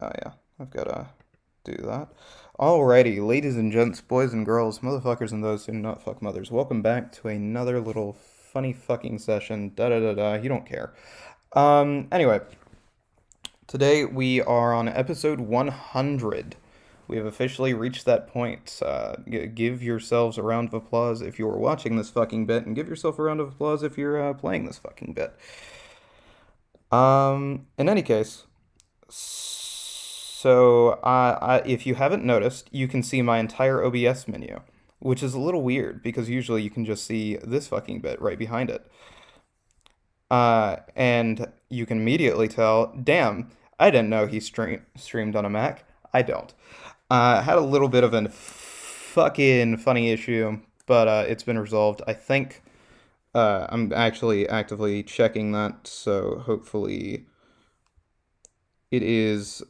Oh yeah, I've gotta do that. Alrighty, ladies and gents, boys and girls, motherfuckers and those who do not fuck mothers, welcome back to another little funny fucking session. Da da da da. You don't care. Anyway, today we are on episode 100. We have officially reached that point. Give yourselves a round of applause if you are watching this fucking bit, and give yourself a round of applause if you're playing this fucking bit. In any case, if you haven't noticed, you can see my entire OBS menu, which is a little weird because usually you can just see this fucking bit right behind it. And you can immediately tell, damn, I didn't know he streamed on a Mac. I don't. Had a little bit of a fucking funny issue, but it's been resolved. I think I'm actually actively checking that, so hopefully it is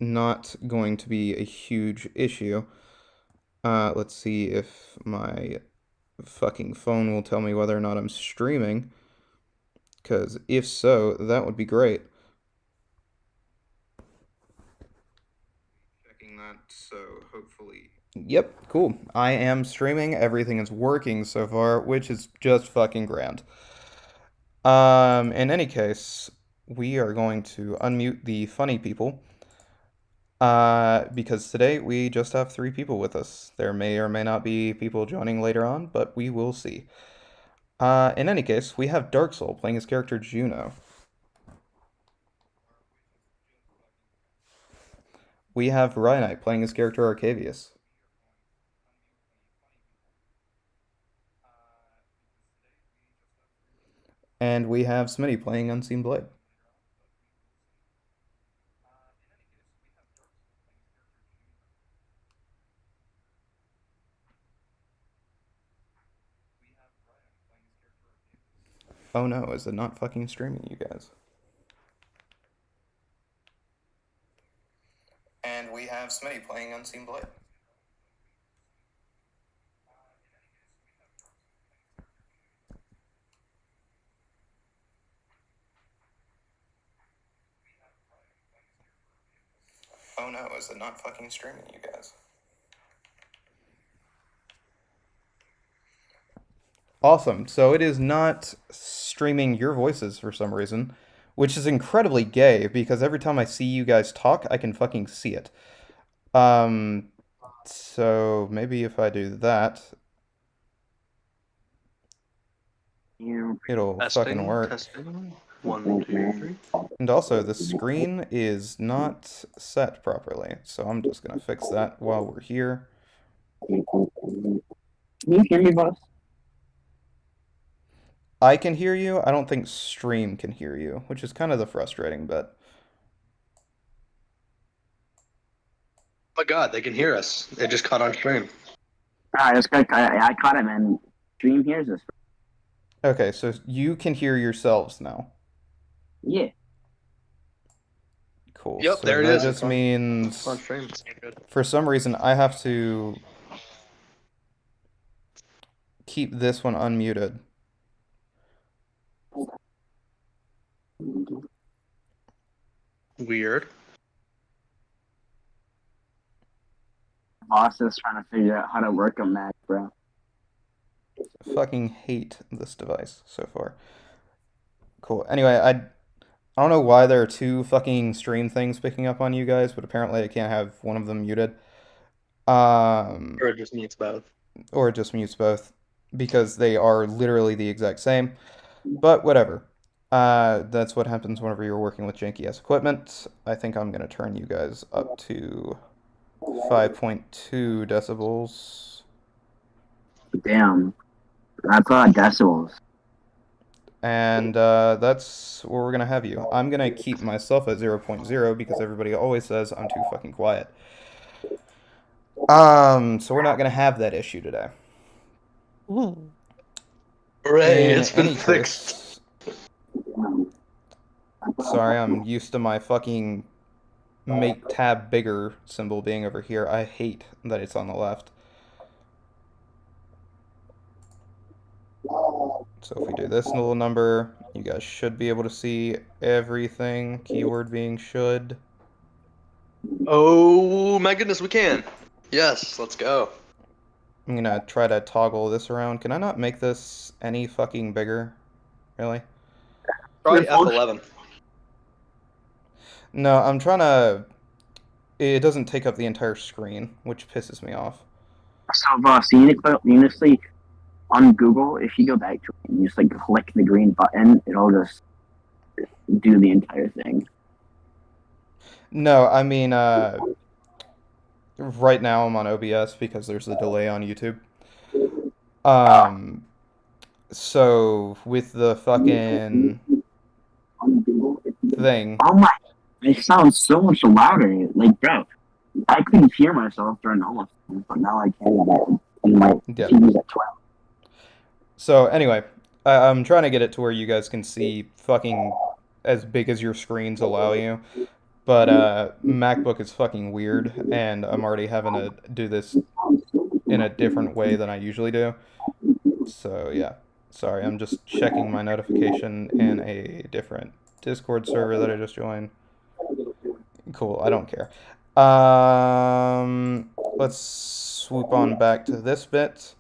not going to be a huge issue. Let's see if my fucking phone will tell me whether or not I'm streaming, because if so, that would be great. Checking that, so hopefully. Yep, cool. I am streaming. Everything is working so far, which is just fucking grand. In any case, we are going to unmute the funny people. Because today we just have three people with us. There may or may not be people joining later on, but we will see. In any case, we have Dark Soul playing his character Juno. We have Rhynite playing his character Arcavius. And we have Smitty playing Unseen Blade. Oh no, is it not fucking streaming, you guys? And we have Smitty playing Unseen Blade. Oh no, is it not fucking streaming, you guys? Awesome. So it is not streaming your voices for some reason, which is incredibly gay because every time I see you guys talk, I can fucking see it. Um, so maybe if I do that, it'll fucking Testing, work. testing. 1, 2, 3. And also, the screen is not set properly, so I'm just gonna fix that while we're here. Can you hear me, boss? I can hear you. I don't think stream can hear you, which is kind of the frustrating bit. Oh my god, they can hear us. They just caught on stream. I caught it, man. Stream hears us. Okay, so you can hear yourselves now. Yeah. Cool. Yep, So there it that is. just means On stream. Good. for some reason I have to keep this one unmuted. Weird. Boss is trying to figure out how to work a Mac, bro. Fucking hate this device so far. Cool. Anyway, I don't know why there are two fucking stream things picking up on you guys, but apparently I can't have one of them muted. Or it just needs both. Or it just mutes both because they are literally the exact same. But whatever. That's what happens whenever you're working with janky ass equipment. I think I'm gonna turn you guys up to 5.2 decibels. Damn. That's a lot of decibels. And that's where we're gonna have you. I'm gonna keep myself at 0.0 because everybody always says I'm too fucking quiet. So we're not gonna have that issue today. Hooray, In it's been any fixed. case, sorry, I'm used to my fucking make tab bigger symbol being over here. I hate that it's on the left. So if we do this little number, you guys should be able to see everything. Keyword being should. Oh my goodness, we can. Yes, let's go. I'm gonna try to toggle this around. Can I not make this any fucking bigger? Really? Try F11. No, I'm trying to... It doesn't take up the entire screen, which pisses me off. So, boss, you just like on Google, if you go back to it and you just like click the green button, it'll just do the entire thing. No, I mean, right now I'm on OBS because there's a delay on YouTube. Um, so with the fucking On Google, if you go, thing, oh my, it sounds so much louder. Like, bro, I couldn't hear myself during all of them, but now I can. And my yeah. TV's at 12. So anyway, I'm trying to get it to where you guys can see fucking as big as your screens allow you. But MacBook is fucking weird, and I'm already having to do this in a different way than I usually do. So yeah, sorry, I'm just checking my notification in a different Discord server that I just joined. Cool, I don't care. Let's swoop on back to this bit,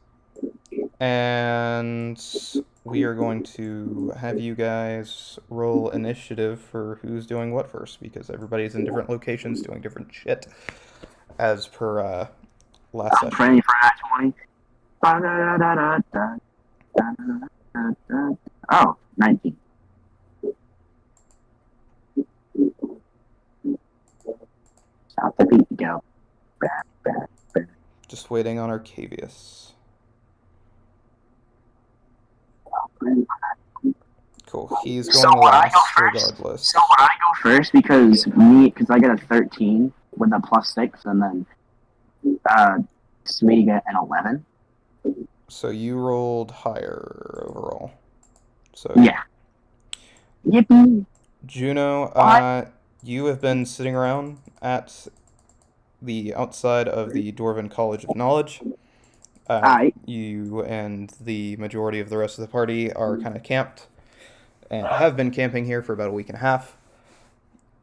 and we are going to have you guys roll initiative for who's doing what first, because everybody's in different locations doing different shit, as per last I'm session. praying for that 20. Oh, 19. Stop the beat, go. Just waiting on Arcavius. Cool. He's going So would I last, go first? regardless. So would I go first because I got a 13 with a +6, and then Sweetie got an 11. So you rolled higher overall. So Yeah. Yippee! Juno, you have been sitting around at the outside of the Dwarven College of Knowledge. Alright. You and the majority of the rest of the party are kind of camped, and have been camping here for about a week and a half.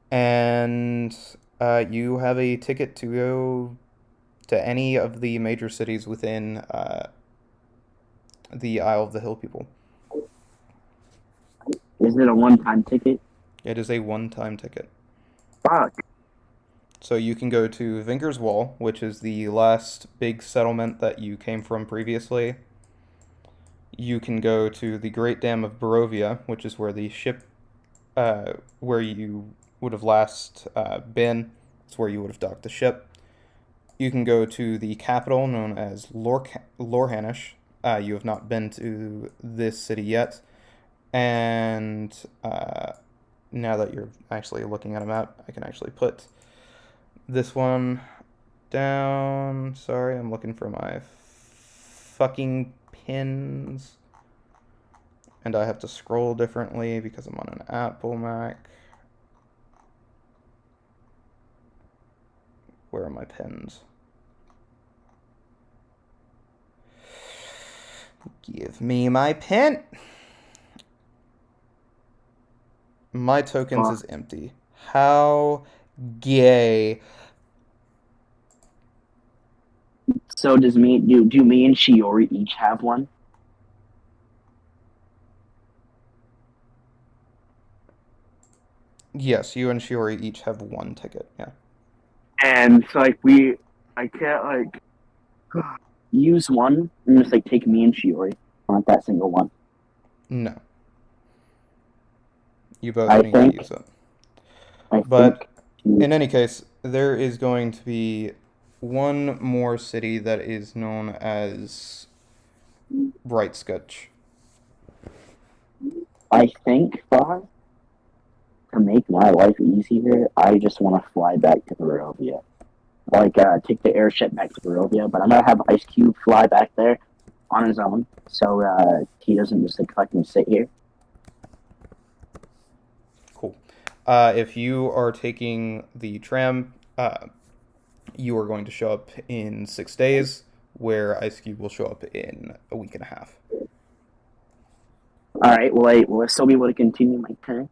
And you have a ticket to go to any of the major cities within the Isle of the Hill People. Is it a one-time ticket? It is a one-time ticket. Fuck. So you can go to Vinger's Wall, which is the last big settlement that you came from previously. You can go to the Great Dam of Barovia, which is where the ship, where you would have last been. It's where you would have docked the ship. You can go to the capital, known as Lorhanish. You have not been to this city yet. And now that you're actually looking at a map, I can actually put this one down. Sorry, I'm looking for my fucking pins. And I have to scroll differently because I'm on an Apple Mac. Where are my pins? Give me my pin! My tokens is empty. How gay. So do me and Shiori each have one? Yes, you and Shiori each have one ticket, yeah. And so I can't use one and just take me and Shiori. I want that single one. No. You both need to use it. But in any case, there is going to be one more city that is known as Brightsketch. I think, Bob, to make my life easier, I just want to fly back to Barovia. Take the airship back to Barovia, but I'm going to have Ice Cube fly back there on his own, so he doesn't just fucking sit here. Cool. If you are taking the tram, you are going to show up in 6 days, where Ice Cube will show up in a week and a half. Alright, will I still be able to continue my turn?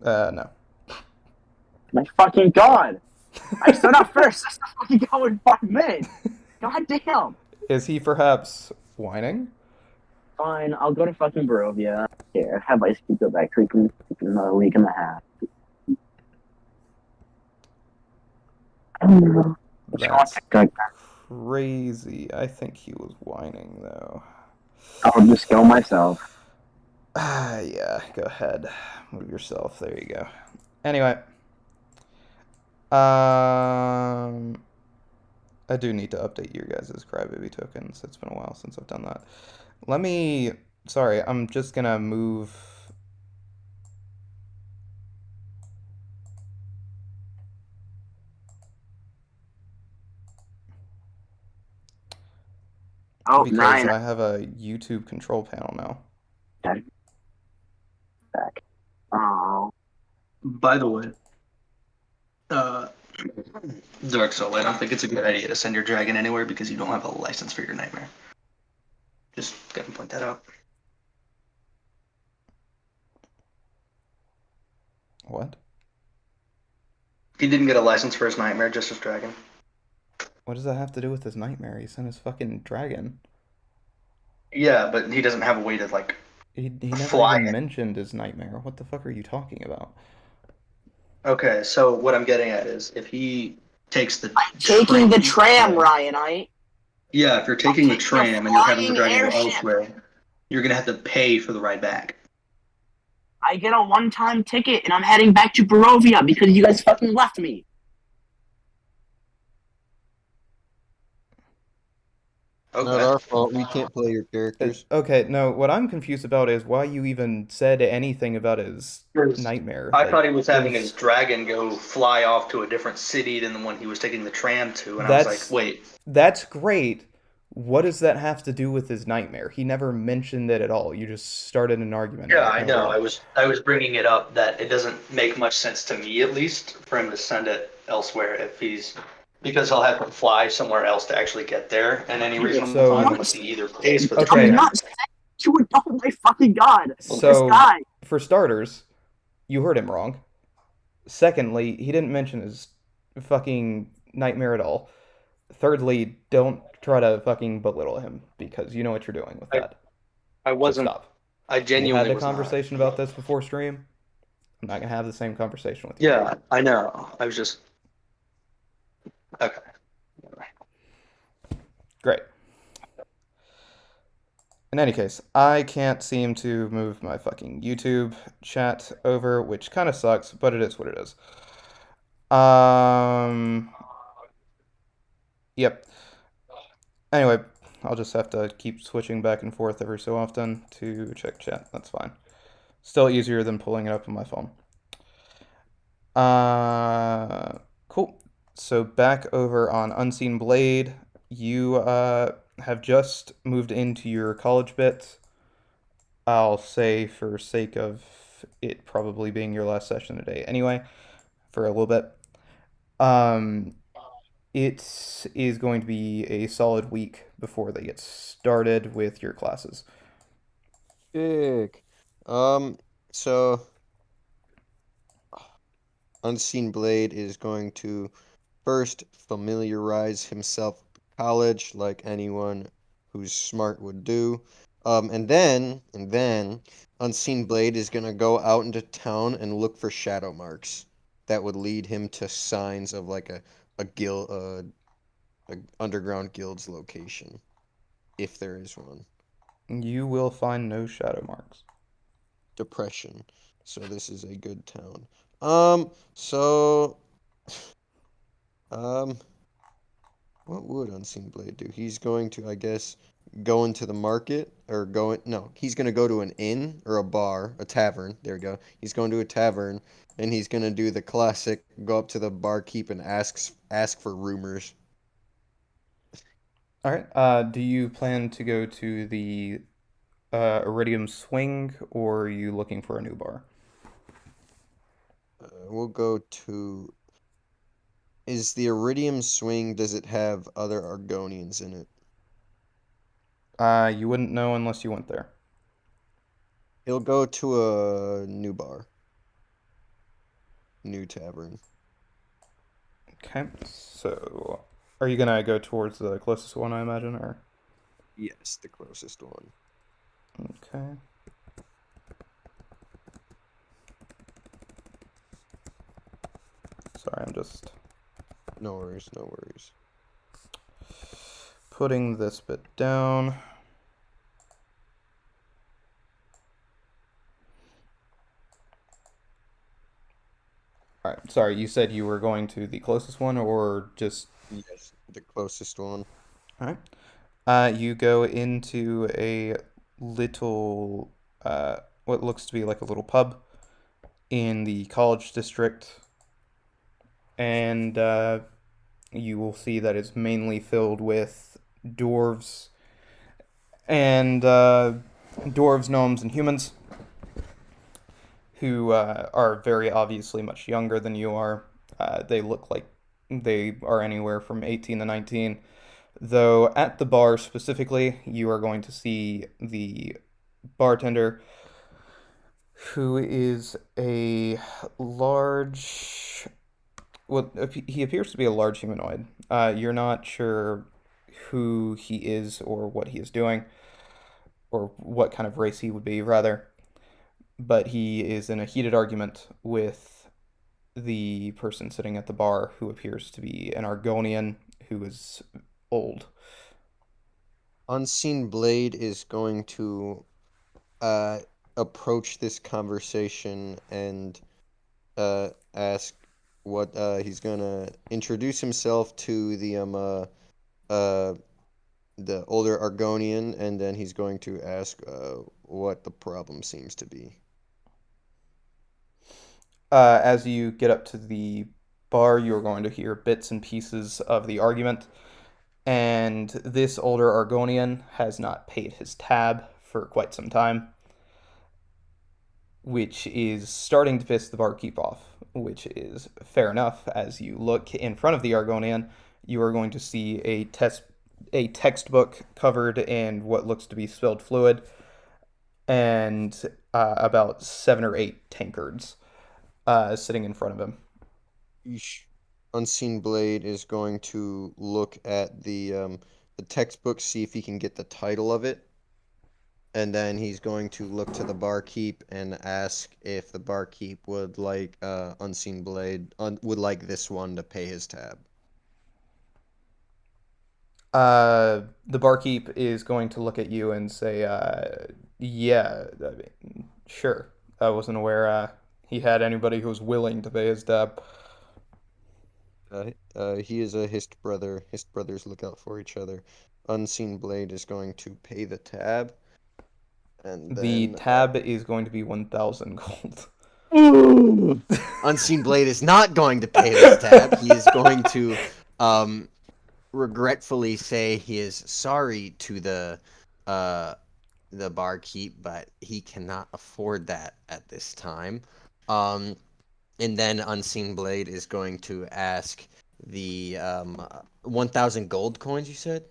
No. My fucking god! I stood up first. Let's not fucking go in 5 minutes. God damn. Is he perhaps whining? Fine, I'll go to fucking Barovia. Here, have Ice Cube go back freaking another week and a half. I don't know. What's going That's on? crazy. I think he was whining though. I'll just go myself. Yeah, go ahead. Move yourself. There you go. Anyway, um, I do need to update your guys' Crybaby tokens. It's been a while since I've done that. Let me. Sorry, I'm just gonna move. Oh, Because nine. I have a YouTube control panel now. Back. Oh. By the way, uh, Dark Soul, I don't think it's a good idea to send your dragon anywhere because you don't have a license for your nightmare. Just gonna point that out. What? He didn't get a license for his nightmare, just his dragon. What does that have to do with his nightmare? He sent his fucking dragon. Yeah, but he doesn't have a way to like He never fly even it. mentioned his nightmare. What the fuck are you talking about? Okay, so what I'm getting at is if he takes the Taking the tram, yeah, Ryan. yeah, if you're taking the Taking a tram and you're having the flying dragon go airship. elsewhere, you're gonna have to pay for the ride back. I get a one-time ticket and I'm heading back to Barovia because you guys fucking left me. Not Okay. our fault. We can't play your characters. Okay, no, what I'm confused about is why you even said anything about his 'Cause nightmare. I Like, thought he was having his there's dragon go fly off to a different city than the one he was taking the tram to, and I was like, that's wait, that's great. What does that have to do with his nightmare? He never mentioned it at all. You just started an argument out yeah, of I know. nowhere. I was bringing it up that it doesn't make much sense to me, at least, for him to send it elsewhere if he's because he'll have to fly somewhere else to actually get there. And any reasonable So, time unless he either pays for the okay, I'm tram. not saying to it. Oh my fucking god. This so guy. for starters, you heard him wrong. Secondly, he didn't mention his fucking nightmare at all. Thirdly, don't try to fucking belittle him because you know what you're doing with I, that. I So wasn't. stop. I We had genuinely a was not. conversation about this before stream. I'm not gonna have the same conversation with you. Yeah, I know. I was just okay. Great. In any case, I can't seem to move my fucking YouTube chat over, which kind of sucks, but it is what it is. Yep. Anyway, I'll just have to keep switching back and forth every so often to check chat. That's fine. Still easier than pulling it up on my phone. Cool. So back over on Unseen Blade, you have just moved into your college bit. I'll say for sake of it probably being your last session today anyway, for a little bit. Um, it is going to be a solid week before they get started with your classes. Sick. So Unseen Blade is going to first familiarize himself with college like anyone who's smart would do. And then Unseen Blade is gonna go out into town and look for shadow marks that would lead him to signs of like a guild a underground guild's location, if there is one. You will find no shadow marks. Depression. So this is a good town. So um what would Unseen Blade do? He's going to, I guess, go into the market or no, he's gonna go to an inn or a bar, a tavern. There we go. He's going to a tavern and he's gonna do the classic go up to the barkeep and ask for rumors. All right. Do you plan to go to the Iridium Swing, or are you looking for a new bar? We'll go to is the Iridium Swing, does it have other Argonians in it? You wouldn't know unless you went there. He'll go to a new bar, new tavern. Okay, so are you gonna go towards the closest one, I imagine, or Yes, the closest one. okay? Sorry, I'm just No worries, no worries. putting this bit down. All right, sorry, you said you were going to the closest one, or just Yes, the closest one. all right? You go into a little, what looks to be like a little pub in the college district, and you will see that it's mainly filled with dwarves and dwarves, gnomes, and humans who are very obviously much younger than you are. They look like they are anywhere from 18 to 19. Though at the bar specifically, you are going to see the bartender, who is a large. Well, he appears to be a large humanoid. You're not sure who he is or what he is doing, or what kind of race he would be, rather. But he is in a heated argument with the person sitting at the bar, who appears to be an Argonian who is old. Unseen Blade is going to uh approach this conversation and ask what he's gonna introduce himself to uh the older Argonian, and then he's going to ask what the problem seems to be. As you get up to the bar, you're going to hear bits and pieces of the argument, and this older Argonian has not paid his tab for quite some time, which is starting to piss the barkeep off, which is fair enough. As you look in front of the Argonian, you are going to see a textbook covered in what looks to be spilled fluid, and about 7 or 8 tankards sitting in front of him. Yeesh. Unseen Blade is going to look at the textbook, see if he can get the title of it, and then he's going to look to the barkeep and ask if the barkeep would like Unseen Blade would like this one to pay his tab. The barkeep is going to look at you and say, "Yeah, I mean, sure. I wasn't aware he had anybody who was willing to pay his tab." He is a Hist brother. Hist brothers look out for each other. Unseen Blade is going to pay the tab, and The then tab is going to be 1,000 gold. Ooh. Unseen Blade is not going to pay this tab. He is going to um regretfully say he is sorry to uh the barkeep, but he cannot afford that at this time. Um, and then Unseen Blade is going to ask the 1,000 gold coins. You said?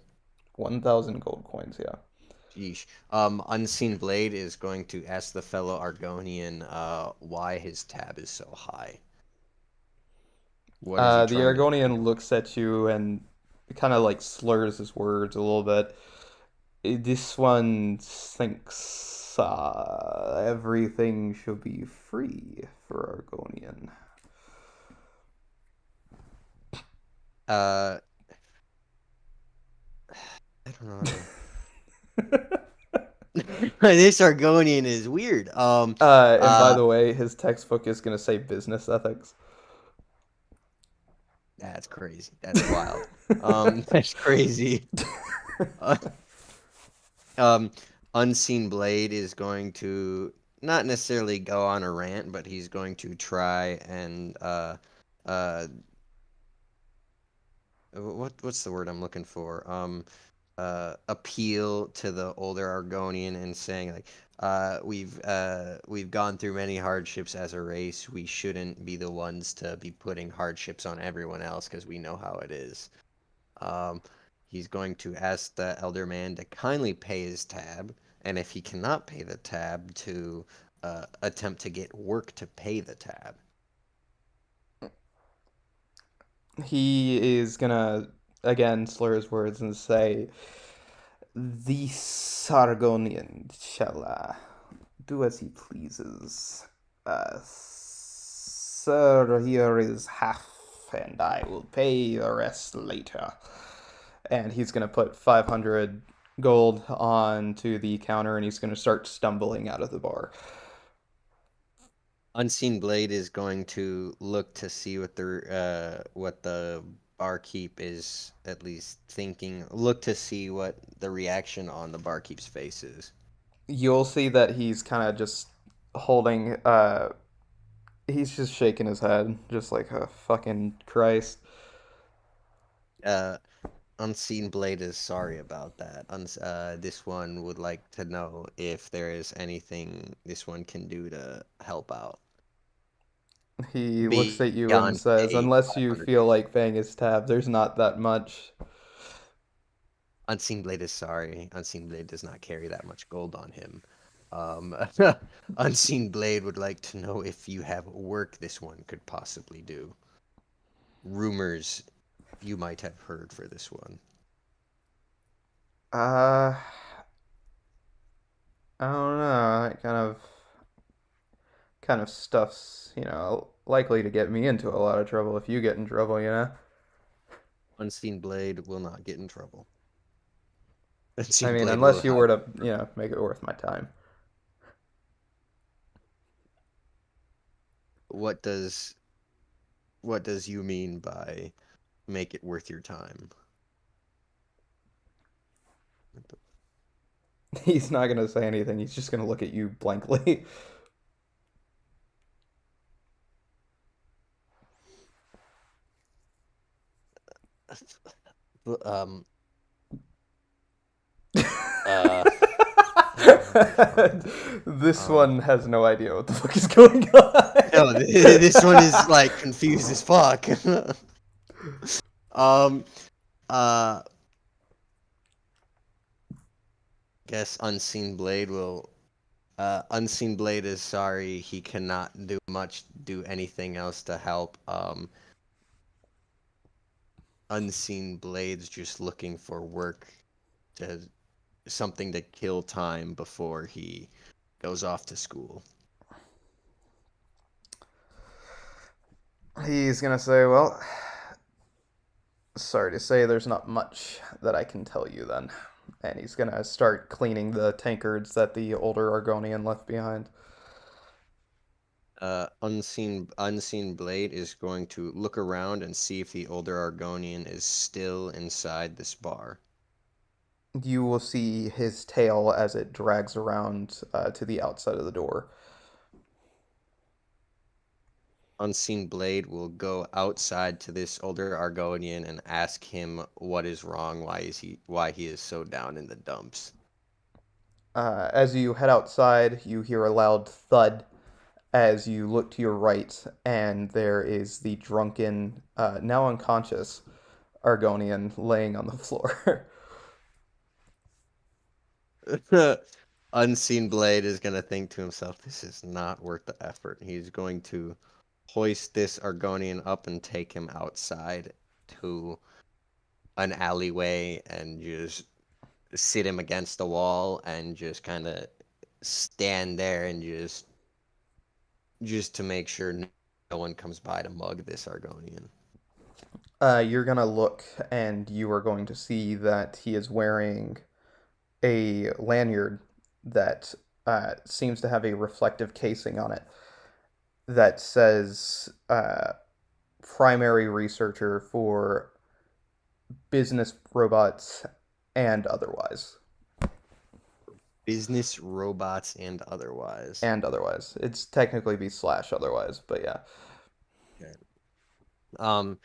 1,000 gold coins, yeah. Yeesh. Unseen Blade is going to ask the fellow Argonian why his tab is so high. What is he The trying to Argonian do? looks at you and kind of like slurs his words a little bit. This one thinks everything should be free for Argonian. Uh, I don't know. This Argonian is weird. And by Uh, the way, his textbook is going to say business ethics. that's crazy. That's wild. That's crazy. Uh, um, Unseen Blade is going to not necessarily go on a rant, but he's going to try and uh, what's the word I'm looking for? Appeal to the older Argonian and saying like, we've gone through many hardships as a race. We shouldn't be the ones to be putting hardships on everyone else because we know how it is. Um, he's going to ask the elder man to kindly pay his tab, and if he cannot pay the tab, to attempt to get work to pay the tab. He is gonna again slur his words and say, "The Sargonian shall do as he pleases. Sir, here is half, and I will pay the rest later." And he's gonna put 500 gold onto the counter, and he's gonna start stumbling out of the bar. Unseen Blade is going to look to see what the barkeep is at least thinking. Look to see what the reaction on the barkeep's face is. You'll see that he's kind of just holding, he's just shaking his head, just like, oh, fucking Christ. Uh, Unseen Blade is sorry about that. This one would like to know if there is anything this one can do to help out He looks at you and beyond says, pay "Unless you 500 feel gold. like paying his tab, there's not that much." Unseen Blade is sorry. Unseen Blade does not carry that much gold on him. Um, Unseen Blade would like to know if you have work this one could possibly do. Rumors you might have heard for this one. Uh, I don't know. That kind of stuff's, likely to get me into a lot of trouble if you get in trouble. Unseen Blade will not get in trouble. I Unseen mean, Blade will unless you have. were to, make it worth my time. What does what does you mean by make it worth your time? He's not gonna say anything. He's just gonna look at you blankly. Um. Uh. This Um. one has no idea what the fuck is going on. No, this one is like confused as fuck. Um. Uh. Guess Unseen Blade will. Unseen Blade is sorry he cannot do anything else to help. Unseen Blade's just looking for work to something to kill time before he goes off to school. He's gonna say, "Well, sorry to say, there's not much that I can tell you then." And he's gonna start cleaning the tankards that the older Argonian left behind. Unseen Blade is going to look around and see if the older Argonian is still inside this bar. You will see his tail as it drags around to the outside of the door. Unseen Blade will go outside to this older Argonian and ask him what is wrong, why he is so down in the dumps. As you head outside, you hear a loud thud as you look to your right, and there is the drunken, now unconscious Argonian laying on the floor. Unseen Blade is going to think to himself, this is not worth the effort. He's going to hoist this Argonian up and take him outside to an alleyway and just sit him against the wall and just kind of stand there and just to make sure no one comes by to mug this Argonian. You're gonna look, and you are going to see that he is wearing a lanyard that seems to have a reflective casing on it that says primary researcher for business robots and otherwise. Business robots and otherwise. And otherwise. It's technically be slash otherwise, but yeah. Okay.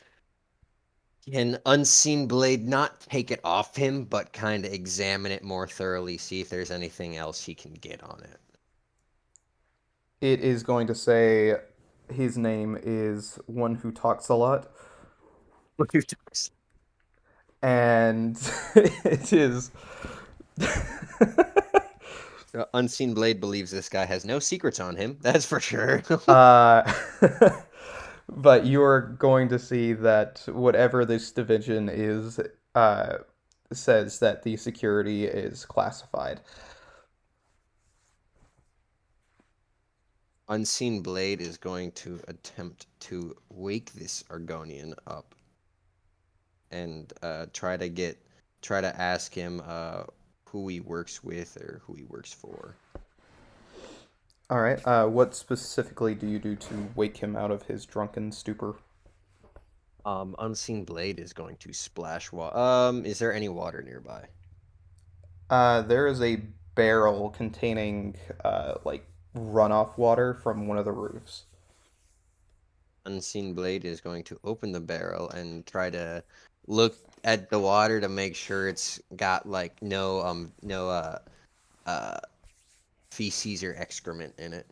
Can Unseen Blade not take it off him, but kind of examine it more thoroughly, see if there's anything else he can get on it? It is going to say his name is One Who Talks a Lot. And it is. Unseen Blade believes this guy has no secrets on him. That's for sure. uh, But you're going to see that whatever this division is, uh, says that the security is classified. Unseen Blade is going to attempt to wake this Argonian up and try to ask him who he works with or who he works for. All right. What specifically do you do to wake him out of his drunken stupor? Unseen Blade is going to splash water. Is there any water nearby? There is a barrel containing like runoff water from one of the roofs. Unseen Blade is going to open the barrel and try to look at the water to make sure it's got like no uh feces or excrement in it.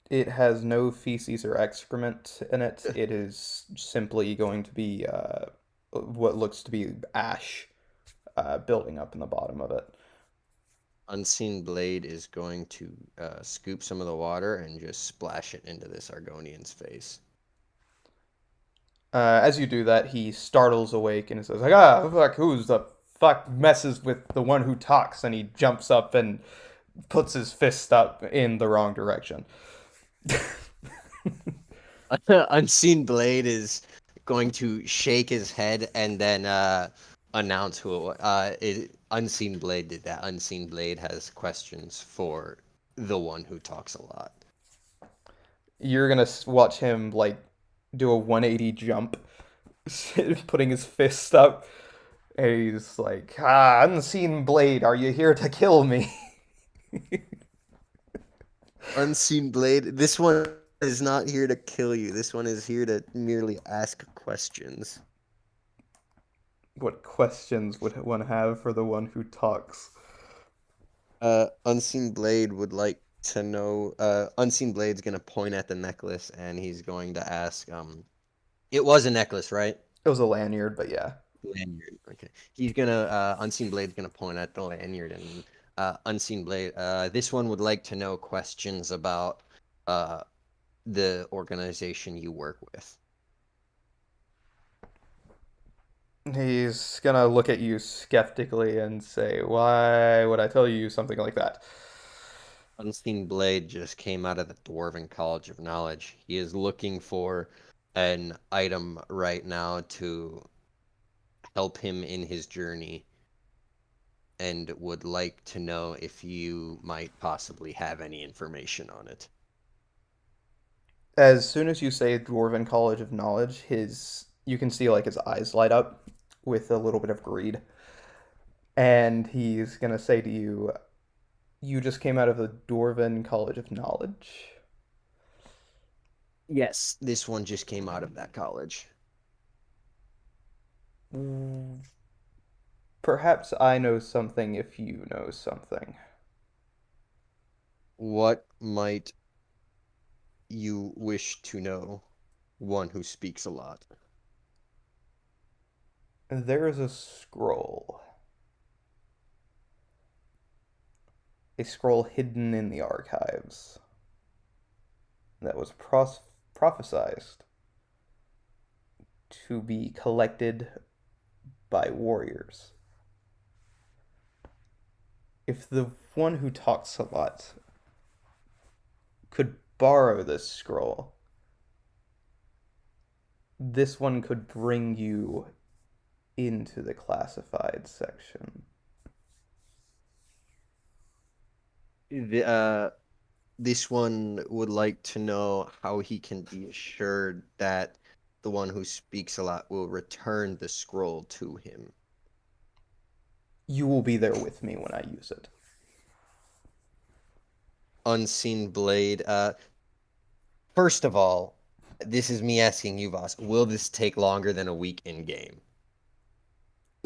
It has no feces or excrement in it. It is simply going to be what looks to be ash building up in the bottom of it. Unseen Blade is going to scoop some of the water and just splash it into this Argonian's face. As you do that, he startles awake and says, like, "Ah, fuck! Who's the fuck messes with the one who talks?" And he jumps up and puts his fist up in the wrong direction. Unseen Blade is going to shake his head and then announce who it was. Unseen Blade did that. Unseen Blade has questions for the one who talks a lot. You're gonna watch him like do a 180 jump, putting his fist up. And he's like, "Ah, unseen blade, are you here to kill me?" Unseen Blade, this one is not here to kill you. This one is here to merely ask questions. What questions would one have for the one who talks? Unseen Blade would like to know. Unseen Blade's gonna point at the necklace and he's going to ask. It was a necklace, right? It was a lanyard, but yeah. Lanyard. Okay. Unseen Blade's gonna point at the lanyard and Unseen Blade. This one would like to know questions about the organization you work with. He's gonna look at you skeptically and say, "Why would I tell you something like that?" Unseen Blade just came out of the Dwarven College of Knowledge. He is looking for an item right now to help him in his journey and would like to know if you might possibly have any information on it. As soon as you say Dwarven College of Knowledge, his you can see like his eyes light up with a little bit of greed. And he's gonna say to you, "You just came out of the Dwarven College of Knowledge?" Yes, this one just came out of that college. Mm, perhaps I know something if you know something. What might you wish to know? One who speaks a lot. There is a scroll hidden in the archives that was prophesized to be collected by warriors. If the one who talks a lot could borrow this scroll, this one could bring you into the classified section. This one would like to know how he can be assured that the one who speaks a lot will return the scroll to him. You will be there with me when I use it. Unseen Blade. First of all, this is me asking you, Voss. Will this take longer than a week in game?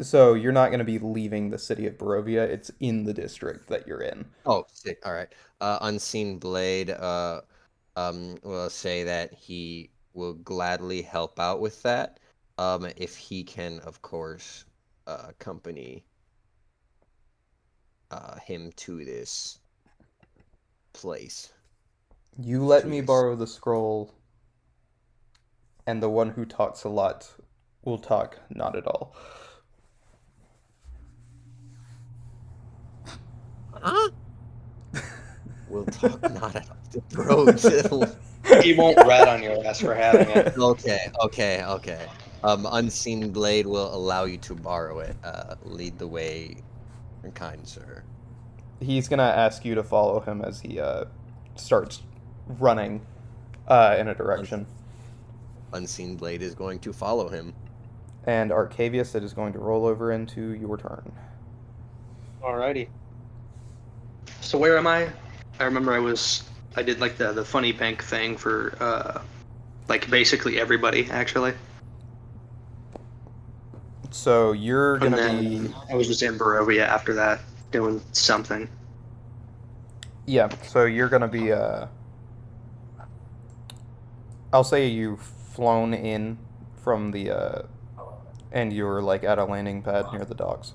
So you're not going to be leaving the city of Barovia. It's in the district that you're in. Oh, sick. All right. Unseen Blade will say that he will gladly help out with that. If he can, of course, accompany him to this place. You let To me this. borrow the scroll. and the one who talks a lot will talk not at all. Huh? We'll talk not at all. Bro, chill. He won't rat on your ass for having it. Okay. Unseen Blade will allow you to borrow it. Lead the way, kind sir. He's gonna ask you to follow him as he starts running in a direction. Unseen Blade is going to follow him. And Arcavius, it is going to roll over into your turn. Alrighty. So where am I? I remember I did like the funny bank thing for like basically everybody actually. So you're And gonna then be I was just in Barovia after that doing something. yeah. So you're gonna be I'll say you've flown in from the and you're like at a landing pad near the docks.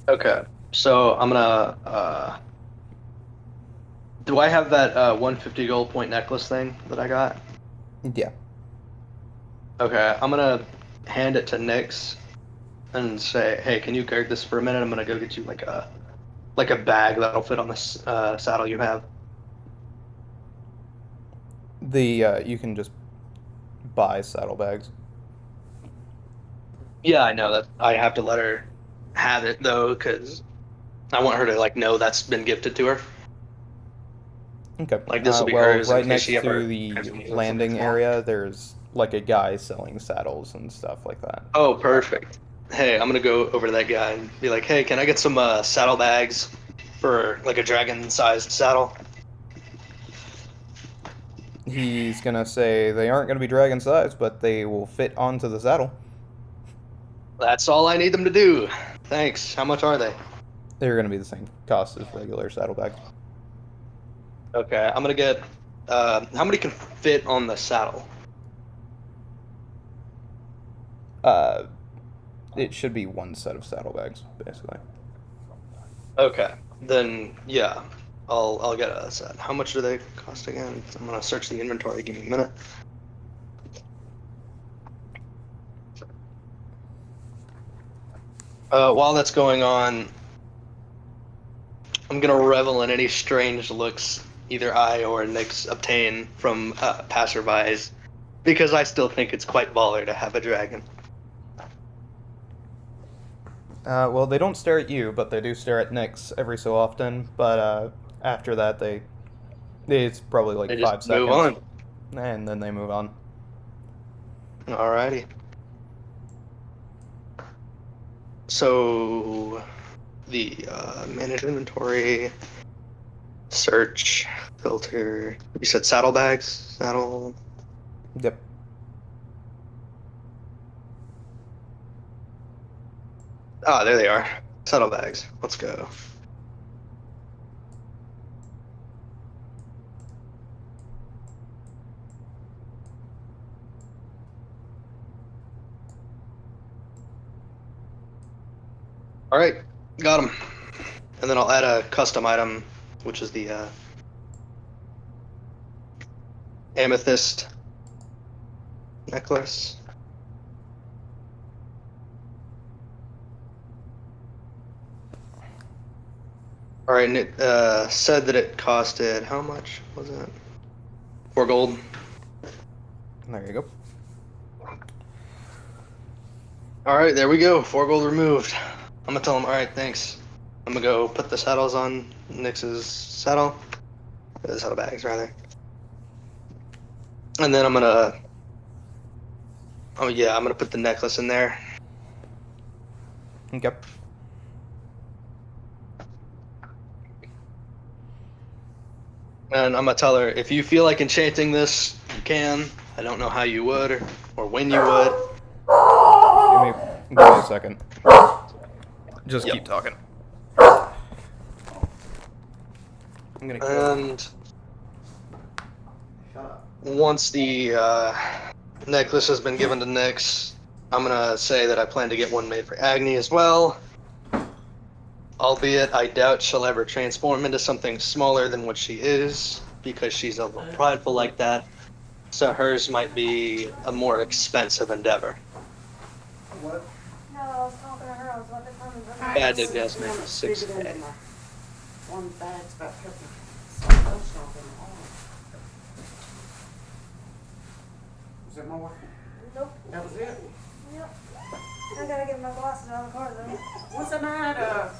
Okay. So I'm gonna do I have that 150 gold point necklace thing that I got? Yeah. Okay, I'm gonna hand it to Nyx and say, "Hey, can you guard this for a minute? I'm gonna go get you like a bag that'll fit on the saddle you have." The you can just buy saddlebags. Yeah, I know that. I have to let her have it though, because I want her to like know that's been gifted to her. Okay. Like, this will be well, hers in right case next she ever to the has any landing something area, there's like a guy selling saddles and stuff like that. Oh, perfect. Hey, I'm gonna go over to that guy and be like, "Hey, can I get some saddlebags for like a dragon-sized saddle?" He's gonna say they aren't gonna be dragon sized, but they will fit onto the saddle. That's all I need them to do. Thanks. How much are they? They're gonna be the same cost as regular saddlebags. Okay, I'm gonna get. How many can fit on the saddle? It should be one set of saddlebags, basically. Okay, then yeah, I'll get a set. How much do they cost again? I'm gonna search the inventory. Give me a minute. While that's going on, I'm gonna revel in any strange looks either I or Nyx obtain from passerbys, because I still think it's quite baller to have a dragon. Well, they don't stare at you, but they do stare at Nyx every so often. But after that, it's probably like They 5 just seconds, move on. and then they move on. Alrighty. So, the manage inventory, search, filter. You said saddlebags? Saddle. Yep. Ah, there they are. Saddlebags. Let's go. Alright, got them. And then I'll add a custom item, which is the amethyst necklace. Alright, and it said that it costed, how much was it? 4 gold. There you go. Alright, there we go. 4 gold removed. I'm gonna tell him, alright, thanks. I'm gonna go put the saddles on Nyx's saddle. The saddlebags, rather. And then I'm gonna... Oh yeah, I'm gonna put the necklace in there. Okay. And I'm gonna tell her, if you feel like enchanting this, you can. I don't know how you would, or when you would. Give me a second. Just Yep. keep talking. I'm gonna kill. And once the necklace has been given to Nyx, I'm gonna say that I plan to get one made for Agni as well. Albeit, I doubt she'll ever transform into something smaller than what she is, because she's a little prideful like that. So hers might be a more expensive endeavor. What? No, I was talking to her. I was about to come and bring her. Bad to guess, maybe 6K. One bag's about to stop in the arm. Was there more? Nope. That was it? Yep. I gotta get my glasses out of the car though. What's the matter?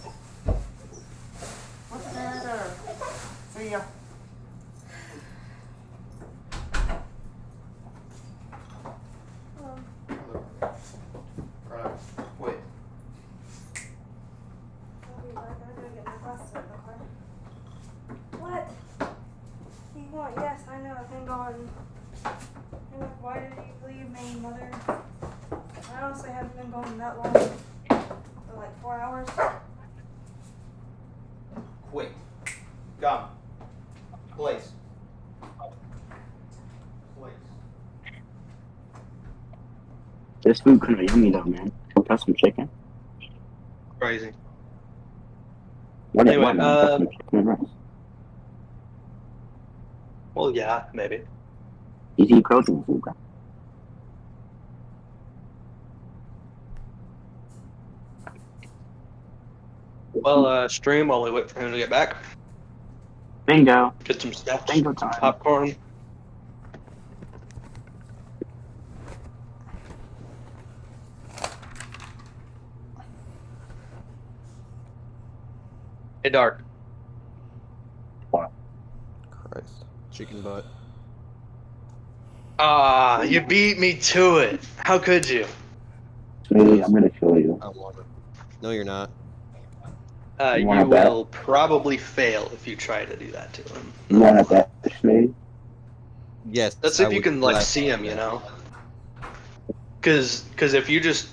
What's the matter? See ya. Wait. I'll be back. I gotta get my glasses out of the car. What? You want? Yes, I know. Hang on. You're like, why did you leave me, mother? I honestly haven't been gone that long. For like 4 hours. Wait. Come. Place. Place. This food kind of yummy though, man. Can we cut some chicken? Crazy. What Anyway, what, man? Cut some chicken and rice. Well, yeah, maybe. Easy protein food, guys. Well, stream while we wait for him to get back. Bingo. Get some snacks, Bingo some time. popcorn. Hey, Dark. Christ. Chicken butt. Ah, you beat me to it. How could you? Smitty, I'm gonna kill you. I want it. No, you're not. You wanna bet? will probably fail if you try to do that to him. You wanna bet, Smitty? Yes. Let's see I if you would can like like see him, you know. Cause if you just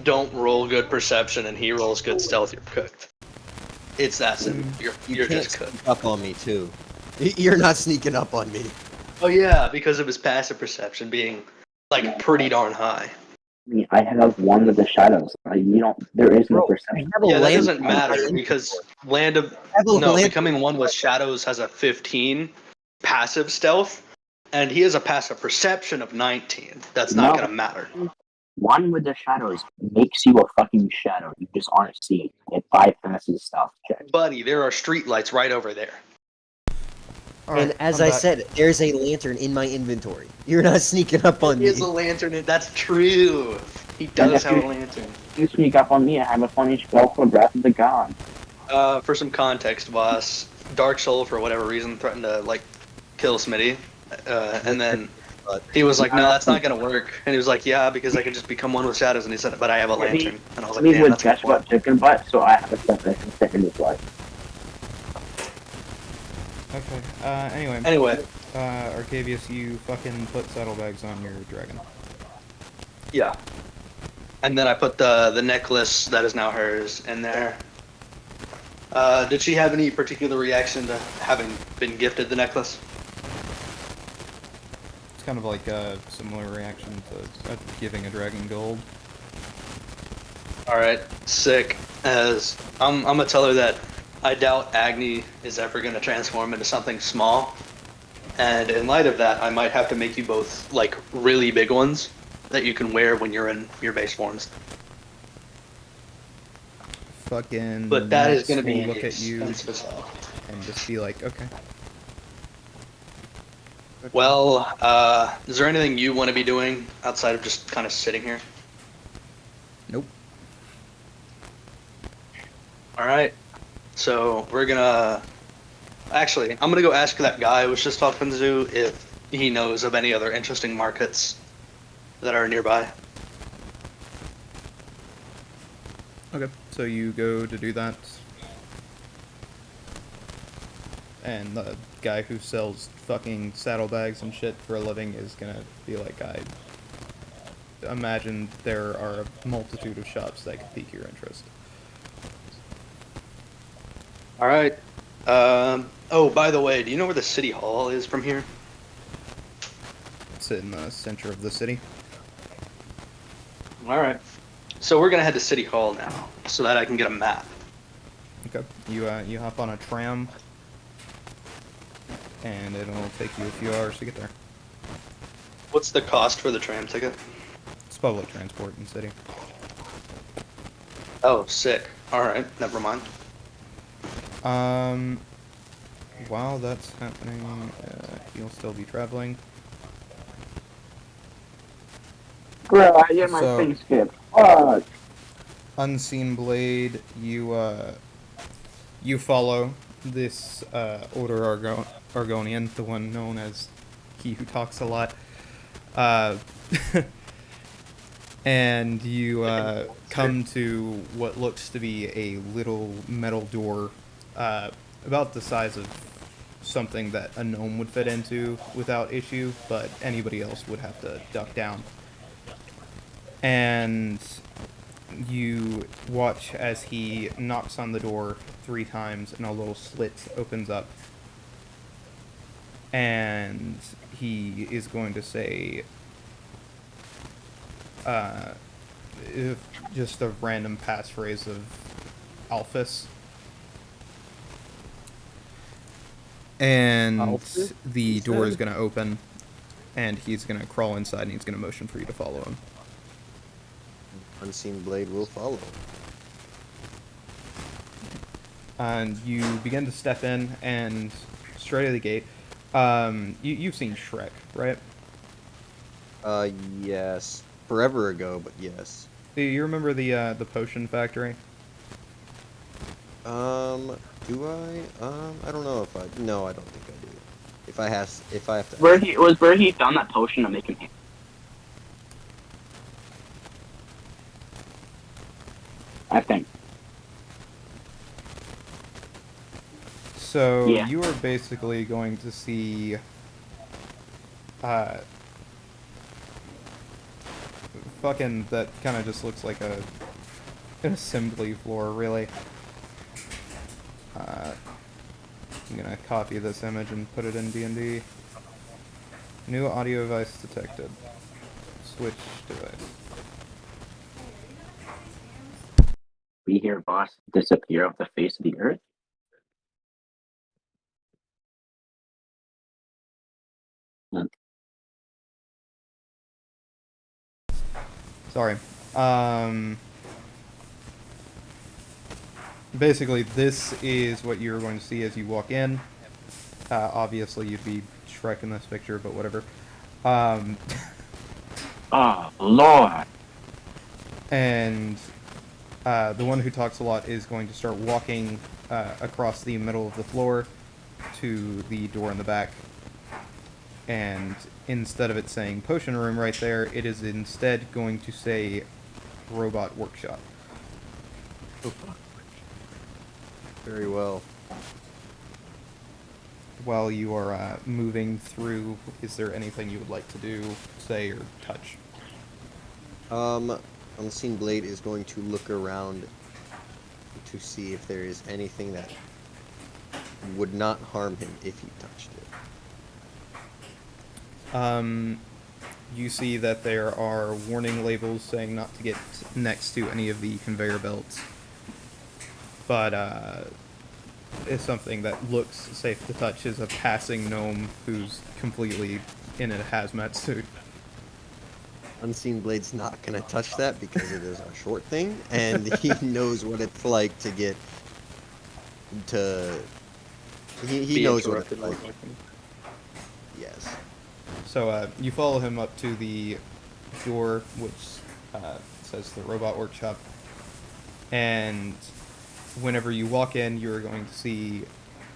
don't roll good perception and he rolls good stealth, you're cooked. It's that simple. You You're can't just cooked. sneak up on me too. You're not sneaking up on me. Oh yeah, because of his passive perception being like pretty darn high. I mean, I have one of the shadows. You don't. There is no Bro, perception. I have a Yeah, that land- doesn't matter because land of I have a no land- becoming one with shadows has a 15 passive stealth, and he has a passive perception of 19. That's not No. gonna matter. One with the shadows makes you a fucking shadow. You just aren't seeing. It bypasses stuff. Check. Buddy, there are streetlights right over there. And as I said, there's a lantern in my inventory. You're not sneaking up on He me. has a lantern, and that's true. He does have a lantern. You sneak up on me. I have a funny spell called Wrath of the God. For some context, boss, Dark Soul, for whatever reason, threatened to, like, kill Smitty. And then he was like, no, that's not going to work. And he was like, yeah, because I can just become one with shadows. And he said, but I have a lantern. And I was like, He damn, would that's guess what. what chicken butt, so I have a step in his life. Okay. Anyway. Anyway, Arcavius, you fucking put saddlebags on your dragon. yeah. And then I put the necklace that is now hers in there. Did she have any particular reaction to having been gifted the necklace? It's kind of like a similar reaction to giving a dragon gold. Alright, sick. As I'm gonna tell her that I doubt Agni is ever gonna transform into something small. And in light of that, I might have to make you both like really big ones that you can wear when you're in your base forms. Fucking. But that is Nyx gonna be will look at you expensive as hell. and just be like, okay. Well, is there anything you want to be doing outside of just kind of sitting here? Nope. Alright. So we're gonna actually I'm gonna go ask that guy I was just talking to if he knows of any other interesting markets that are nearby. Okay. So you go to do that. And the guy who sells fucking saddlebags and shit for a living is gonna be like, I imagine there are a multitude of shops that could pique your interest. Alright. Oh, by the way, do you know where the city hall is from here? It's in the center of the city. Alright. So we're gonna head to City Hall now, so that I can get a map. Okay. You hop on a tram, and it'll take you a few hours to get there. What's the cost for the tram ticket? It's public transport in the city. Oh, sick. All right, never mind. While that's happening, you'll still be traveling. Bro, I get my So- thing skipped. Fuck. Unseen Blade, you follow this older Argonian, the one known as he who talks a lot, and you come to what looks to be a little metal door, about the size of something that a gnome would fit into without issue, but anybody else would have to duck down. And you watch as he knocks on the door 3 times and a little slit opens up. And he is going to say just a random passphrase of Alphys. And Alphys? the You door is said? going to open, and he's going to crawl inside and he's going to motion for you to follow him. Unseen Blade will follow. And you begin to step in, and straight out of the gate, you've seen Shrek, right? Yes. Forever ago, but yes. Do you remember the potion factory? Do I? I don't know if I. No, I don't think I do. If I have to. Where he found that potion to make him. I think. So Yeah. you are basically going to see fucking that kind of just looks like an assembly floor, really. I'm gonna copy this image and put it in D&D. New audio device detected. Switch device. We hear boss disappear off the face of the earth. Sorry. Basically, this is what you're going to see as you walk in. Obviously, you'd be Shrek in this picture, but whatever. Oh, Lord. And the one who talks a lot is going to start walking across the middle of the floor to the door in the back. And instead of it saying potion room right there, it is instead going to say robot workshop. Very well. While you are moving through, is there anything you would like to do, say, or touch? Unseen Blade is going to look around to see if there is anything that would not harm him if he touched it. You see that there are warning labels saying not to get next to any of the conveyor belts. But it's something that looks safe to touch is a passing gnome who's completely in a hazmat suit. Unseen Blade's not gonna touch that because it is a short thing, and he knows what it's like to get to. He Be knows what it's interrupted. like. Yes. So you follow him up to the door, which says the robot workshop. And whenever you walk in, you're going to see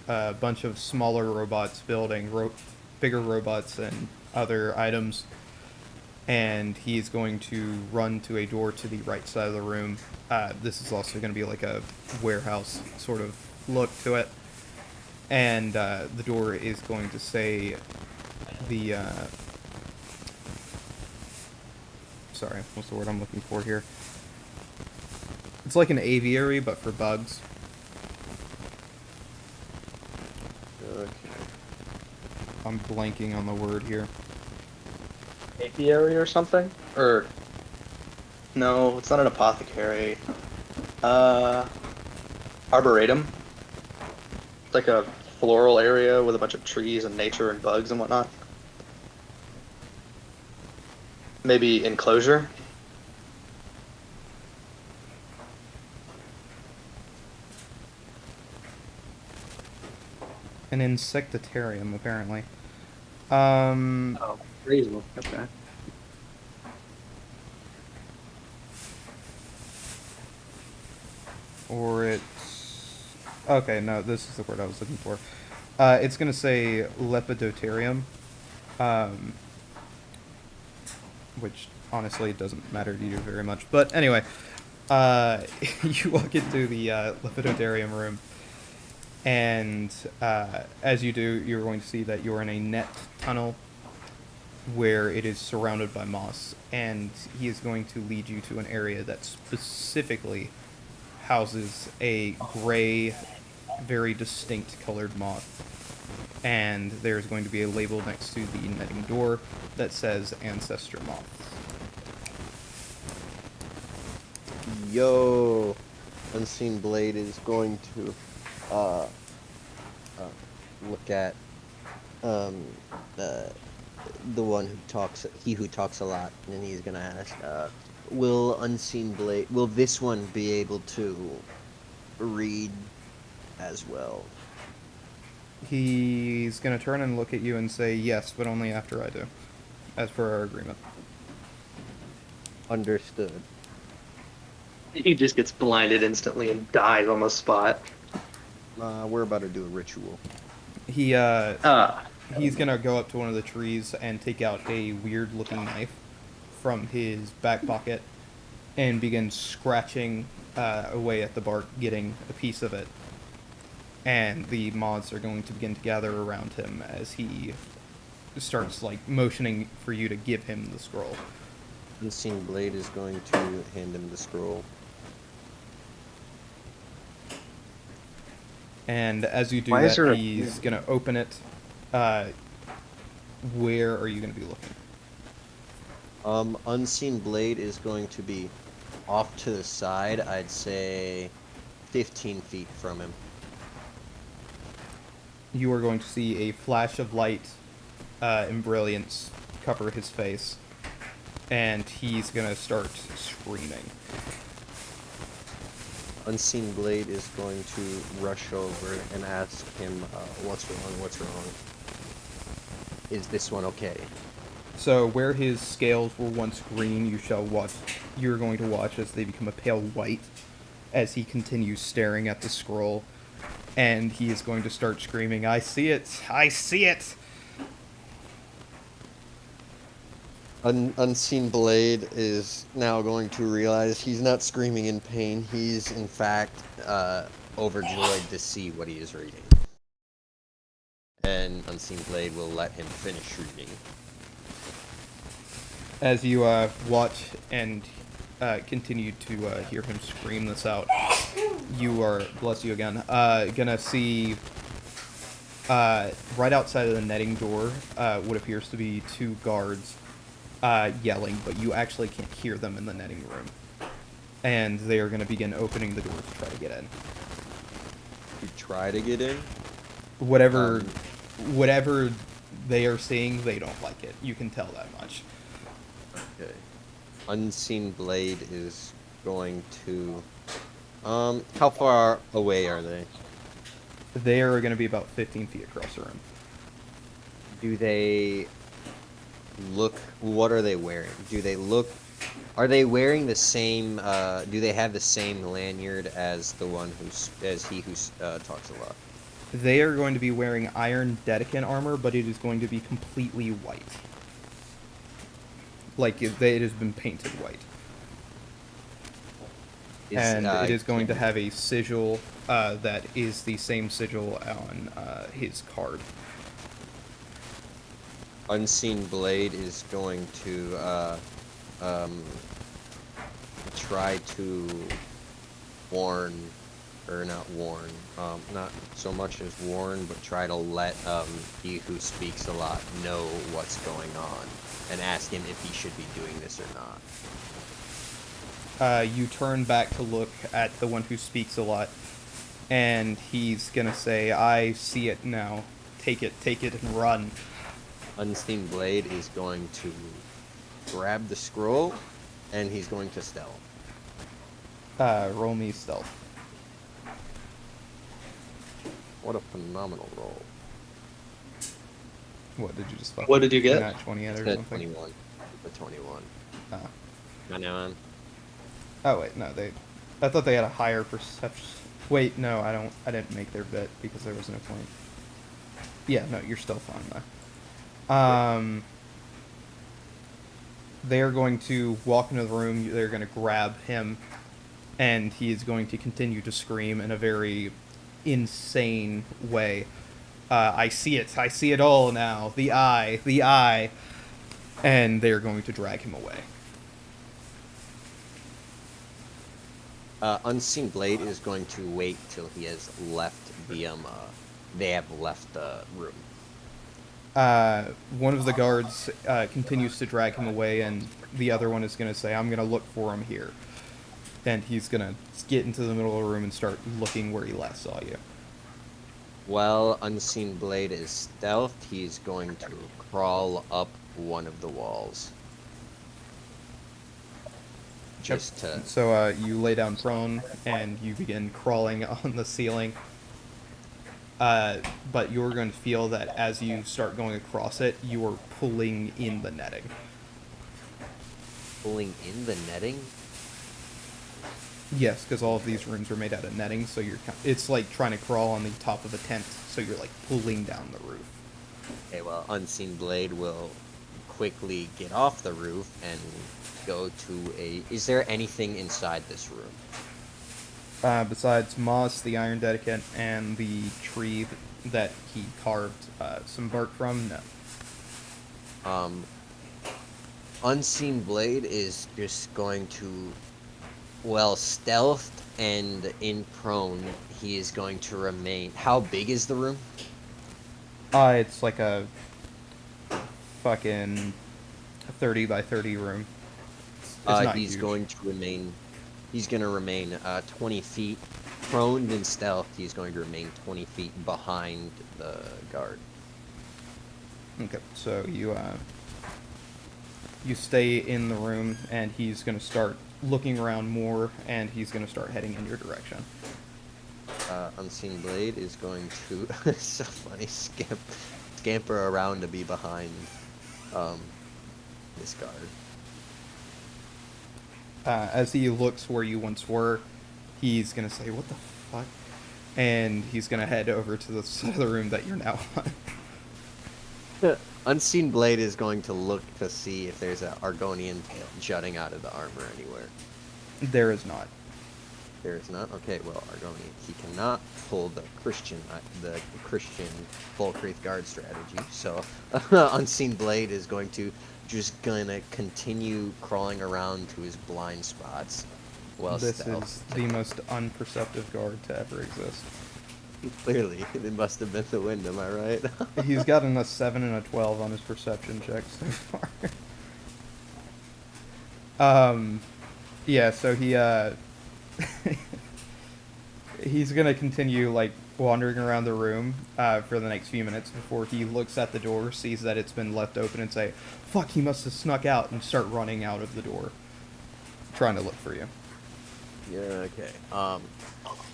a bunch of smaller robots building bigger robots and other items. And he's going to run to a door to the right side of the room. This is also going to be like a warehouse sort of look to it. And the door is going to say the... sorry, what's the word I'm looking for here? It's like an aviary, but for bugs. Okay. I'm blanking on the word here. Apiary or something? Or no, it's not an apothecary. Arboretum. It's like a floral area with a bunch of trees and nature and bugs and whatnot. maybe enclosure. An insectarium, apparently. Oh, reasonable. Okay. Or it's... Okay, no, this is the word I was looking for. It's going to say lepidotarium, um, which honestly doesn't matter to you very much. But anyway, you walk into the lepidotarium room, and as you do, you're going to see that you're in a net tunnel where it is surrounded by moss, and he is going to lead you to an area that specifically houses a gray, very distinct colored moth. And there's going to be a label next to the netting door that says Ancestor Moths. Yo, Unseen Blade is going to uh, look at the one who talks, he who talks a lot, and he's gonna ask, will Unseen Blade, will this one be able to read as well? He's going to turn and look at you and say, yes, but only after I do, as per our agreement. Understood. He just gets blinded instantly and dies on the spot. We're about to do a ritual. He, Ah. he's going to go up to one of the trees and take out a weird-looking knife from his back pocket and begin scratching away at the bark, getting a piece of it. And the moths are going to begin to gather around him as he starts, like, motioning for you to give him the scroll. Unseen Blade is going to hand him the scroll. And as you do Why is there that, a- he's going to open it. Where are you going to be looking? Unseen Blade is going to be off to the side, I'd say 15 feet from him. You are going to see a flash of light and brilliance cover his face. And he's going to start screaming. Unseen Blade is going to rush over and ask him, what's wrong? Is this one okay? So where his scales were once green, you're going to watch as they become a pale white as he continues staring at the scroll. And he is going to start screaming, I see it! I see it! Unseen Blade is now going to realize he's not screaming in pain. He's, in fact, overjoyed to see what he is reading. And Unseen Blade will let him finish reading. As you watch and continue to hear him scream this out, you are, bless you again, gonna see right outside of the netting door what appears to be two guards yelling, but you actually can't hear them in the netting room. And they are gonna begin opening the door to try to get in. You try to get in? Whatever they are seeing, they don't like it. You can tell that much. Okay. Unseen Blade is going to... how far away are they? They are going to be about 15 feet across the room. Do they look... What are they wearing? Are they wearing the same... do they have the same lanyard as the one he who talks a lot? They are going to be wearing iron Dedekin armor, but it is going to be completely white. Like, it has been painted white. And it is going to have a sigil that is the same sigil on his card. Unseen Blade is going to try to warn, or not warn, not so much as warn, but try to let he who speaks a lot know what's going on, and ask him if he should be doing this or not. You turn back to look at the one who speaks a lot, and he's gonna say, I see it now. Take it and run. Unseen Blade is going to grab the scroll, and he's going to stealth. Roll me stealth. What a phenomenal roll. What did you just fucking What did you get? Nat 20 at or It's a something? 21. The 21. Oh. I know, man. Oh wait, no, I thought they had a higher perception. Wait, no, I didn't make their bit because there was no point. Yeah, no, you're still fine though. They're going to walk into the room, they're going to grab him, and he is going to continue to scream in a very insane way. I see it all now. The eye. And they're going to drag him away. Unseen Blade is going to wait till he has left the they have left the room. One of the guards continues to drag him away, and the other one is going to say, I'm going to look for him here. And he's going to get into the middle of the room and start looking where he last saw you. While Unseen Blade is stealth, he's going to crawl up one of the walls. Just to... So you lay down prone, and you begin crawling on the ceiling. But you're going to feel that as you start going across it, you are pulling in the netting. Pulling in the netting? Yes, because all of these rooms are made out of netting, so it's like trying to crawl on the top of a tent, so you're like pulling down the roof. Okay, well, Unseen Blade will quickly get off the roof and go to a... Is there anything inside this room? Besides moss, the iron dedicant, and the tree that he carved some bark from, no. Unseen Blade is just going to... Well, stealthed and in prone, he is going to remain... How big is the room? It's like a fucking 30 by 30 room. It's not He's huge. going to remain... He's going to remain 20 feet. Prone and stealth, he's going to remain 20 feet behind the guard. Okay, so you stay in the room, and he's going to start looking around more, and he's going to start heading in your direction. Unseen Blade is going to... It's so funny, scamper around to be behind this guard. As he looks where you once were, he's going to say, what the fuck? And he's going to head over to the side of the room that you're now on. Unseen Blade is going to look to see if there's an Argonian tail jutting out of the armor anywhere. There is not. There is not? Okay, well, Argonian. He cannot pull the Christian Volkreath guard strategy, so Unseen Blade is going to continue crawling around to his blind spots. Well, This stealth. is the most unperceptive guard to ever exist. Clearly, it must have been the wind, am I right? He's gotten a 7 and a 12 on his perception check so far. Yeah, so he's gonna continue, like, wandering around the room for the next few minutes before he looks at the door, sees that it's been left open, and say, fuck, he must have snuck out, and start running out of the door, trying to look for you. Yeah, okay.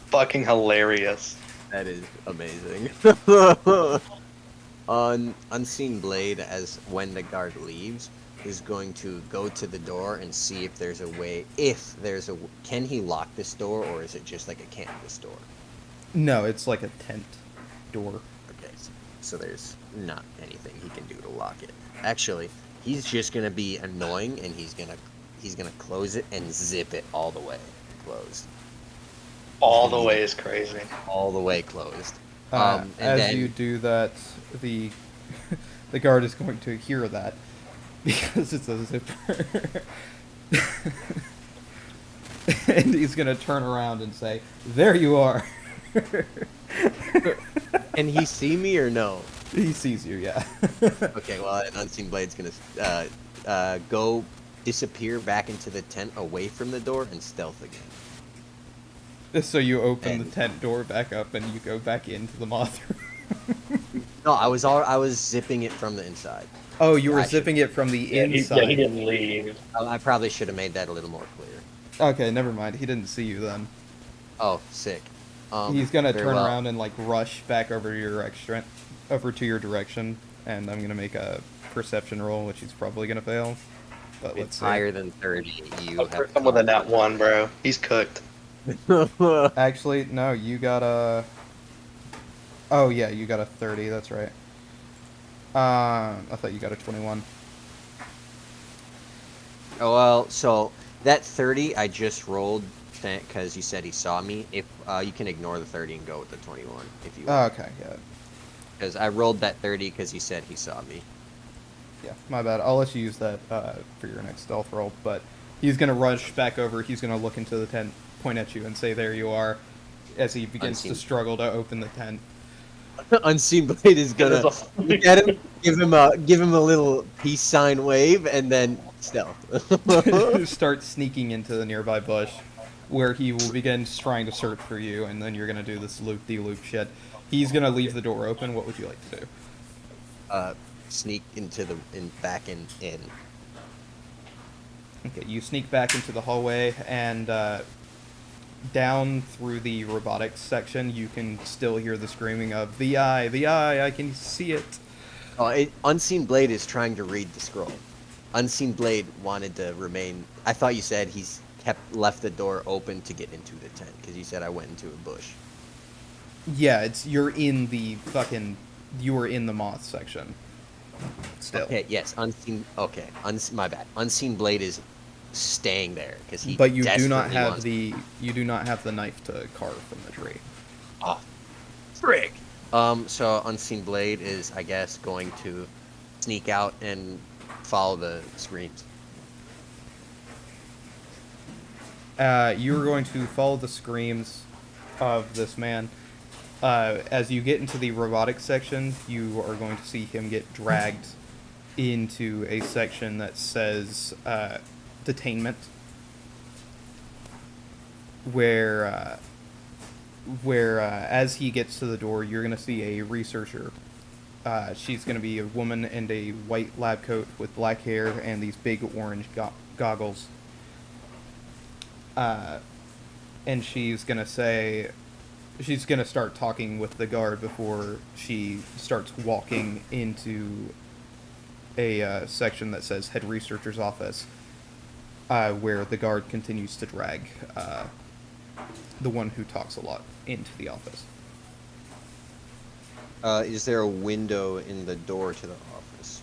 Fucking hilarious. That is amazing. Unseen Blade, as when the guard leaves, is going to go to the door and see if there's a way. Can he lock this door, or is it just like a canvas door? No, it's like a tent door. Okay, so there's not anything he can do to lock it. Actually, he's just gonna be annoying, and he's gonna close it and zip it all the way closed. All the way is crazy. All the way closed. As then, you do that, the guard is going to hear that because it's a zipper, and he's going to turn around and say, "There you are." Can he see me or no? He sees you, yeah. Okay, well, an Unseen Blade's gonna go disappear back into the tent away from the door and stealth again. So you open the tent door back up and you go back into the moth room. No, I was zipping it from the inside. Oh, you were I should- zipping it from the Yeah, inside. he didn't leave. I probably should have made that a little more clear. Okay, never mind. He didn't see you then. Oh, sick. He's gonna very turn well. around and like rush back over to your direction, and I'm gonna make a perception roll, which he's probably gonna fail. But let's It's see. higher than 30. You I'll have put him with a nat 1, bro. He's cooked. Actually, no, you got a. Oh yeah, you got a 30. That's right. I thought you got a 21. Oh, well, so that 30 I just rolled because you said he saw me. If you can ignore the 30 and go with the 21 if you want. Okay, yeah, Because I rolled that 30 because he said he saw me. yeah. My bad. I'll let you use that for your next stealth roll. But he's gonna rush back over. He's gonna look into the tent, point at you, and say, "There you are," as he begins to Unseen. struggle to open the tent. Unseen Blade is gonna look at him, give him a little peace sign wave, and then stealth. Start sneaking into the nearby bush, where he will begin trying to search for you, and then you're gonna do this loop-de-loop shit. He's gonna leave the door open. What would you like to do? Sneak into back in. Okay, you sneak back into the hallway, and down through the robotics section, you can still hear the screaming of the eye, I can see it. Unseen Blade is trying to read the scroll. Unseen Blade wanted to remain. I thought you said he's left the door open to get into the tent because you said I went into a bush. Yeah, you were in the moth section. Still. Okay, yes, Unseen. Okay, my bad. Unseen Blade is staying there because he. But you do not desperately have wants- you do not have the knife to carve from the tree. Frick. So Unseen Blade is, I guess, going to sneak out and follow the screams. You're going to follow the screams of this man. As you get into the robotics section, you are going to see him get dragged into a section that says detainment, where as he gets to the door, you're going to see a researcher. She's going to be a woman in a white lab coat with black hair and these big orange goggles. And she's going to start talking with the guard before she starts walking into a section that says head researcher's office, where the guard continues to drag the one who talks a lot into the office. Is there a window in the door to the office?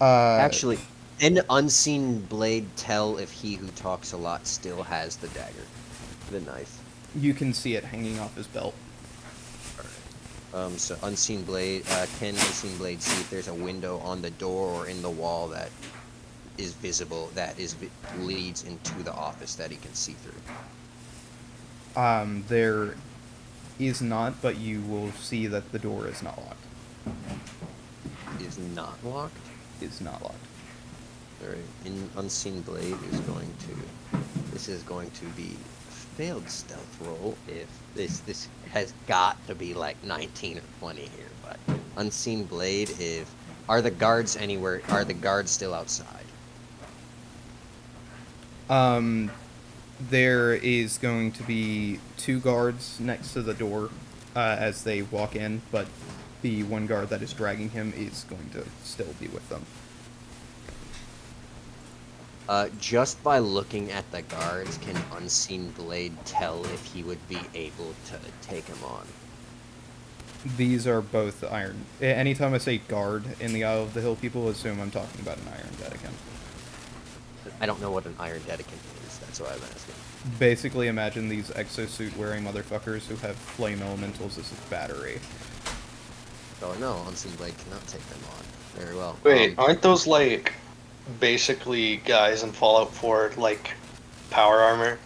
Actually, can Unseen Blade tell if he who talks a lot still has the dagger, the knife? You can see it hanging off his belt. So Unseen Blade, can Unseen Blade see if there's a window on the door or in the wall that is visible, leads into the office that he can see through? There is not, but you will see that the door is not locked. Is not locked? Is not locked. Alright, Unseen Blade is going to... This is going to be a failed stealth roll if... This has got to be like 19 or 20 here, but... Unseen Blade, if... Are the guards anywhere... Are the guards still outside? There is going to be 2 guards next to the door as they walk in, but the one guard that is dragging him is going to still be with them. Just by looking at the guards, can Unseen Blade tell if he would be able to take him on? These are both iron. Anytime I say guard in the Isle of the Hill, people assume I'm talking about an iron dedicant. I don't know what an Iron Dedicant is, that's why I'm asking. Basically, imagine these exosuit-wearing motherfuckers who have flame elementals as a battery. Oh no, Unseen Blade cannot take them on. Very well. Wait, aren't those like basically guys in Fallout 4 like power armor?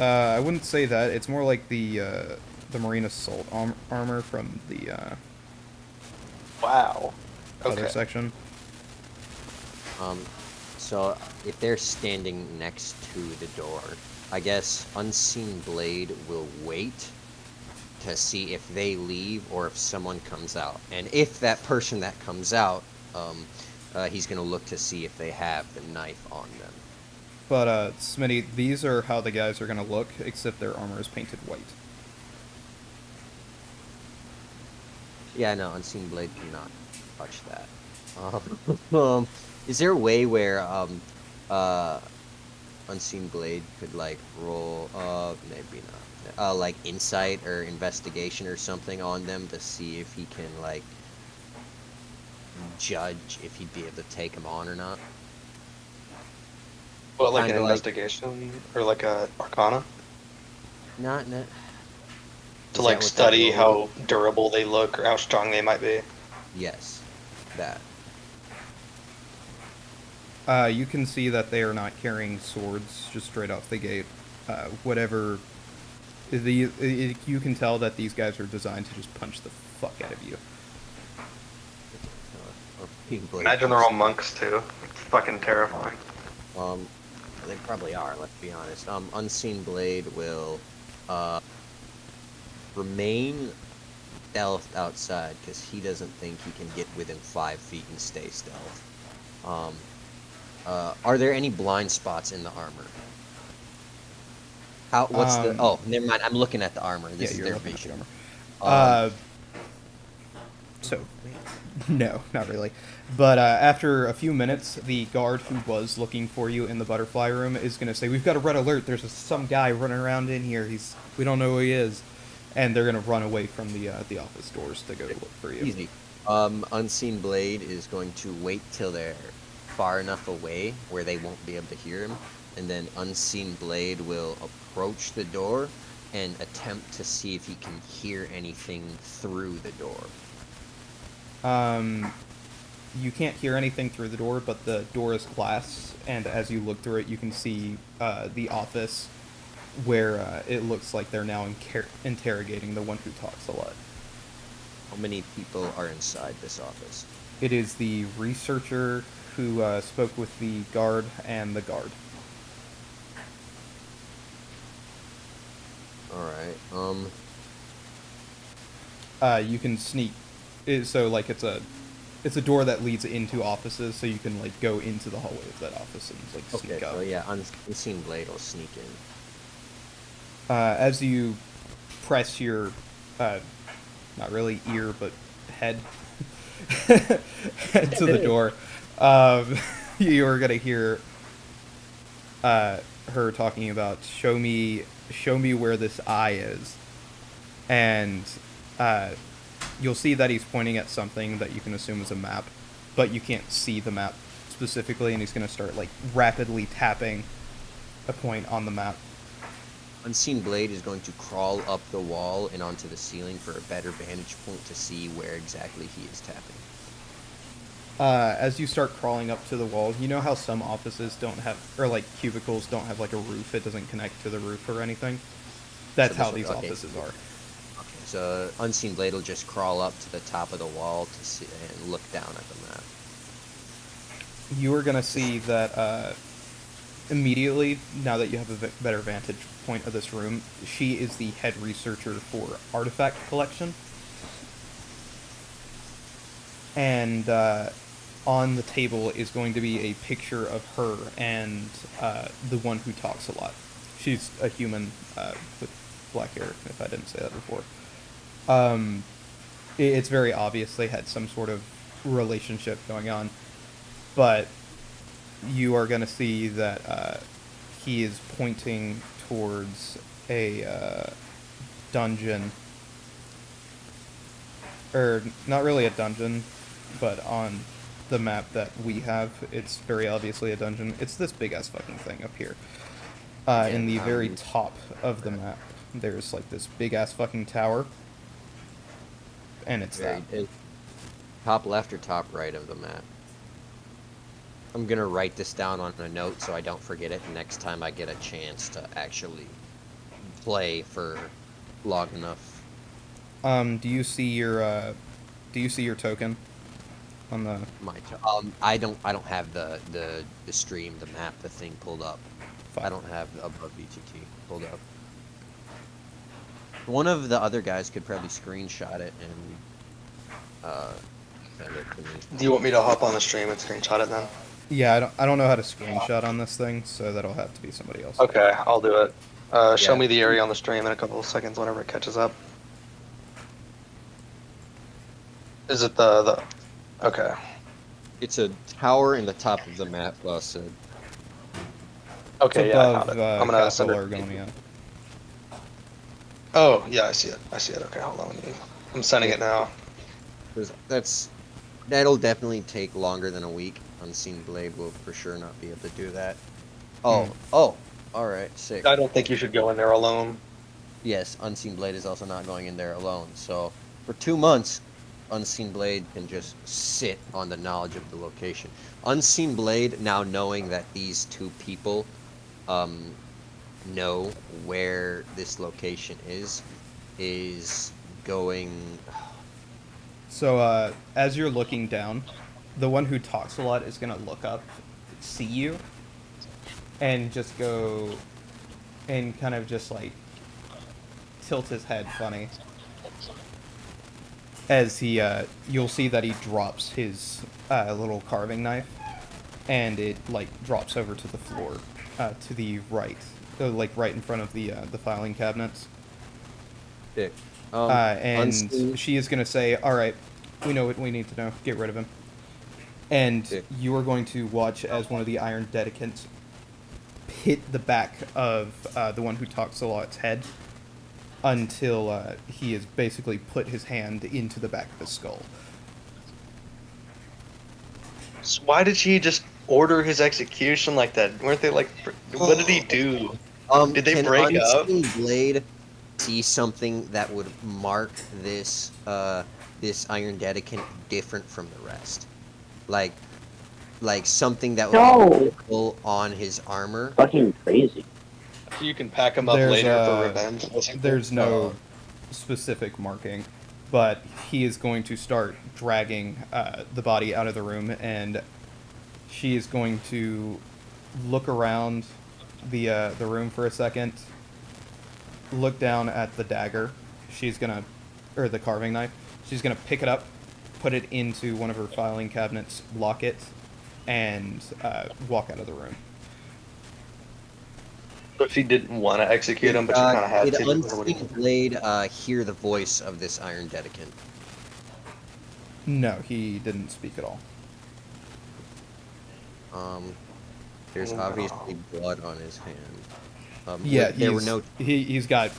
I wouldn't say that. It's more like the Marine Assault armor from the Wow. other Okay. section. So if they're standing next to the door, I guess Unseen Blade will wait to see if they leave or if someone comes out. And if that person that comes out, he's gonna look to see if they have the knife on them. But Smitty, these are how the guys are gonna look, except their armor is painted white. Yeah, no, Unseen Blade cannot touch that. Is there a way where uh, Unseen Blade could like roll? Maybe not. Like insight or investigation or something on them to see if he can like judge if he'd be able to take them on or not. What, like an Kinda like investigation or like a arcana? not. To Is that like what that study roll would how durable they look or how strong they might be. Yes, that. You can see that they are not carrying swords just straight off the gate. Whatever. You can tell that these guys are designed to just punch the fuck out of you. Unseen Blade Imagine they're all just- monks too. It's fucking terrifying. They probably are. Let's be honest. Unseen Blade will remain stealth outside because he doesn't think he can get within 5 feet and stay stealth. Are there any blind spots in the armor? What's the? Oh, never mind. I'm looking at the armor. This Yeah, is you're their looking at the vision. armor. So, no, not really. But after a few minutes, the guard who was looking for you in the butterfly room is going to say, "We've got a red alert. There's some guy running around in here. We don't know who he is," and they're going to run away from the office doors to go look for you. Easy. Unseen Blade is going to wait till they're far enough away where they won't be able to hear him, and then Unseen Blade will approach the door and attempt to see if he can hear anything through the door. You can't hear anything through the door, but the door is glass, and as you look through it, you can see the office where it looks like they're now interrogating the one who talks a lot. How many people are inside this office? It is the researcher who spoke with the guard and the guard. Alright, You can sneak. So like it's a door that leads into offices, so you can like go into the hallway of that office and like okay, sneak up. so yeah, Unseen Blade will sneak in. As you press your, not really ear, but head to the door, you are gonna hear her talking about show me where this eye is, and you'll see that he's pointing at something that you can assume is a map, but you can't see the map specifically, and he's gonna start like rapidly tapping a point on the map. Unseen Blade is going to crawl up the wall and onto the ceiling for a better vantage point to see where exactly he is tapping. As you start crawling up to the wall, you know how some offices don't have, or like cubicles don't have like a roof, it doesn't connect to the roof or anything? That's So this how one- these okay. offices are. Okay, so Unseen Blade will just crawl up to the top of the wall to see and look down at the map. You are going to see that immediately, now that you have a better vantage point of this room, she is the head researcher for artifact collection. And on the table is going to be a picture of her and the one who talks a lot. She's a human with black hair, if I didn't say that before. It's very obvious they had some sort of relationship going on, but you are going to see that he is pointing towards a dungeon, or not really a dungeon, but on the map that we have, it's very obviously a dungeon. It's this big ass fucking thing up here. In the very top of the map, there's like this big ass fucking tower, and it's that. Top left or top right of the map? I'm gonna write this down on a note so I don't forget it next time I get a chance to actually play for long enough. Do you see your token on the? I don't have the stream, the map, the thing pulled up. Fine. I don't have above BTT pulled up. One of the other guys could probably screenshot it and send it to me. Do you want me to hop on the stream and screenshot it then? Yeah, I don't know how to screenshot on this thing, so that'll have to be somebody else. Okay, I'll do it. Show Yeah. me the area on the stream in a couple of seconds whenever it catches up. Is it the... Okay. It's a tower in the top of the map, Sid. Okay, It's yeah, I above found it. I'm gonna send Capital it. Argonia. Oh, yeah, I see it. I see it. Okay, hold on. I'm sending it now. That'll definitely take longer than a week. Unseen Blade will for sure not be able to do that. Oh, all right, sick. I don't think you should go in there alone. Yes, Unseen Blade is also not going in there alone. So for 2 months, Unseen Blade can just sit on the knowledge of the location. Unseen Blade, now knowing that these two people know where this location is going. So as you're looking down, the one who talks a lot is gonna look up, see you, and just go, and kind of just like tilt his head funny. As he, you'll see that he drops his little carving knife, and it like drops over to the floor, to the right, like right in front of the filing cabinets. Sick. And Unseen- she is going to say, all right, we know what we need to know. Get rid of him. And Yeah. you are going to watch as one of the Iron Dedicants hit the back of the one who talks a lot's head until he has basically put his hand into the back of his skull. So why did she just order his execution like that? Weren't they like... What did he do? Did they can break up? Unseen Blade see something that would mark this this Iron Dedicant different from the rest? Like something that would No. be visible on his armor. Fucking crazy. You can pack him up There's, later for revenge. There's no specific marking, but he is going to start dragging the body out of the room, and she is going to look around the room for a second, look down at the dagger. Or the carving knife. She's gonna pick it up, put it into one of her filing cabinets, lock it, and walk out of the room. So she didn't want to execute him, but she kind of had Did to. Or what do you Unseen think? Blade hear the voice of this Iron Dedicant? No, he didn't speak at all. There's Oh, obviously blood on his hand. Yeah, there were no he's got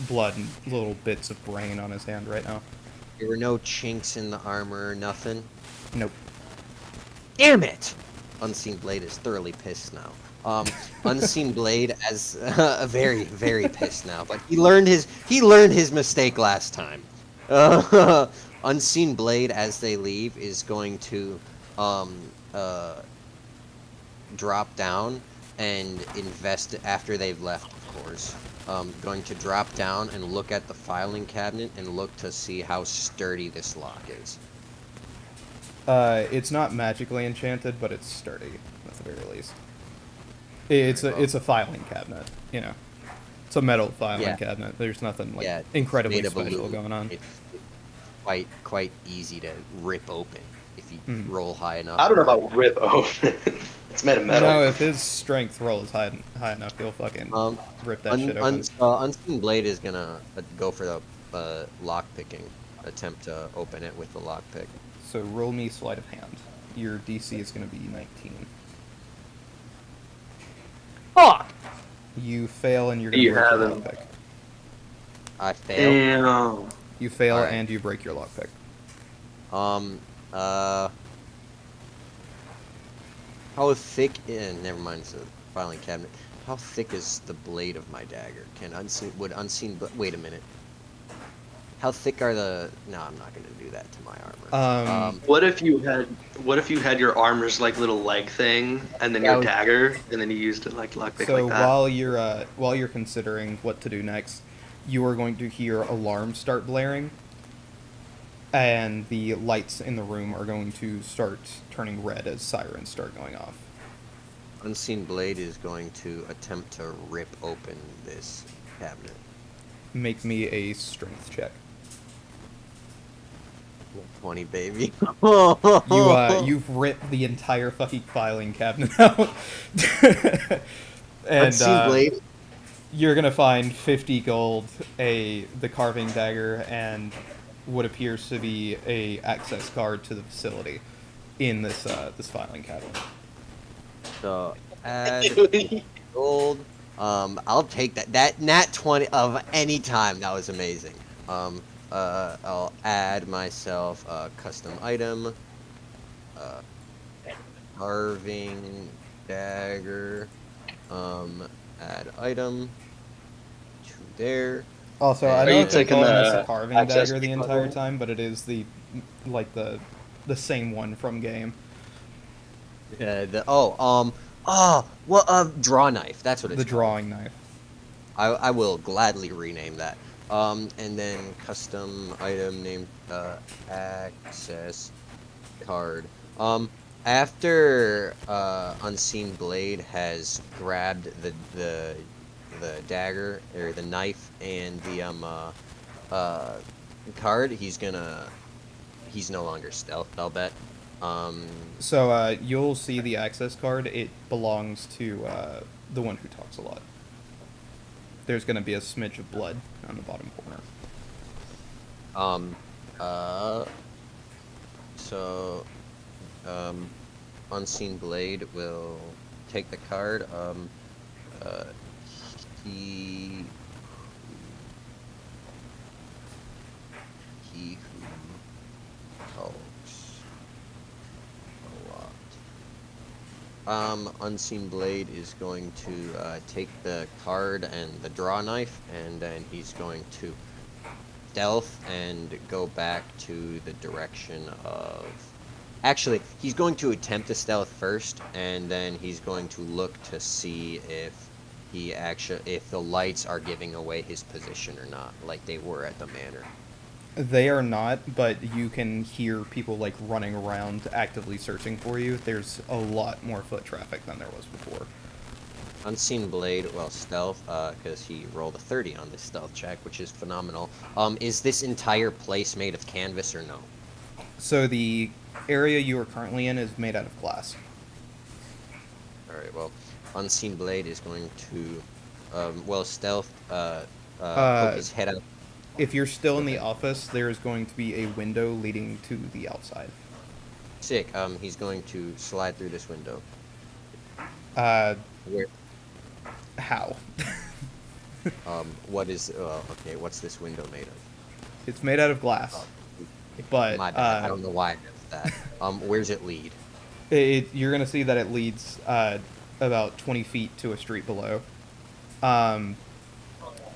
blood and little bits of brain on his hand right now. chinks in the armor, nothing. Nope. Damn it! Unseen Blade is thoroughly pissed now. Unseen Blade as very, very pissed now. But he learned his mistake last time. Unseen Blade, as they leave, is going to drop down and invest after they've left, of course. Going to drop down and look at the filing cabinet and look to see how sturdy this lock is. It's not magically enchanted, but it's sturdy at the very least. It's a filing cabinet, you know. It's a metal filing cabinet. There's nothing like incredibly made of special aluminum. going on. It's quite easy to rip open if you roll high enough. I don't know about rip open. It's made of metal. No, if his strength roll is high enough, he'll fucking rip that shit open. Unseen Blade is gonna go for the lock picking attempt to open it with the lock pick. So roll me sleight of hand. Your DC is going to be 19. Fuck! You fail and you're going to You break your have him. lockpick. I fail. Damn. You fail Alright. and you break your lockpick. How thick? Never mind. It's a filing cabinet. How thick is the blade of my dagger? Wait a minute. How thick are the? No, I'm not gonna do that to my armor. What if you had your armor's like little leg thing, and then Yeah, your dagger, and then you used it like lockpick So like that? while you're considering what to do next, you are going to hear alarms start blaring, and the lights in the room are going to start turning red as sirens start going off. Unseen Blade is going to attempt to rip open this cabinet. make me a strength check. 20, baby. You've ripped the entire fucking filing cabinet out. And Unseen blade. you're gonna find 50 gold, the carving dagger, and what appears to be a access card to the facility in this filing cabinet. So add gold. I'll take that. That nat 20 of any time. That was amazing. I'll add myself a custom item. Carving dagger. Add item to there. Also, I Are know you I've been taking calling this the a carving access dagger the key entire button? time, but it is the same one from game. Draw knife. That's what it's The called. drawing knife. I will gladly rename that. And then custom item named access card. After Unseen Blade has grabbed the dagger or the knife and the card, he's no longer stealth, I'll bet. So you'll see the access card. It belongs to the one who talks a lot. There's going to be a smidge of blood on the bottom corner. Unseen Blade will take the card. He who talks a lot. Unseen Blade is going to take the card and the draw knife, and then he's going to stealth and go back to the direction of... Actually, he's going to attempt to stealth first, and then he's going to look to see if if the lights are giving away his position or not, like they were at the manor. They are not, but you can hear people like running around actively searching for you. There's a lot more foot traffic than there was before. Unseen Blade, well, stealth, because he rolled a 30 on this stealth check, which is phenomenal. Is this entire place made of canvas or no? So the area you are currently in is made out of glass. Alright, well, Unseen Blade is going to, stealth, poke his head out. If you're still in the office, there is going to be a window leading to the outside. Sick, he's going to slide through this window. Where? How? What's this window made of? It's made out of glass. But My bad, I don't know why I know that. Where's it lead? You're going to see that it leads about 20 feet to a street below.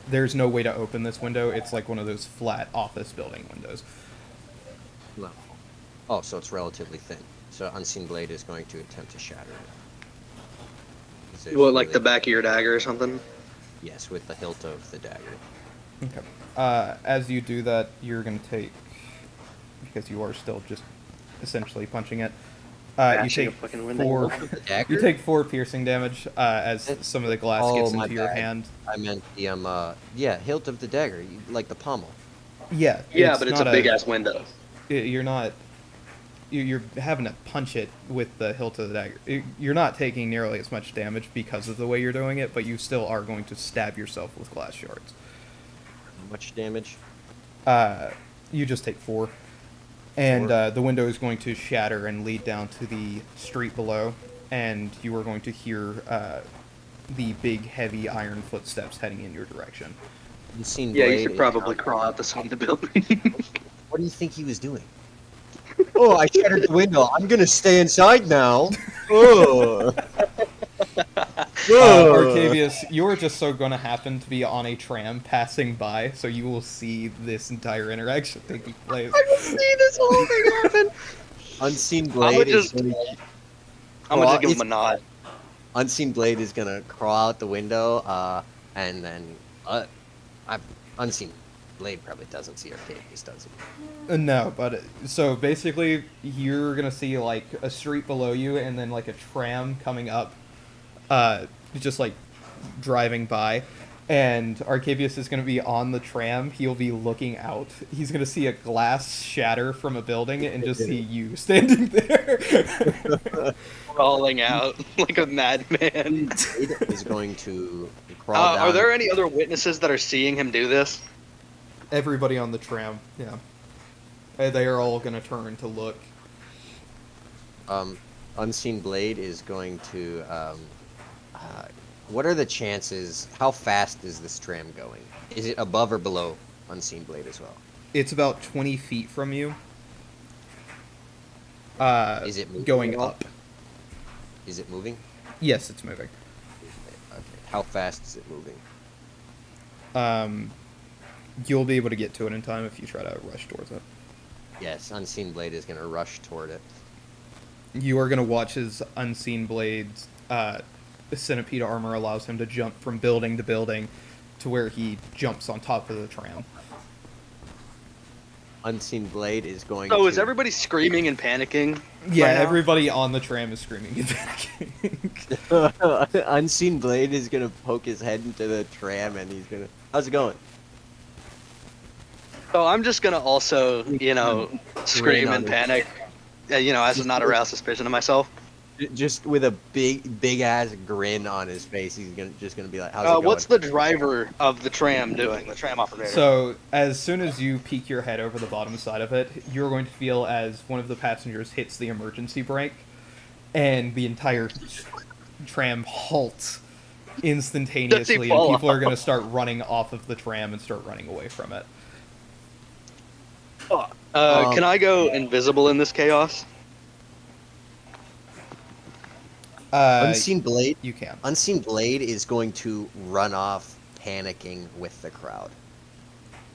There's no way to open this window. It's like one of those flat office building windows. No. Oh, so it's relatively thin. So Unseen Blade is going to attempt to shatter it. What, like the back of your dagger or something? Yes, with the hilt of the dagger. Okay. As you do that, you're going to take, because you are still just essentially punching it, you take Dagger? you take 4 piercing damage as some of the glass gets into your hand. I meant the hilt of the dagger, like the pommel. Yeah. Yeah, but it's a not big ass window. You're not. You're having to punch it with the hilt of the dagger. You're not taking nearly as much damage because of the way you're doing it, but you still are going to stab yourself with glass shards. How much damage? You just take 4. And the window is going to shatter and lead down to the street below, and you are going to hear the big, heavy iron footsteps heading in your direction. Yeah, you should probably crawl out the side of the building. What do you think he was doing? Oh, I shattered the window. I'm gonna stay inside now. Oh. Arcavius, you're just so going to happen to be on a tram passing by, so you will see this entire interaction taking place. I will see this whole thing happen. Unseen Blade I'm gonna give him a nod. Unseen Blade is gonna crawl out the window, and then Unseen Blade probably doesn't see Arcavius, does he? No, but so basically, you're gonna see like a street below you, and then like a tram coming up, just like driving by, And Arcavius is going to be on the tram. He'll be looking out. He's going to see a glass shatter from a building and just see you standing there. Crawling out like a madman. Blade is going to crawl down. Are there any other witnesses that are seeing him do this? Everybody on the tram, yeah. They are all going to turn to look. Unseen Blade is going to. What are the chances? How fast is this tram going? Is it above or below Unseen Blade as well? It's about 20 feet from you. Is it moving going at all? up? Is it moving? Yes, it's moving. Okay. How fast is it moving? You'll be able to get to it in time if you try to rush towards it. Yes, Unseen Blade is going to rush toward it. You are going to watch his Unseen Blade's centipede armor allows him to jump from building to building to where he jumps on top of the tram. Unseen Blade is going So to... is everybody screaming and panicking? Yeah, right now? everybody on the tram is screaming and panicking. Unseen Blade is going to poke his head into the tram and he's going to... How's it going? So I'm just gonna also, scream on and it. panic, as to not arouse suspicion of myself. Just with a big ass grin on his face, he's just gonna be like, "How's it going?" What's the driver of the tram doing? The tram operator. So, as soon as you peek your head over the bottom side of it, you're going to feel as one of the passengers hits the emergency brake, and the entire tram halts instantaneously, and fall people are going to start running off of the tram and start running away from it. Can I go invisible in this chaos? Unseen Blade? You can. Unseen Blade is going to run off, panicking with the crowd.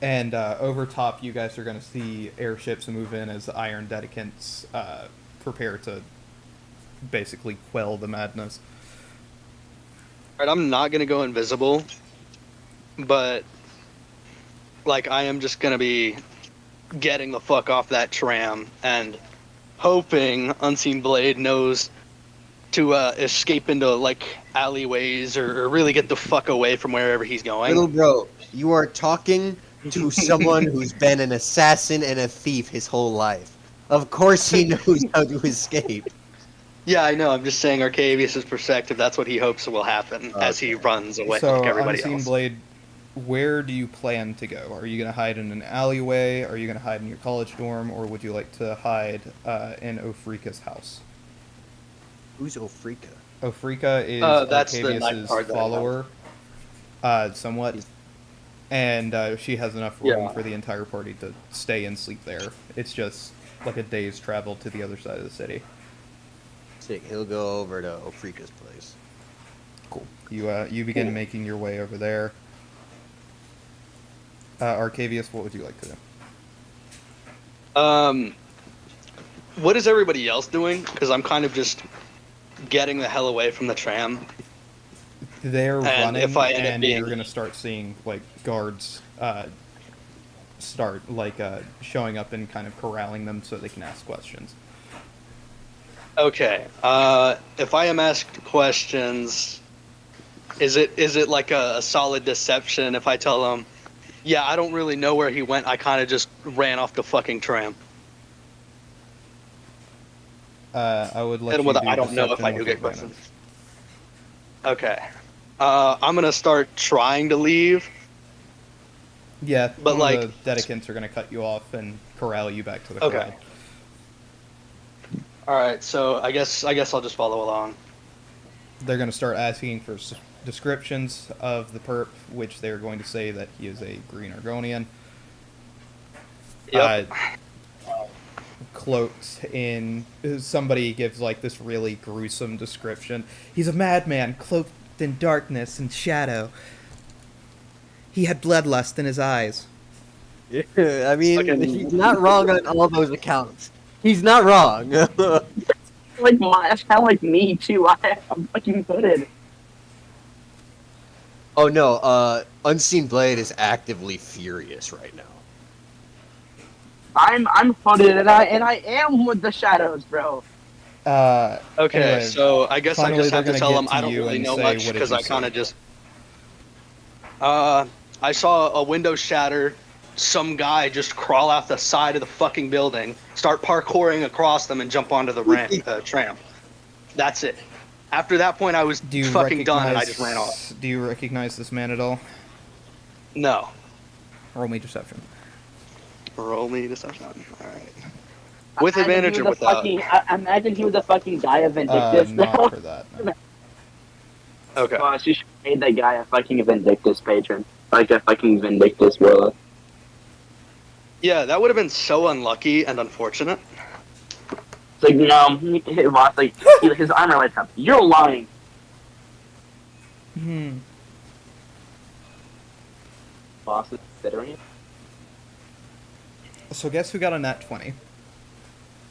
And over top, you guys are going to see airships move in as Iron Dedicants prepare to basically quell the madness. Alright, I'm not gonna go invisible, but I am just gonna be getting the fuck off that tram and hoping Unseen Blade knows to escape into alleyways or really get the fuck away from wherever he's going. Little bro, you are talking to someone who's been an assassin and a thief his whole life. Of course he knows how to escape. Yeah, I know. I'm just saying Arcavius' perspective, that's what he hopes will happen as he runs away So, from everybody Unseen else. Blade, where do you plan to go? Are you going to hide in an alleyway? Are you going to hide in your college dorm? Or would you like to hide in Ofrika's house? Who's Ofrika? Ofrika is That's the night Arcavius' card that I follower, somewhat. And she has enough room for the entire party to stay and sleep there. It's just like a day's travel to the other side of the city. Sick. He'll go over to Ofrika's place. Cool. You begin making your way over there. Arcavius, what would you like to do? What is everybody else doing? Because I'm kind of just getting the hell away from the tram. They're running, if I end up and being- you're going to start seeing guards start showing up and kind of corralling them so they can ask questions. Okay. If I am asked questions, is it like a solid deception if I tell them, yeah, I don't really know where he went. I kind of just ran off the fucking tram. I would let And you do I don't know if deception I do with get advantage. questions. Okay. I'm gonna start trying to leave. Yeah, But, one of the Dedicants are going to cut you off and corral you back to the Okay. crowd. All right. So I guess I'll just follow along. They're going to start asking for descriptions of the perp, which they're going to say that he is a Green Argonian. Yep. Cloaked in... Somebody gives, this really gruesome description. He's a madman, cloaked in darkness and shadow. He had bloodlust in his eyes. Yeah, I mean, Fucking- he's not wrong on all those accounts. He's not wrong. That sound like me too. I'm fucking hooded. Oh no, Unseen Blade is actively furious right now. I'm hooded and I am with the shadows, bro. Okay. Anyway, So I guess I finally just have they're to gonna tell get them I to don't you really and know say, much "What did because you I kind say?" of just. I saw a window shatter. Some guy just crawl out the side of the fucking building, start parkouring across them, and jump onto the tramp. That's it. After that point, I was Do you fucking done, and I just ran off. Do you recognize this man at all? No. Roll me deception. Roll me deception. All right. With advantage or without? Imagine he was a fucking guy of Vindictus. Not for that. No. Okay. Boss, you should have made that guy a fucking Vindictus patron. Like a fucking Vindictus warlock. Yeah, that would have been so unlucky and unfortunate. It's like, no, boss, like, his armor lights up. You're lying. Boss is considering it. So guess who got a nat 20?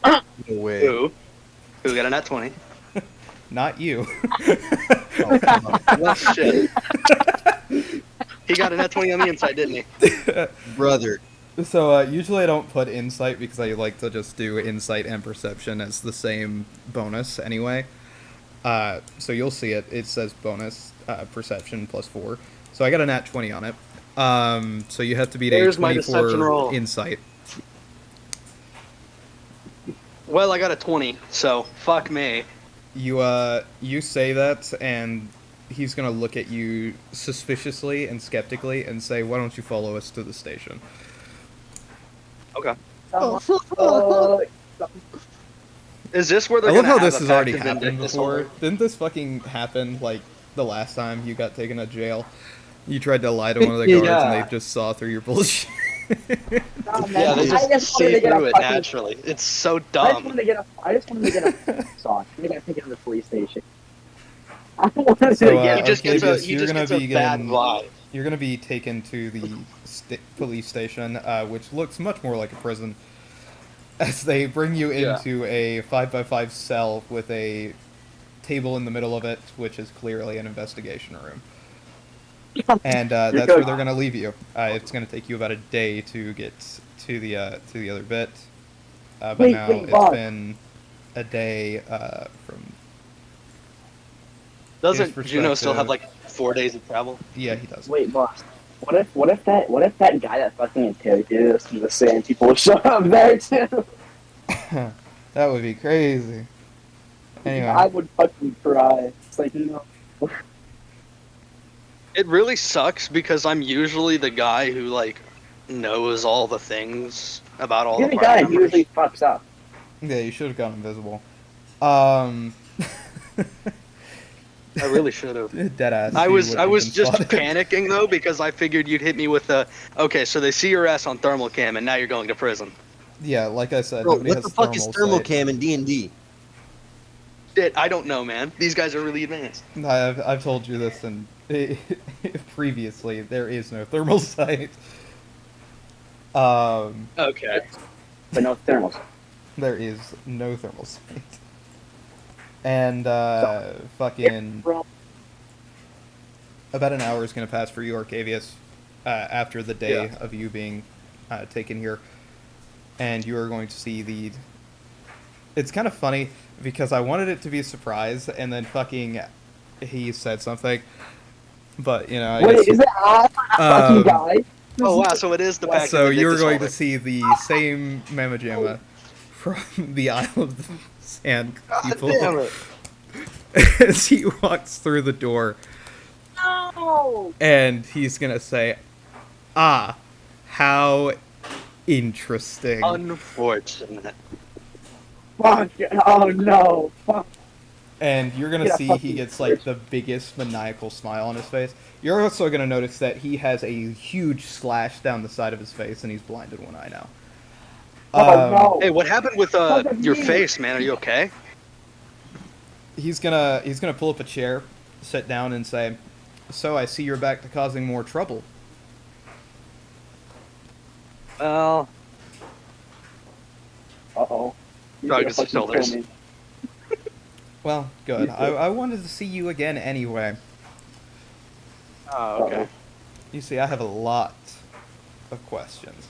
No way. Who got a nat 20? Not you. Oh, come on. Well, shit. He got a nat 20 on the inside, didn't he? Brother. So usually I don't put insight because I like to just do insight and perception as the same bonus anyway. So you'll see it. It says bonus perception +4. So I got a nat 20 on it. So you have to beat There's a my deception roll. 24 insight. Well, I got a 20, so fuck me. You say that, and he's gonna look at you suspiciously and skeptically and say, "Why don't you follow us to the station?" Okay. Oh, Is this where they're I love gonna how have this a has already pact of happened Vindictus before. over? Didn't this fucking happen like the last time you got taken to jail? You tried to lie to one of the guards, and Yeah. they just saw through your bullshit. Yeah, they I just wanted see to get through a it fucking- naturally. It's so I just dumb. wanted to get a song. I got taken to the police station. I wanted So, to get He just gets a, Arcadius, he you're just gonna gets a be bad getting- vibe. You're gonna be taken to the police station, which looks much more like a prison, as they bring you Yeah. into a 5x5 cell with a table in the middle of it, which is clearly an investigation room. And that's where they're gonna leave you. It's gonna take you about a day to get to the other bit, but Wait, now wait, it's boss. been a day from. Doesn't his Juno still have perspective- like 4 days of travel? Yeah, he does. Wait, boss. What if that guy that fucking interrogated us from the sand people would show up there too? That would be crazy. Anyway. I would fucking cry. It's like, no. It really sucks because I'm usually the guy who like knows all the things about all You're the the guy party who members. usually fucks up. Yeah, you should have gone invisible. I really should have. Deadass. I you was wouldn't have been just spotted. panicking though because I figured you'd hit me with the okay, so they see your ass on thermal cam and now you're going to prison. Yeah, like I said, Bro, nobody what has the fuck is thermal sight. cam in D&D? Shit, I don't know, man. These guys are really advanced. I've told you this and previously. There is no thermal sight. Okay. But no thermals. There is no thermal sight. And fucking about an hour is gonna pass for you, Arcavius, after the day Yeah. of you being taken here, and you are going to see the. It's kind of funny because I wanted it to be a surprise, and then fucking he said something, but you know. I Wait, guess, is it I? Fucking guy? Oh wow, so it is the pack. so of you're Vindictus going to holder. see the same Mamma Jamma from the Isle of the Sand people damn it. as he walks through the door, No! and he's gonna say, "Ah, how interesting." Unfortunate. Fuck. Oh no. Fuck. And you're gonna Get a see he fucking gets like the biggest maniacal smile on his face. You're also gonna notice that he has a huge slash down the side of his face, and he's blind in one eye now. Oh no. Hey, what happened with Fuck your me. face, man? Are you okay? He's gonna pull up a chair, sit down, and say, "So I see you're back to causing more trouble." Well, Uh-oh. He's Drug gonna his fucking shoulders. kill me. Well, good. I wanted to see you again anyway. oh, okay. You see, I have a lot of questions.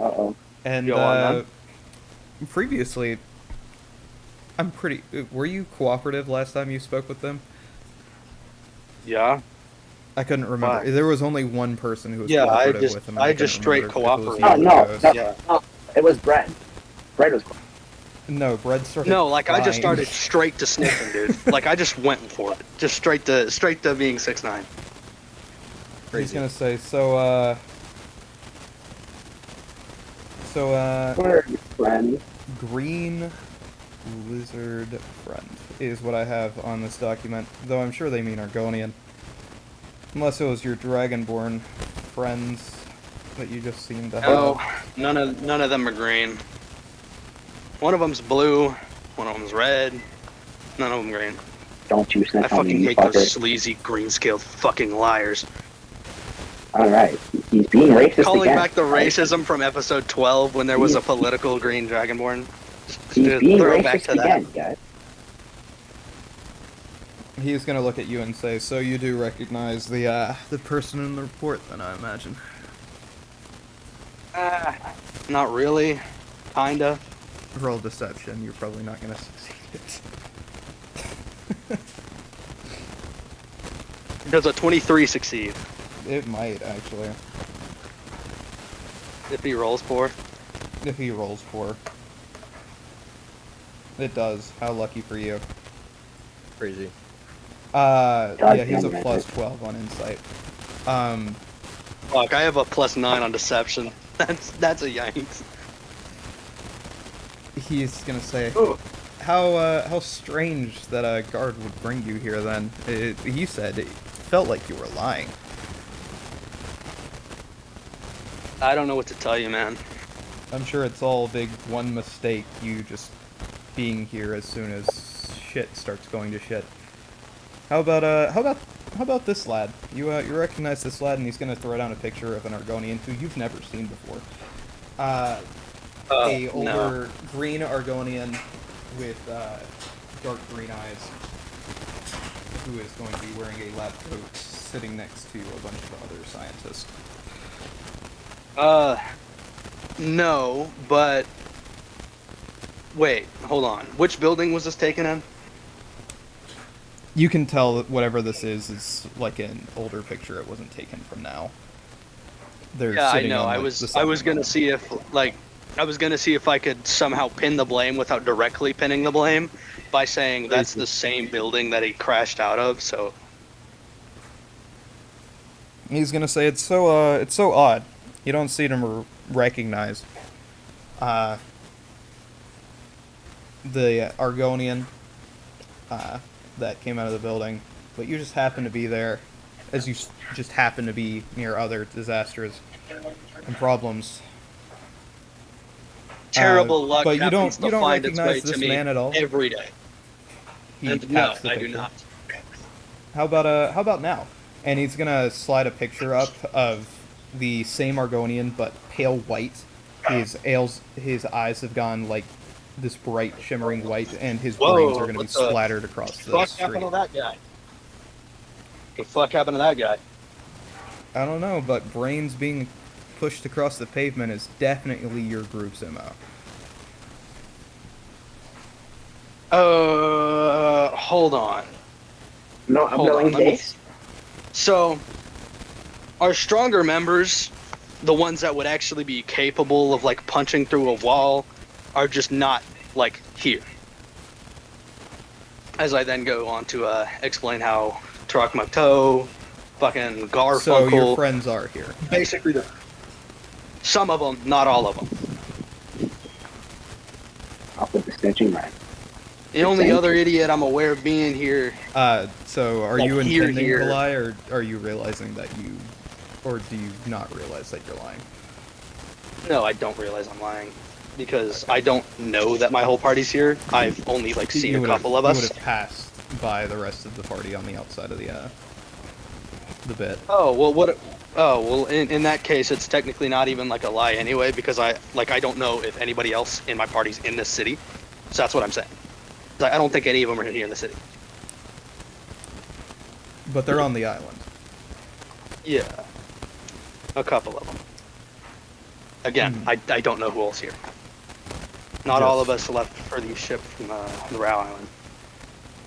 Uh-oh. And Go on, previously, I'm pretty. Were you cooperative last time you spoke with them? Yeah. I couldn't remember. Why? There was only one person who was Yeah, cooperative with him. And I couldn't just straight remember if it was cooperated. you Oh or no, Ghost. no, Yeah. no, it was Brett. Brett was. No, Bread started. No, like I just crying. started straight to sniffing, dude. Like I just went for it, just straight to being 6'9". He's gonna say so. Where friend? Green lizard friend is what I have on this document. Though I'm sure they mean Argonian, unless it was your Dragonborn friends that you just seemed to have. Oh, none of them are green. One of them's blue, one of them's red, none of them green. Don't you I snitch on fucking me, you hate those fucker. sleazy green-scaled fucking liars. Alright, he's being racist Calling again. back the racism from episode 12 when there was a political green dragonborn. He's Just being throw it back racist to that. again, guys. He's gonna look at you and say, "So you do recognize the person in the report, then I imagine." Not really. Kinda. Roll deception. You're probably not gonna succeed. Does a 23 succeed? It might actually, If he rolls 4? if he rolls 4. It does. How lucky for you. Crazy. Yeah, he's a damn it. plus 12 on insight. Fuck, I have a +9 on deception. That's a yanks. He's gonna say, Ooh. how strange that a guard would bring you here then. He said it felt like you were lying. I don't know what to tell you, man. I'm sure it's all a big one mistake, you just being here as soon as shit starts going to shit. How about this lad? You recognize this lad, and he's gonna throw down a picture of an Argonian who you've never seen before. A older No. green Argonian with dark green eyes, who is going to be wearing a lab coat, sitting next to a bunch of other scientists. No, but... Wait, hold on. Which building was this taken in? You can tell that whatever this is like an older picture. It wasn't taken from now. They're Yeah, I sitting know. on, I like, was the second gonna level. see if I could somehow pin the blame without directly pinning the blame by saying that's the same building that he crashed out of. So He's gonna say it's so odd. You don't see them recognize the Argonian that came out of the building, but you just happen to be there, as you just happen to be near other disasters and problems. terrible luck but you happens don't to find its way recognize to this me man at all. every day. He And no, taps the I do picture. not. How about now? And he's gonna slide a picture up of the same Argonian but pale white. His eyes have gone like this bright shimmering white, and his Whoa, brains are gonna be what the splattered across the What street. happened to that guy? The fuck happened to that guy? I don't know, but brains being pushed across the pavement is definitely your group's MO. Hold on. No, I'm Hold going on, let me- case. So, our stronger members, the ones that would actually be capable of like punching through a wall, are just not like here. As I then go on to explain how Trakmakto, fucking Garfunkel, So your friends are here. basically some of them, not all of them. I'll put the snitching right. The only Thank other you. idiot I'm aware of being here. So are Like, you here, intending here. to lie, or are you realizing that you, or do you not realize that you're lying? No, I don't realize I'm lying because I don't know that my whole party's here. I've only like seen a couple of You us. would have passed by the rest of the party on the outside of the bit. Oh well, what? Oh well, in that case, it's technically not even like a lie anyway because I don't know if anybody else in my party's in this city. So that's what I'm saying. I don't think any of them are here in the city. But they're on the island. Yeah, a couple of them. Again, I don't know who else here. Not all of us left for the ship from the Row Island.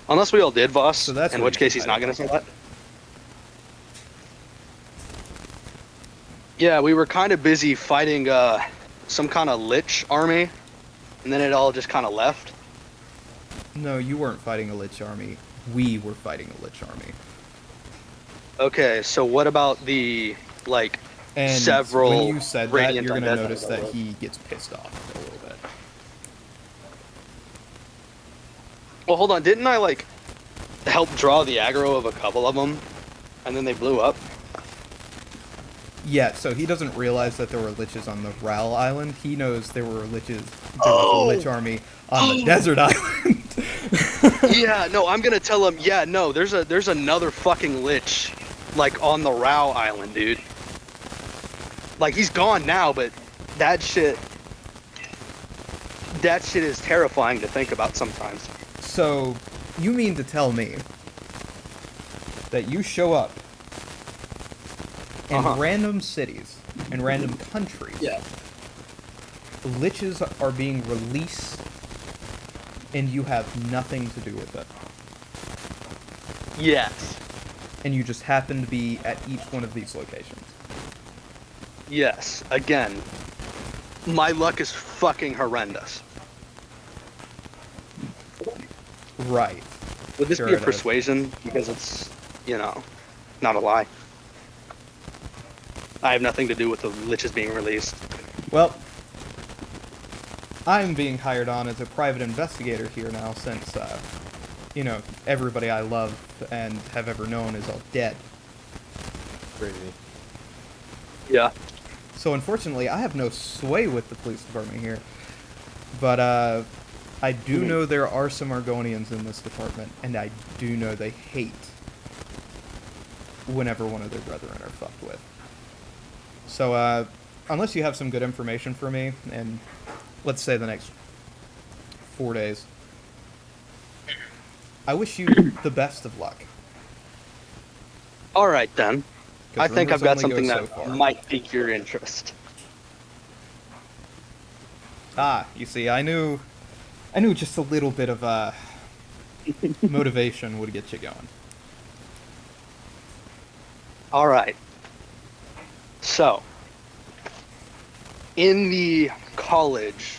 Unless we all did, Voss. So that's in what which you case he's decided not going to say that. Yeah, we were kind of busy fighting some kind of lich army, and then it all just kind of left. No, you weren't fighting a Lich army. We were fighting a Lich army. Okay, so what about the, like, And several when you said that, Radiant you're going to Undead notice things? that he gets pissed off a little bit. Well, hold on, didn't I, like, help draw the aggro of a couple of them, and then they blew up? Yeah, so he doesn't realize that there were liches on the Ral Island. He knows there was a Lich army on the desert island. Yeah, no, I'm gonna tell him, yeah, no, there's another fucking lich, like, on the Rao Island, dude. Like, he's gone now, but that shit is terrifying to think about sometimes. So, you mean to tell me that you show up in random cities and random countries? Yeah. Liches are being released and you have nothing to do with it. Yes. And you just happen to be at each one of these locations. Yes. Again, my luck is fucking horrendous. Right. Would this Sure be a it is. persuasion? Because it's, you know, not a lie. I have nothing to do with the liches being released. Well, I'm being hired on as a private investigator here now since, you know, everybody I love and have ever known is all dead. Crazy. Yeah. So unfortunately, I have no sway with the police department here. But, I do know there are some Argonians in this department, and I do know they hate whenever one of their brethren are fucked with. So, unless you have some good information for me, and let's say the next 4 days, I wish you the best of luck. All right, then. 'Cause I think I've rumors got only something go that so far. might pique your interest. Ah, you see, I knew just a little bit of motivation would get you going. All right. So, in the college,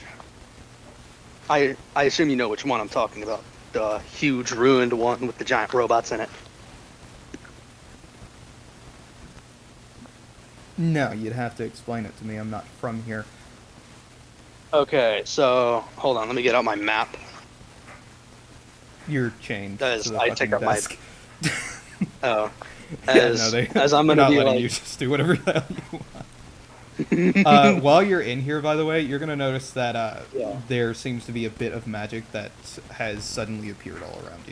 I assume you know which one I'm talking about. The huge ruined one with the giant robots in it. No, you'd have to explain it to me. I'm not from here. Okay, so hold on, let me get out my map. You're chained As to the I fucking take out my- desk. Oh, Yeah, as no, they, as I'm they're gonna not be letting like, you just do whatever the hell you want. While you're in here, by the way, you're gonna notice that Yeah. there seems to be a bit of magic that has suddenly appeared all around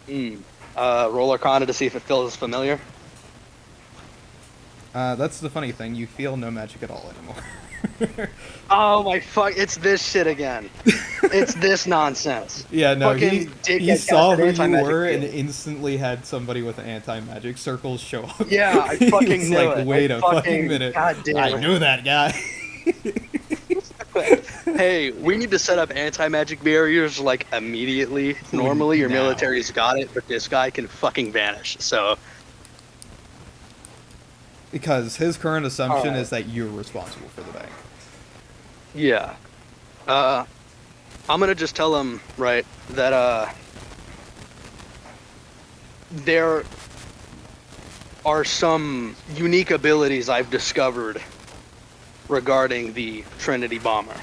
you. roll Arcana to see if it feels familiar. That's the funny thing. You feel no magic at all anymore. Oh my fuck! It's this shit again. It's this nonsense. Yeah, no, Fucking he dickhead saw cast who an you anti-magic were and field. instantly had somebody with anti-magic circles show up. Yeah, I He fucking was knew like, it. wait I a fucking fucking- minute. God damn I it. knew that guy. Hey, we need to set up anti-magic barriers like immediately. Normally, your Now. military's got it, but this guy can fucking vanish. So, Because his current assumption Alright. is that you're responsible for the bank. yeah. I'm gonna just tell him, right, that, there are some unique abilities I've discovered regarding the Trinity Bomber.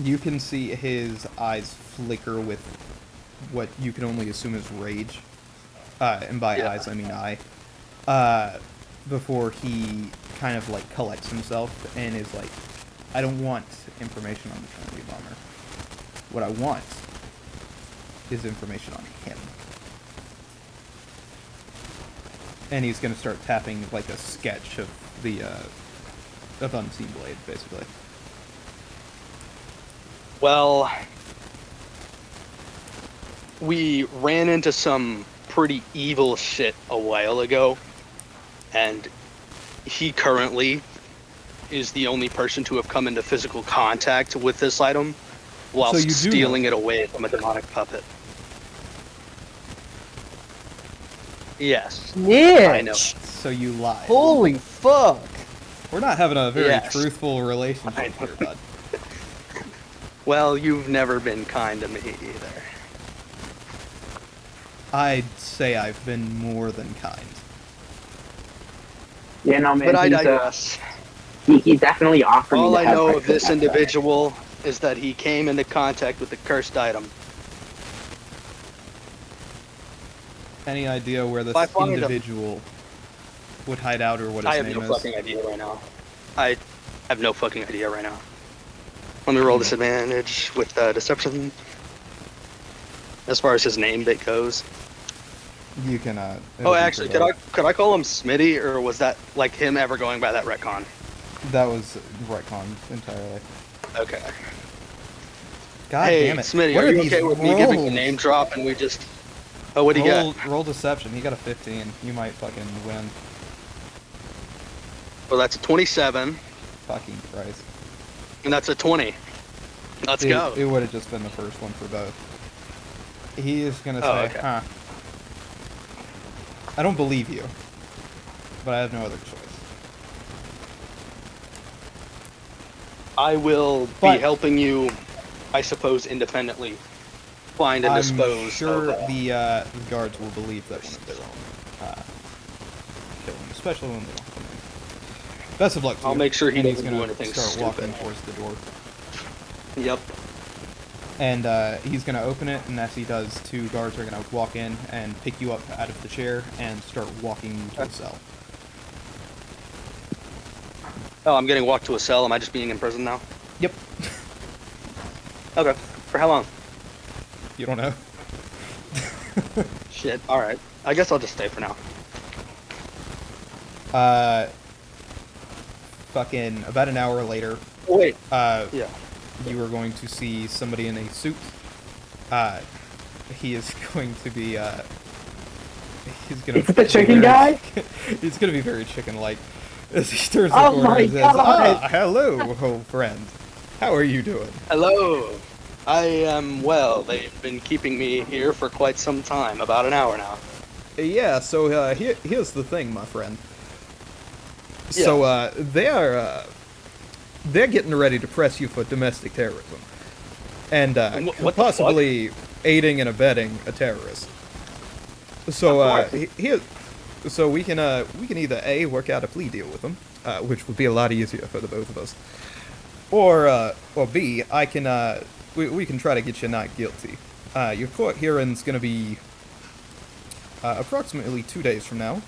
You can see his eyes flicker with what you can only assume is rage. And by Yeah. eyes, I mean eye. Before he kind of like collects himself and is like, I don't want information on the Trinity Bomber. What I want is information on him. And he's gonna start tapping like a sketch of the of Unseen Blade, basically. Well, we ran into some pretty evil shit a while ago, and he currently is the only person to have come into physical contact with this item whilst So you do stealing know. it away from a demonic puppet. Yes. Snitch! I know. So you lied. Holy fuck! We're not having a very Yes. truthful I relationship know. here, bud. Well, you've never been kind to me either. I'd say I've been more than kind. Yeah, no, man. But I he's, digress. he definitely offered me All to I have know of breakfast this after that. individual is that he came into contact with the cursed item. Any idea where this If I find him- individual would hide out or what his I have name no is? fucking idea right now. I have no fucking idea right now. Let me roll disadvantage with deception. As far as his name bit goes. You can. Oh, actually, could I call him Smitty, or was that like him ever going by that retcon? That was retcon entirely. Okay. God hey, damn it! Smitty, what are you these okay with me giving a rolls? name drop and we just? Oh, what do you got? Roll deception. He got a 15. You might fucking win. Well, that's a 27, Fucking Christ. and that's a 20. Let's go. It would have just been the first one for both. He is gonna say, Oh, okay. huh. I don't believe you, but I have no other choice. I will be But- helping you, I suppose, independently find and I'm dispose sure of. the guards will believe that one of their own kill him, especially when they don't have a name. Best of luck to I'll you. make sure he And he's doesn't do gonna anything start walking stupid. towards the door. Yep. And he's going to open it, and as he does, 2 guards are going to walk in and pick you up out of the chair and start walking you to a cell. Oh, I'm getting walked to a cell. Am I just being in prison now? Yep. Okay. For how long? You don't know? Shit. All right. I guess I'll just stay for now. Fucking about an hour later, Wait. yeah, Yeah. you are going to see somebody in a suit. He is going to be, he's gonna... Is it the chicken guy? He's gonna be very chicken-like. As he turns the Oh corner my and says, God. hello, old friend. How are you doing? Hello. I am well. They've been keeping me here for quite some time, about an hour now. Yeah, so here's the thing, my friend. So they're getting ready to press you for domestic terrorism, and What the possibly aiding and abetting a terrorist. So Of course. here, so we can either A, work out a plea deal with them, which would be a lot easier for the both of us, or B, I can we can try to get you not guilty. Your court hearing's gonna be approximately 2 days from now.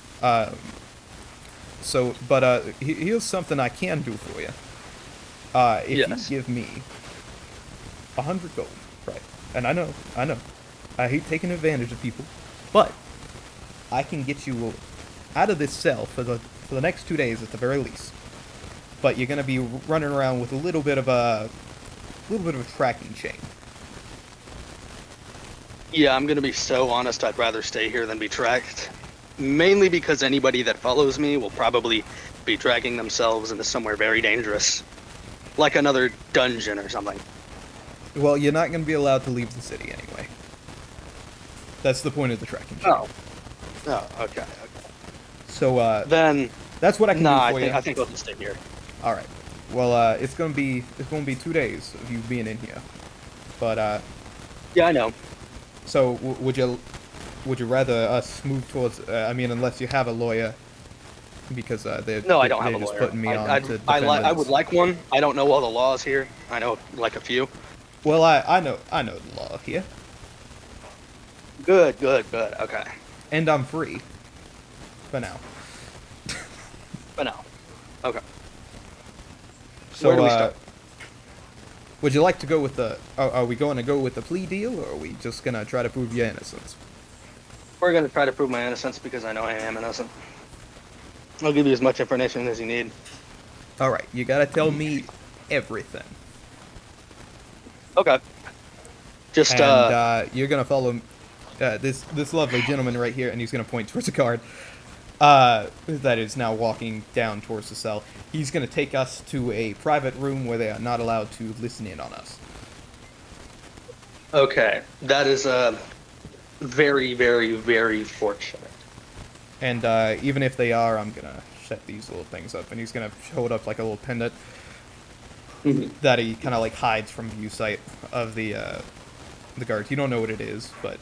Here's something I can do for you. If Yes. you give me 100 gold, right? And I know, I hate taking advantage of people, but I can get you out of this cell for the next 2 days at the very least. But you're gonna be running around with a little bit of a tracking chain. Yeah, I'm gonna be so honest, I'd rather stay here than be tracked. Mainly because anybody that follows me will probably be dragging themselves into somewhere very dangerous. Like another dungeon or something. Well, you're not gonna be allowed to leave the city anyway. That's the point of the tracking chain. Oh. Oh, okay. So Then, that's what I can nah, do for you. I think I'll just stay here. All right. Well, it's gonna be 2 days of you being in here, but Yeah, I know. so would you rather us move towards? I mean, unless you have a lawyer, because they're No, I don't have a just lawyer. putting me on to I defend would us. like one. I don't know all the laws here. I know like a few. Well, I know the law here, Good. Okay. and I'm free. For now. But no. Okay. So Where do we start? would you like to go with the? Are we going to go with the plea deal, or are we just gonna try to prove your innocence? We're gonna try to prove my innocence because I know I am innocent. I'll give you as much information as you need. All right. You gotta tell me everything. Okay. Just And you're gonna follow this lovely gentleman right here, and he's gonna point towards a guard that is now walking down towards the cell. He's gonna take us to a private room where they are not allowed to listen in on us. okay. That is very, very, very fortunate. And even if they are, I'm gonna set these little things up, and he's gonna hold up like a little pendant that he kind of like hides from view sight of the guards. You don't know what it is, but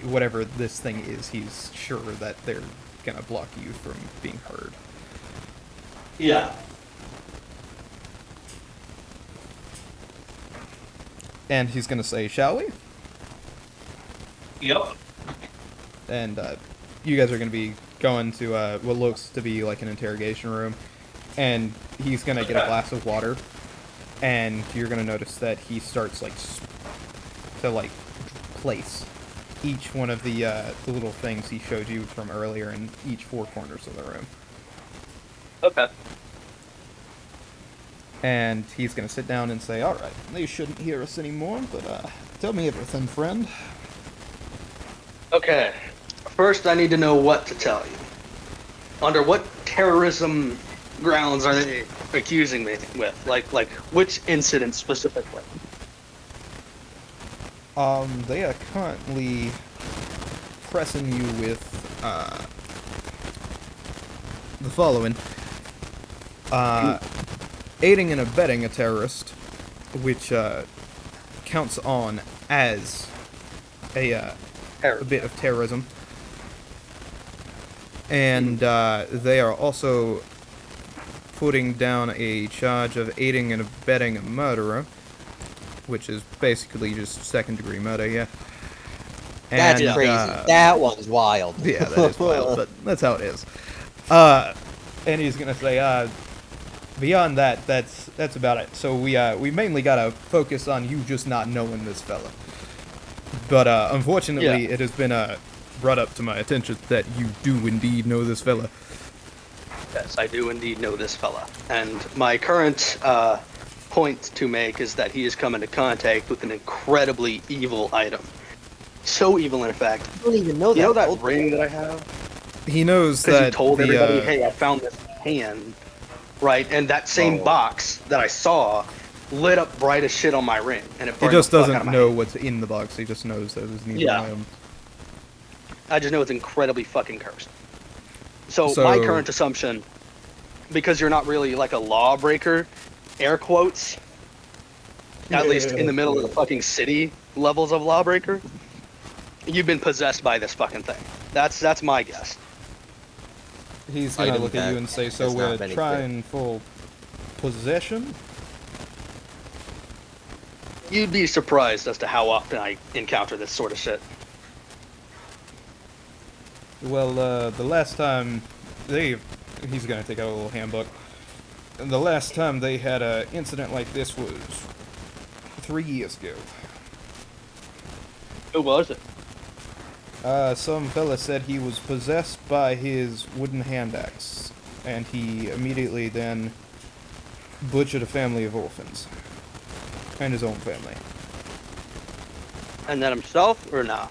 whatever this thing is, he's sure that they're gonna block you from being heard. Yeah. And he's gonna say, "Shall we?" Yep. And you guys are gonna be going to what looks to be like an interrogation room, and he's gonna get a glass of water, and you're gonna notice that he starts like to like place each one of the little things he showed you from earlier in each four corners of the room. Okay. And he's gonna sit down and say, "All right, they shouldn't hear us anymore, but tell me everything, friend." Okay. First, I need to know what to tell you. Under what terrorism grounds are they accusing me with? Like which incident specifically? They are currently pressing you with the following: aiding and abetting a terrorist, which counts on as a bit of terrorism. And they are also putting down a charge of aiding and abetting a murderer, which is basically just second-degree murder, yeah. That's And, crazy. That one's wild. Yeah, that is wild, but that's how it is. And he's gonna say, beyond that, that's about it. So we mainly gotta focus on you just not knowing this fella. But unfortunately, it has been brought up to my attention that you do indeed know this fella. Yes, I do indeed know this fella. And my current point to make is that he has come into contact with an incredibly evil item. So evil, in fact. I don't even know that. You know that ring that I have? He knows Because that he told the, everybody, hey, I found this hand, right? And that same box that I saw lit up bright as shit on my ring. And it he burned just the fuck out of doesn't my know hand. what's in the box. He just knows that it's an evil Yeah. item. I just know it's incredibly fucking cursed. So So- my current assumption, because you're not really like a lawbreaker, air quotes, at least in the middle of the fucking city levels of lawbreaker, you've been possessed by this fucking thing. That's my guess. He's gonna Item look at you that and say, "So has not we're been trying for possession?" You'd be surprised as to how often I encounter this sort of shit. Well, the last time he's gonna take out a little handbook. The last time they had a incident like this was 3 years ago. Who was it? Some fella said he was possessed by his wooden hand axe, and he immediately then butchered a family of orphans. And his own family. And then himself, or nah?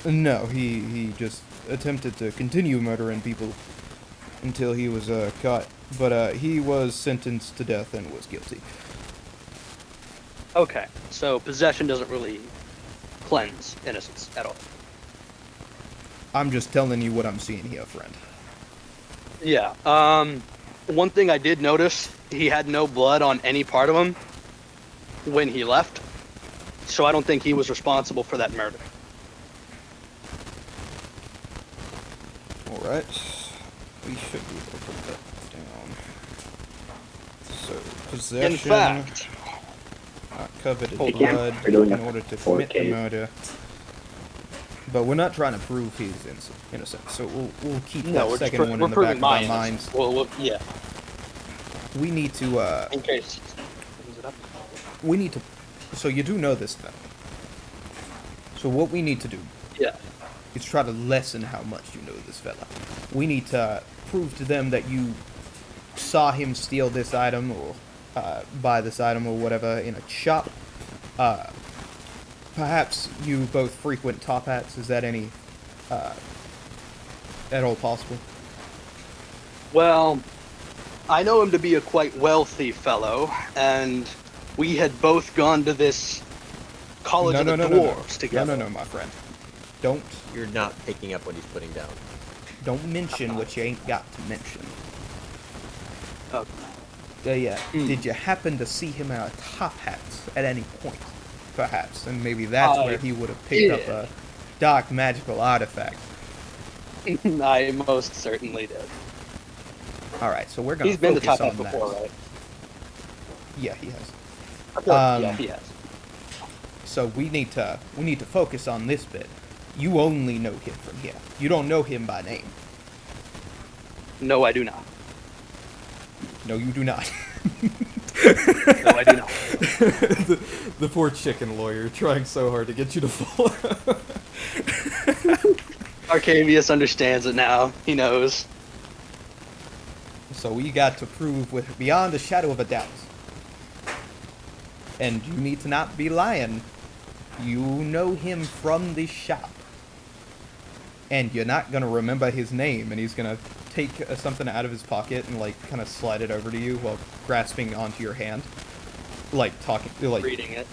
No, he just attempted to continue murdering people until he was caught. But he was sentenced to death and was guilty. Okay, so possession doesn't really cleanse innocence at all. I'm just telling you what I'm seeing here, friend. Yeah, one thing I did notice, he had no blood on any part of him when he left, so I don't think he was responsible for that murder. Alright. We should be able to put that down. So, possession, In fact, covered in Hold on. blood We're doing in a order to 4K. commit the murder. But we're not trying to prove he's innocent, so we'll keep no, that we're, second one we're in the back proving of my our minds. innocence. Well, yeah, We need to, in case. Brings it up. so you do know this then. So what we need to do Yeah. is try to lessen how much you know this fella. We need to prove to them that you saw him steal this item or buy this item or whatever in a shop. Perhaps you both frequent Top Hats. Is that any at all possible? Well, I know him to be a quite wealthy fellow, and we had both gone to this college of the dwarves together. No, my friend. Don't You're not picking up what he's putting down. mention what you ain't got to mention. Okay. Did you happen to see him in a top hat at any point, perhaps? And maybe that's where he would have picked up a dark magical artifact. I most certainly did. All right, so we're gonna He's been to focus Top Hat on before, that. right? Yeah, he has. Yeah, he has. So we need to focus on this bit. You only know him from here. You don't know him by name. No, I do not. No, you do not. No, I do not. the poor chicken lawyer trying so hard to get you to follow. Arcavius understands it now. He knows. So we got to prove with beyond a shadow of a doubt. And you need to not be lying. You know him from the shop. And you're not gonna remember his name, and he's gonna take something out of his pocket and like kind of slide it over to you while grasping onto your hand, like talking, like Reading it.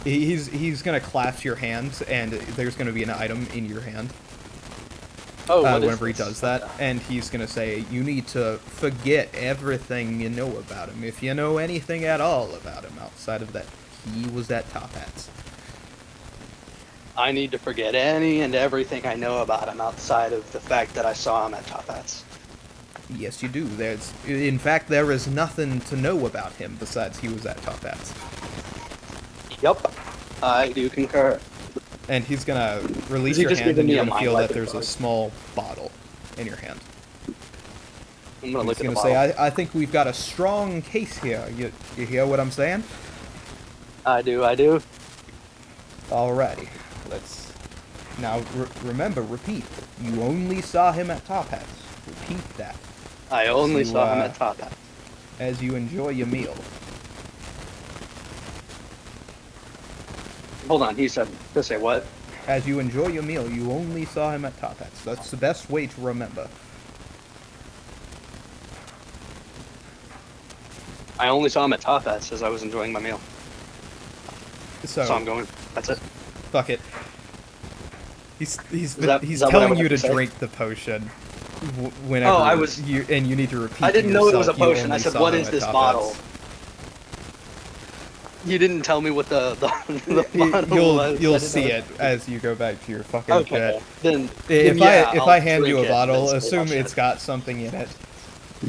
he's gonna clasp your hand, and there's gonna be an item in your hand. Oh, what is Whenever he this? does that, and he's gonna say, you need to forget everything you know about him. If you know anything at all about him outside of that, he was at Top Hats. I need to forget any and everything I know about him outside of the fact that I saw him at Top Hats. Yes, you do. In fact, there is nothing to know about him besides he was at Top Hats. Yep, I do concur. And he's gonna release He your just hand, giving and me you're a gonna mind feel that weapon there's a card. small bottle in your hand. I'm gonna He's look at gonna the say, bottle. I think we've got a strong case here. You hear what I'm saying? I do. Alrighty, let's now remember. Repeat. You only saw him at Top Hats. Repeat that I only So, saw him at Top Hats. as you enjoy your meal. Hold on, he said to say what? As you enjoy your meal, you only saw him at Top Hats. That's the best way to remember. I only saw him at Top Hats as I was enjoying my meal. So So I'm going. That's it. fuck it. He's Is that what I telling would you have to to say? drink the potion whenever I was- you need to repeat. I didn't to know it was a yourself, you potion. I only said, saw "What him is at this Top bottle?" Hats. You didn't tell me what the bottle was. You'll I didn't see know it as you go back to your fucking Okay, bed. then If yeah, I I'll hand you drink a it bottle, and say assume that it's shit. got something in it.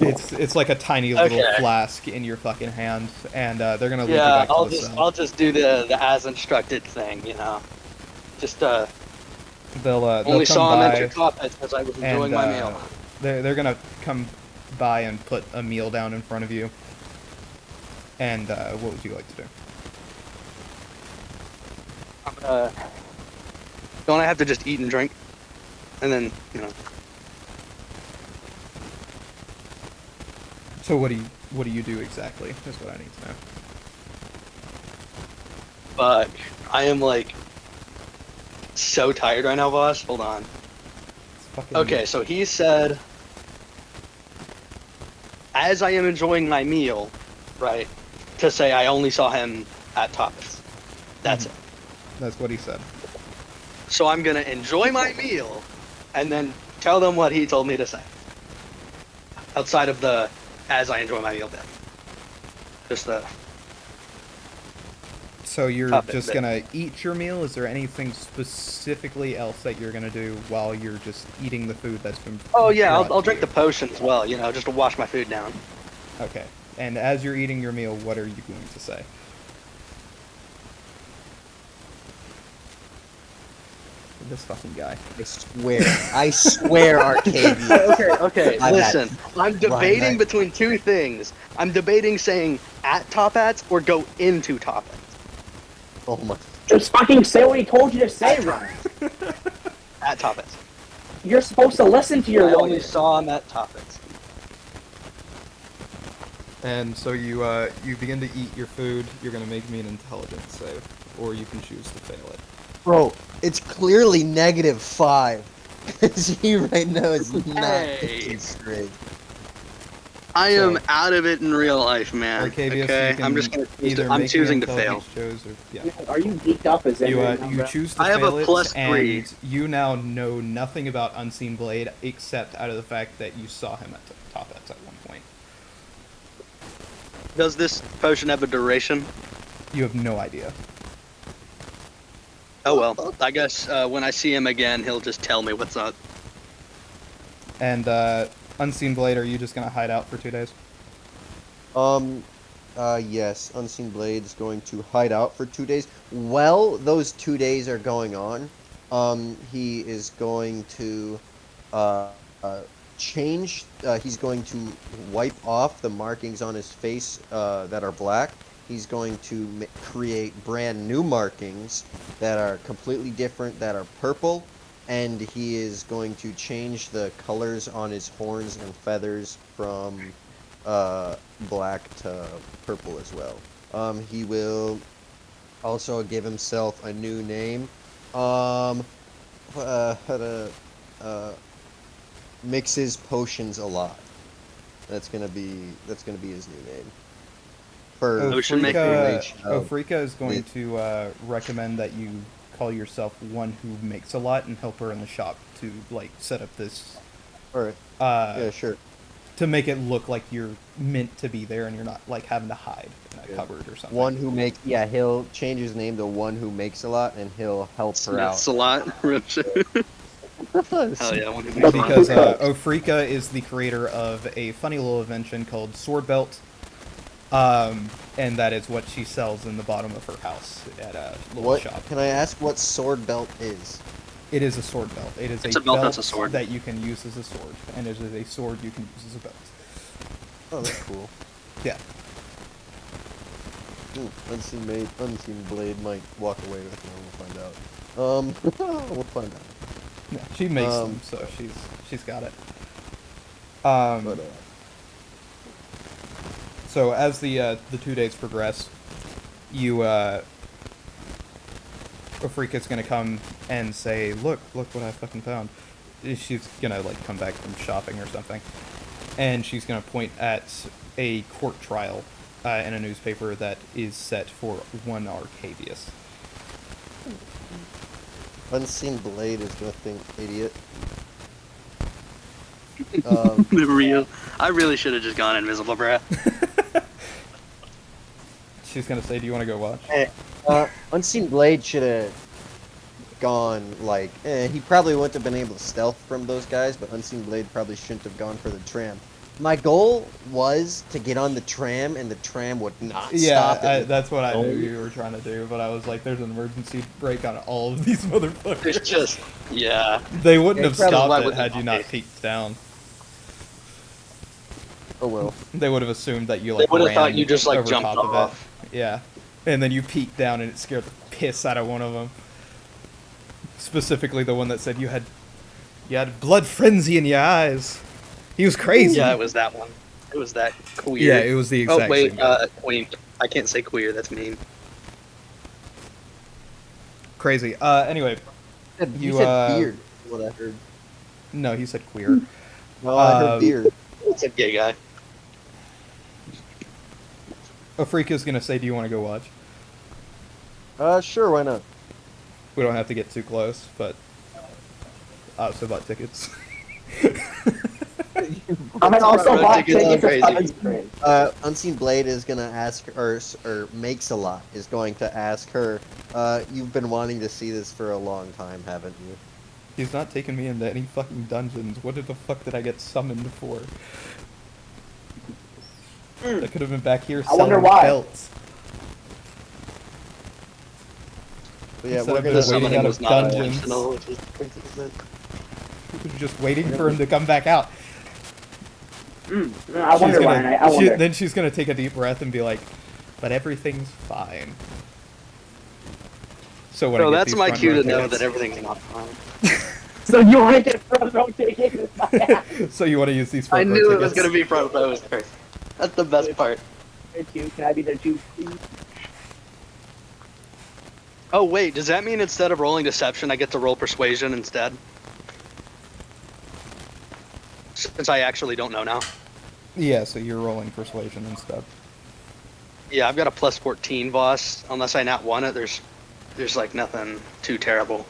It's like a tiny little Okay. flask in your fucking hand, and they're gonna lead you Yeah, back to the cell. I'll just do the as instructed thing, you know. Just They'll only come saw him by, enter Top Hats as I was enjoying my meal. They're gonna come by and put a meal down in front of you. And what would you like to do? Don't I have to just eat and drink, and then So what do you do exactly? Is what I need to know. Fuck, I am like so tired right now, boss. Hold on. It's fucking Okay, so he said, as I am enjoying my meal, right, to say I only saw him at Top Hats. That's it. That's what he said. So I'm gonna enjoy my meal, and then tell them what he told me to say. Outside of the as I enjoy my meal bit. Just the So you're Top it, just but- gonna eat your meal? Is there anything specifically else that you're gonna do while you're just eating the food that's been? Oh yeah, brought I'll to drink you? the potion as well, you know, just to wash my food down. Okay. And as you're eating your meal, what are you going to say? This fucking guy. I swear, Arcadia. Okay, My bad. listen. I'm debating bad. between two things. I'm debating saying at Top Hats or go into Top Hats. Oh my. Just fucking say what he told you to say, Ryan. At Top Hats. You're supposed to listen to your I only lawyer. saw him at Top Hats. And so you begin to eat your food. You're gonna make me an intelligence save, or you can choose to fail it. Bro, it's clearly -5. Because he right now is not Hey. thinking straight. I am So- out of it in real life, man. Arcavius, Okay, you can I'm just gonna. either I'm make choosing me to fail. intelligence shows or yeah. Are you geeked up as You anything? you choose to I have fail a it, +3. and you now know nothing about Unseen Blade except out of the fact that you saw him at the top Ets at one point. Does this potion have a duration? You have no idea. Oh well. I guess when I see him again, he'll just tell me what's up. And Unseen Blade, are you just gonna hide out for 2 days? Yes, Unseen Blade is going to hide out for 2 days. While those 2 days are going on, he is going to change. He's going to wipe off the markings on his face that are black. He's going to create brand new markings that are completely different, that are purple, and he is going to change the colors on his horns and feathers from black to purple as well. He will also give himself a new name. Mixes potions a lot. That's gonna be his new name. For Potion maker. Ofrika is going to recommend that you call yourself one who makes a lot and help her in the shop to like set up this. Alright. Yeah, sure. To make it look like you're meant to be there and you're not like having to hide in a cupboard or something. One who makes he'll change his name to one who makes a lot, and he'll help her out. That's a lot. Hell yeah, one who makes a lot. Because Ofrika is the creator of a funny little invention called Sword Belt, and that is what she sells in the bottom of her house at a little shop. Can I ask what sword belt is? It is a sword belt. It is It's a a belt belt that's a sword. that you can use as a sword, and it is a sword you can use as a belt. Oh, that's cool. Yeah. Unseen Blade might walk away with it. We'll find out. We'll find out. Yeah, she makes them, so she's got it. But So as the 2 days progress, you Afrika's gonna come and say, "Look what I fucking found." She's gonna like come back from shopping or something, and she's gonna point at a court trial in a newspaper that is set for one Arcavius. Unseen Blade is gonna think idiot. I really should have just gone invisible, bruh. She's gonna say, "Do you want to go watch?" Unseen Blade should have gone like. He probably wouldn't have been able to stealth from those guys, but Unseen Blade probably shouldn't have gone for the tram. My goal was to get on the tram, and the tram would not stop. Yeah, that's what I knew you were trying to do, but I was like, "There's an emergency brake on all of these motherfuckers." It's just, yeah. They wouldn't have probably stopped it would had have you not not. peeked down. Oh well. They would have assumed that you They like would have ran thought you just like over jumped top of off. it. Yeah, and then you peeked down and it scared the piss out of one of them. Specifically, the one that said you had blood frenzy in your eyes. He was crazy. Yeah, it was that one. It was that queer. Yeah, it was the exact Oh wait, same guy. queen. I can't say queer. That's mean. Crazy. Anyway, You said beard. Is what I heard. no, he said queer. No, I heard beard. It's a gay guy. Afrika's gonna say, "Do you want to go watch?" Sure, why not? We don't have to get too close, but I also bought tickets. I mean, also Road bought tickets are tickets crazy. to Sunday. Unseen Blade is gonna ask her, or makes a lot is going to ask her. You've been wanting to see this for a long time, haven't you? He's not taking me into any fucking dungeons. What the fuck did I get summoned for? I could have been back here I wonder selling why. belts. But yeah, Instead we're of gonna just see. waiting Summoning out was of not dungeons. intentional, which is Just waiting for him to come back out. I wonder why. I wonder. Then she's gonna take a deep breath and be like, "But everything's fine." So when I So get that's these my front cue row to know tickets- that everything's not fine. So you want to get front row tickets? So you want to use these I front row knew it tickets? was gonna be front row. That's the best part. Can I be there too, please? Oh wait, does that mean instead of rolling deception, I get to roll persuasion instead? Since I actually don't know now. Yeah, so you're rolling persuasion and stuff. Yeah, I've got a plus 14 boss. Unless I not won it, there's like nothing too terrible.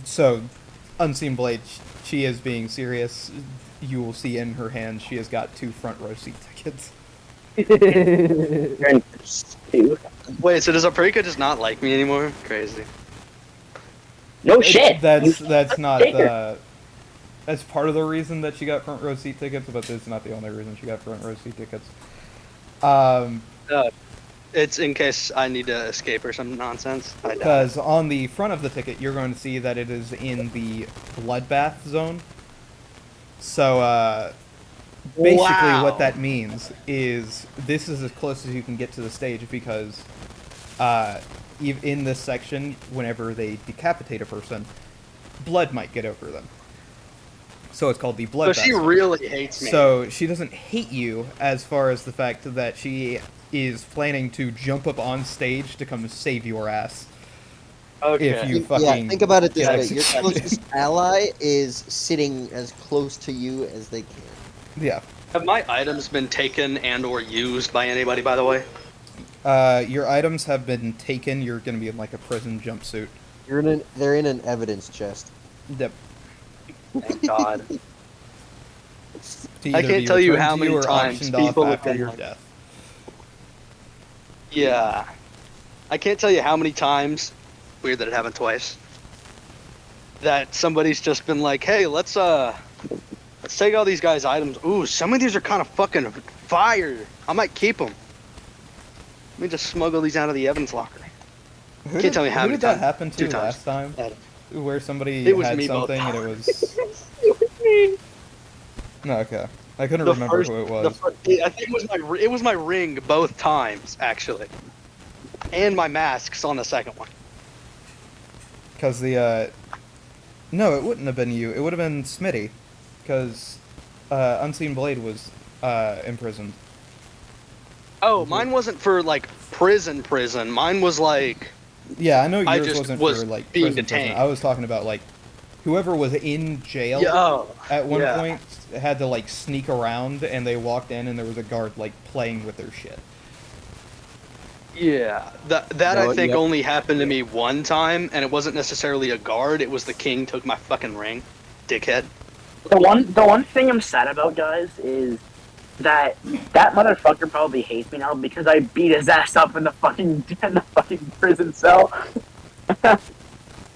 So, Unseen Blade, she is being serious. You will see in her hand she has got 2 front row seat tickets. You're in two. Wait, so does Aprika just not like me anymore? Crazy. No shit. That's You not take her. the. That's part of the reason that she got front row seat tickets, but it's not the only reason she got front row seat tickets. It's in case I need to escape or some nonsense. I doubt it. Because on the front of the ticket, you're going to see that it is in the bloodbath zone. So, basically, Wow. what that means is this is as close as you can get to the stage because, in this section, whenever they decapitate a person, blood might get over them. So it's called the So bloodbath she zone. really hates me. So she doesn't hate you as far as the fact that she is planning to jump up on stage to come save your ass. Okay. If you Yeah, fucking think about it this get way. Your executed. closest ally is sitting as close to you as they can. Yeah. Have my items been taken and or used by anybody, by the way? Your items have been taken. You're going to be in like a prison jumpsuit. They're in an evidence chest. Yep. Thank God. To I either can't be tell you returned how to many or times auctioned people off have after been your like- death. Yeah. I can't tell you how many times, weird that it happened twice, that somebody's just been like, hey, let's take all these guys' items. Ooh, some of these are kind of fucking fire. I might keep them. Let me just smuggle these out of the evidence locker. Can't tell me how who many did that times. happen to 2 times. last time? Where somebody It was had me both something and it times. was... No, okay. I couldn't remember who it was. I think it was my ring both times, actually. And my masks on the second one. Because the, No, it wouldn't have been you. It would have been Smitty. Because, Unseen Blade was, imprisoned. Oh, mine wasn't for, like, prison. Mine was, like... Yeah, I know I yours just wasn't was for, like, being prison. detained. I was talking about, like, whoever was in jail at one point had to, like, sneak around, and they walked in, and there was a guard, like, playing with their shit. Yeah, that No, I think yep. only happened to me one time, and it wasn't necessarily a guard. It was the king took my fucking ring, dickhead. The one thing I'm sad about, guys, is that motherfucker probably hates me now because I beat his ass up in the fucking prison cell.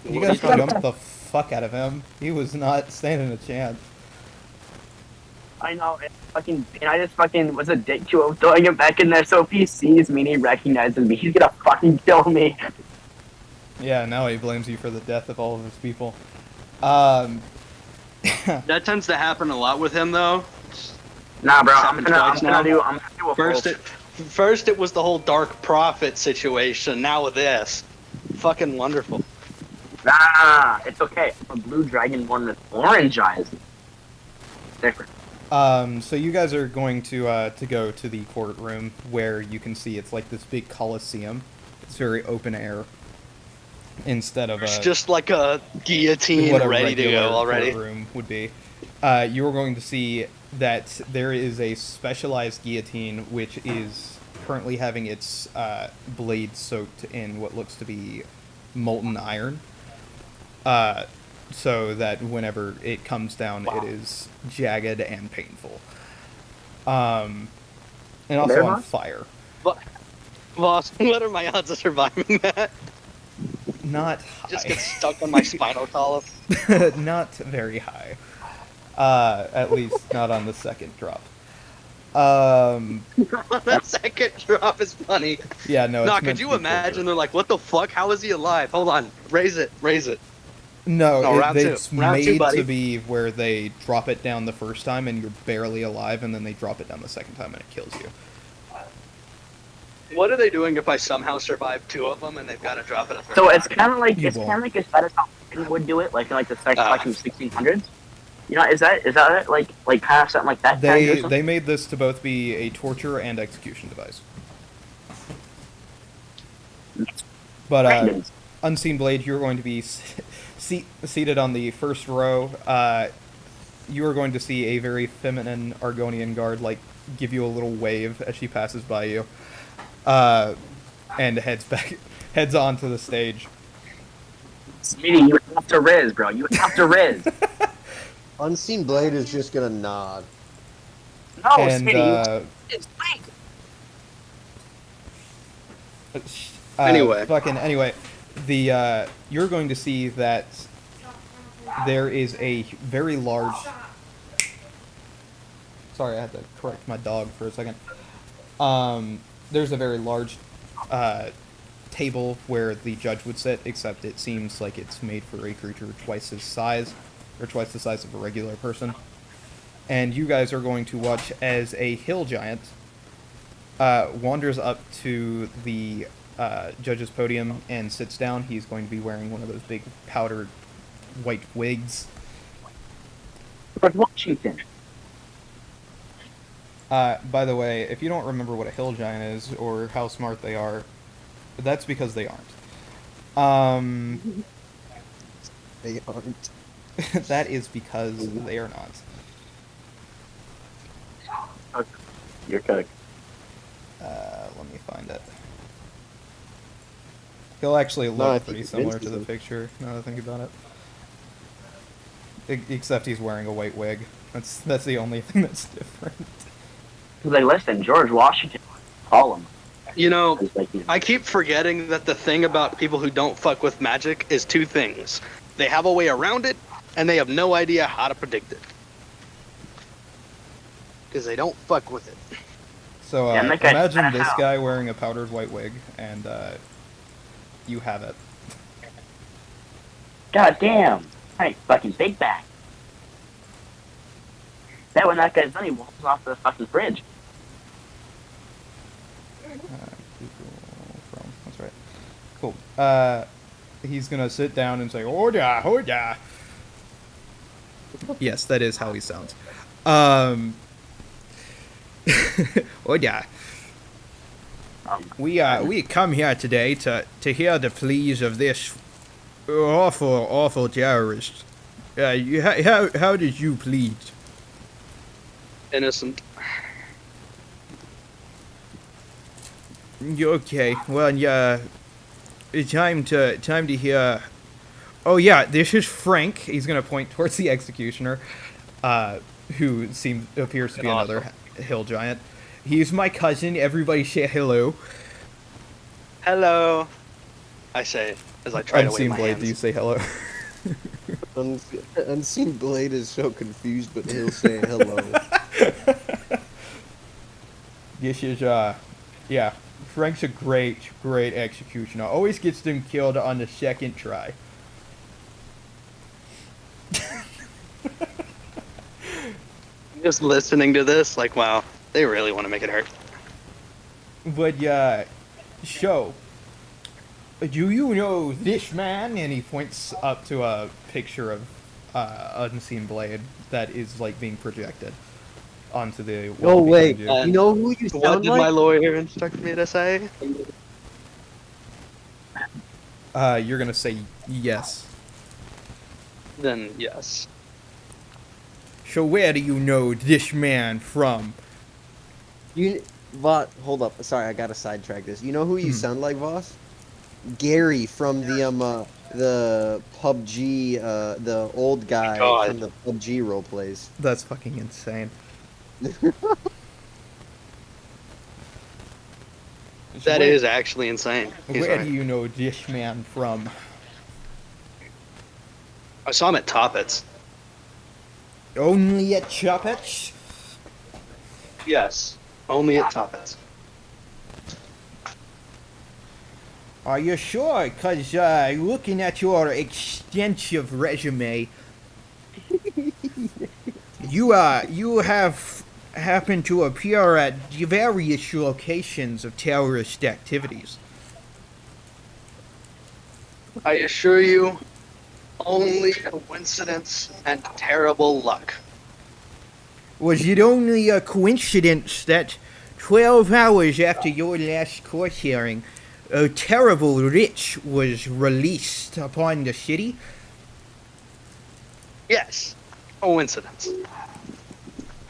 You guys jumped the fuck out of him. He was not standing a chance. I know, and I just fucking was a dick to him, throwing him back in there. So if he sees me and he recognizes me, he's gonna fucking kill me. Yeah, now he blames you for the death of all of his people. That tends to happen a lot with him, though. Nah, bro, It's I'm happened gonna twice now. do a First it was the whole Dark Prophet situation. Now with this, fucking wonderful. Nah, it's okay. I'm a blue dragon one with orange eyes. Different. So you guys are going to go to the courtroom where you can see it's like this big coliseum. It's very open air instead of It's just like a guillotine what a ready to regular go already. courtroom would be. You are going to see that there is a specialized guillotine which is currently having its blade soaked in what looks to be molten iron. So that whenever it comes down, it is jagged and painful. And also on fire. Boss, what are my odds of surviving that? Not Just high. get stuck on my spinal column. Not very high. At least not on the second drop. That second drop is funny. Yeah, no, it's No, meant could to you be imagine? torture. They're like, what the fuck? How is he alive? Hold on. Raise it. No, No, round two. it's Round two, made buddy. to be where they drop it down the first time and you're barely alive, and then they drop it down the second time and it kills you. What are they doing if I somehow survive 2 of them and they've got to drop it? So it's kind of like You as won't. bad as how Britain would do it, like in like the Ah. like in 1600s. You know, is that it? Like kind of something like that? kind of They made this to both be a torture and execution device. But Random. Unseen Blade, you're going to be seated on the first row. you are going to see a very feminine Argonian guard like give you a little wave as she passes by you, and heads onto the stage. Smitty, you have to Riz, bro. You have to Riz. Unseen Blade is just gonna nod. No, And Smitty, it's Blake. Anyway, the you're going to see that there is a very large. Sorry, I had to correct my dog for a second. There's a very large table where the judge would sit, except it seems like it's made for a creature twice his size, or twice the size of a regular person. And you guys are going to watch as a hill giant wanders up to the judge's podium and sits down. He's going to be wearing one of those big powdered white wigs. George Washington. By the way, if you don't remember what a hill giant is or how smart they are, that's because they aren't. They aren't. That is because they are not. You're cooked. Let me find it. He'll actually No, I look think pretty Vince similar is to the in. picture, now that I think about it. Except he's wearing a white wig. That's the only thing that's different. Like, listen, George Washington. Call him. You know, He's like, I keep forgetting that the thing about people who don't fuck with magic is two things. They have a way around it, and they have no idea how to predict it. Because they don't fuck with it. So Yeah, and that guy's imagine fat this out. guy wearing a powdered white wig, and you have it. God damn. Hey, fucking big back. That when that guy's done, he walks off the fucking bridge. Google Chrome. That's right. Cool. He's gonna sit down and say, "Orda, orda." Yes, that is how he sounds. Orda. We come here today to hear the pleas of this awful terrorist. How did you plead? Innocent. Okay, well, yeah, time to hear. Oh yeah, this is Frank. He's gonna point towards the executioner, who appears to be another hill giant. He's my cousin. Everybody say hello. Hello. I say as I try to wave Unseen my Blade, hands. do you say hello? Unseen Blade is so confused, but he'll say hello. This is yeah. Frank's a great executioner. Always gets them killed on the second try. Just listening to this, like, wow, they really want to make it hurt. But so, do you know this man? And he points up to a picture of Unseen Blade that is like being projected onto the wall. No way. behind You know who you What sound did like? my lawyer instruct me to say? you. You're gonna say yes. Then yes. So where do you know this man from? Hold up. Sorry, I gotta sidetrack this. You know who you sound like, Voss? Gary from the PUBG, the old guy God. from the PUBG role plays. That's fucking insane. That is actually insane. He's Where right. do you know this man from? I saw him at Toppets. Only at Chuppets? Yes. Only at Toppets. Are you sure? Because looking at your extensive resume, you have happened to appear at various locations of terrorist activities. I assure you, only coincidence and terrible luck. Was it only a coincidence that 12 hours after your last court hearing, a terrible wretch was released upon the city? Yes. Coincidence.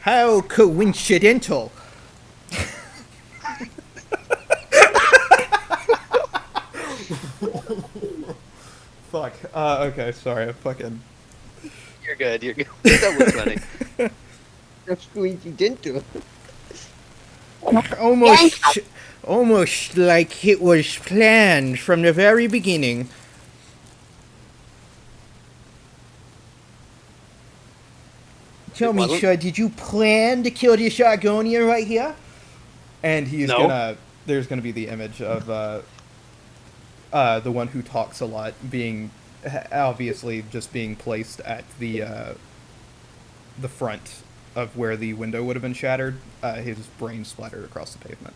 How coincidental. Fuck. Okay, sorry. I fucking. You're good. You're good. That was funny. That's coincidental. Almost like it was planned from the very beginning. Tell me, wasn't? sir, did you plan to kill this Argonian right here? And he's No. gonna. There's gonna be the image of the one who talks a lot being obviously just being placed at the front of where the window would have been shattered. His brain splattered across the pavement.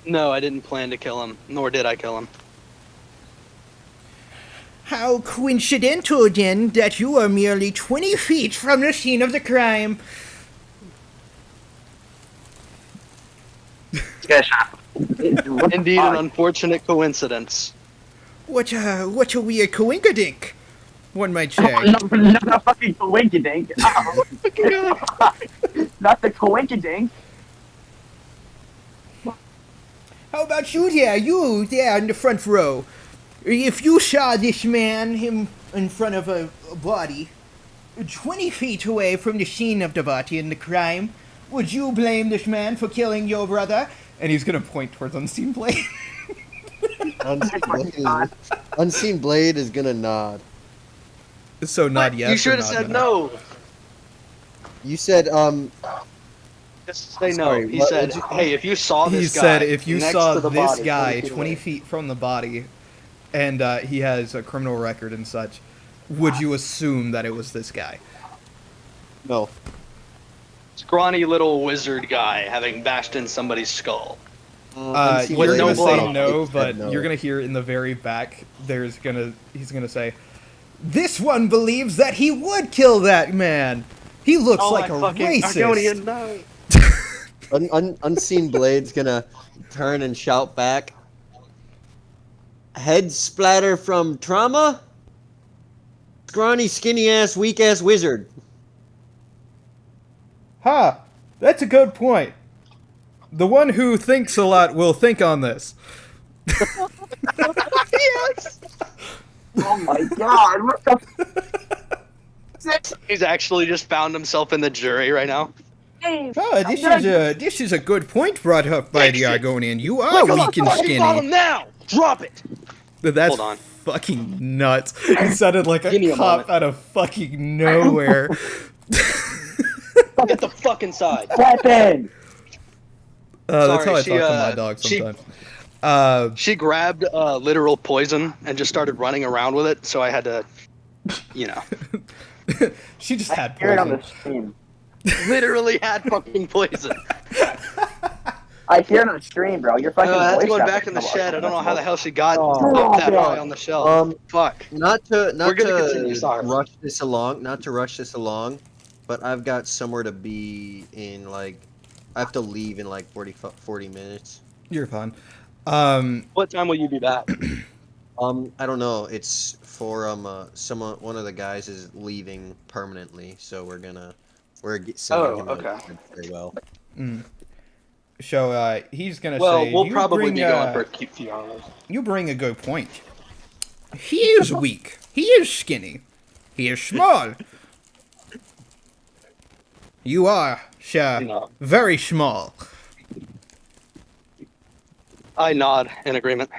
No, I didn't plan to kill him, nor did I kill him. How coincidental, then, that you are merely 20 feet from the scene of the crime. Indeed, an unfortunate coincidence. What a weird coinkadink, one might say. Not a fucking coinkydink. Not the coinkydink. How about you there in the front row? If you saw this man, him in front of a body, 20 feet away from the scene of the body and the crime, would you blame this man for killing your brother? And he's gonna point towards Unseen Blade. Unseen Blade is gonna nod. So not What? yes. You should or have not said no. no. You said Just say Sorry, no. He what said, did you- "Hey, if you saw He this guy, said if you next saw to the this body, guy 20 20 away, feet from the body, and he has a criminal record and such, would you assume that it was this guy? no. scrawny little wizard guy having bashed in somebody's skull." Unseen You're Blade gonna no is say blood. no, said but no. you're gonna hear in the very back. He's gonna say, "This one believes that he would kill that man. He looks Oh, like I a fucking racist." Argonian, no. Unseen Blade's gonna turn and shout back. Head splatter from trauma? Scrawny, skinny ass, weak ass wizard. Ha! That's a good point. The one who thinks a lot will think on this. Yes. Oh my god, what the He's actually just found himself in the jury right now. Oh, this is a good point brought up by the Argonian. You are weak and Fucking follow skinny. him now. Drop it. That's Hold on. fucking nuts. He sounded like Give me a a cop moment. out of fucking nowhere. Get the fuck inside. weapon? That's how I Sorry, talk to my she, dog she- sometimes. She grabbed literal poison and just started running around with it, so I had to, you know, She just had Hear it on the poison. stream. literally had fucking poison. I hear it on the stream, bro. You're fucking That's voice going acting back in the so shed. I don't know much. how the hell she got Oh, up that God. high on the shelf. Fuck. Not to We're gonna continue, sorry. rush this along. Not to rush this along, but I've got somewhere to be in like. I have to leave in like 40 minutes. You're fine. What time will you be back? I don't know. It's for one of the guys is leaving permanently, so sending him okay. out very well. So he's gonna Well, say, we'll you probably bring, be going for a few hours. You bring a good point. He is weak. He is skinny. He is small. You are, sir, No. very small. I nod in agreement.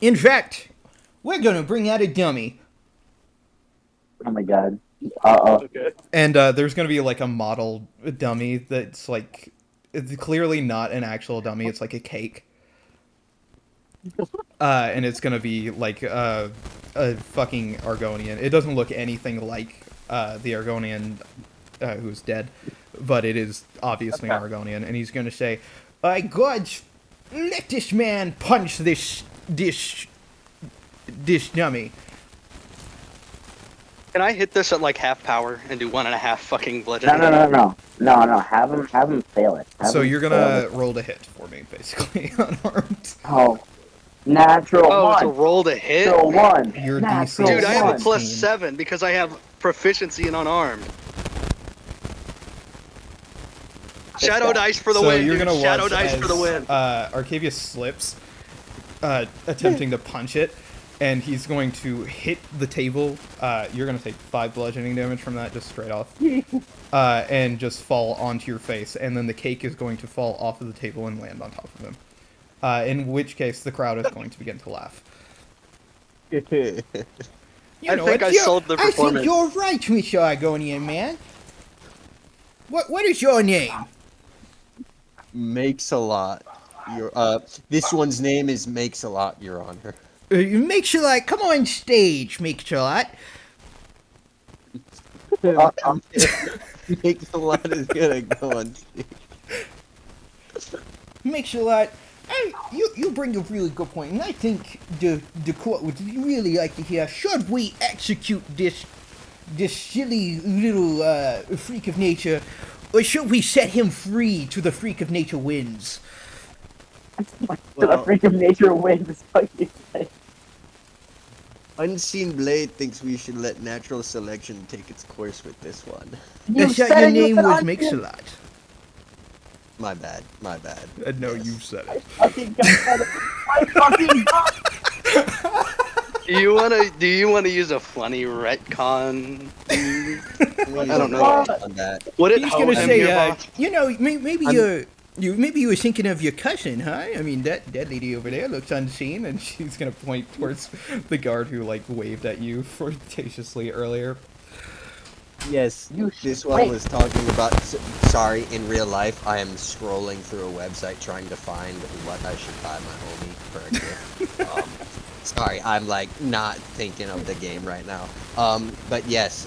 In fact, we're gonna bring out a dummy. Oh my god. Uh-oh. Okay. And there's gonna be like a model dummy that's like, it's clearly not an actual dummy. It's like a cake. And it's gonna be like a fucking Argonian. It doesn't look anything like the Argonian who's dead, but it is obviously an Argonian. And he's gonna say, "By God, let this man punch this dummy." Can I hit this at like half power and do 1.5 fucking bludgeoning? No. Have him fail it. Have So him you're fail gonna it. roll to hit for me, basically, unarmed. Oh. Natural Oh, it's a one. roll to hit? Natural one. Your Natural DC Dude, is I have a one. 16. +7 because I have proficiency in unarmed. Shadow dice for the So win, you're dude. gonna Shadow watch dice as for the win. Arcavius slips, attempting to punch it, and he's going to hit the table. You're gonna take 5 bludgeoning damage from that, just straight off, and just fall onto your face. And then the cake is going to fall off of the table and land on top of him. In which case, the crowd is going to begin to laugh. Oh, I think I sold the performance. I think you're right, Mr. Argonian man. What is your name? Makes a lot. This one's name is Makes a Lot, Your Honor. Make sure, like, come on stage, make sure lot. Makes a Lot is gonna go on stage. Make sure lot. You bring a really good point, and I think the court would really like to hear. Should we execute this silly little freak of nature, or should we set him free to the freak of nature wins? The freak of nature wins. What you say? Unseen Blade thinks we should let natural selection take its course with this one. You Yes, your said it, you name said was unseen. Makes a lot. My bad. My bad. No, Yes. you said I it. fucking got it. I fucking got Do you wanna use a funny retcon? I don't know. On that. Would it He's hold gonna him say, here, boss? maybe you were thinking of your cousin, huh? I mean, that lady over there looks unseen, and She's gonna point towards the guard who like waved at you flirtatiously earlier. Yes, this one was talking about. Sorry, in real life, I am scrolling through a website trying to find what I should buy my homie for a gift. Sorry, I'm like not thinking of the game right now. But yes,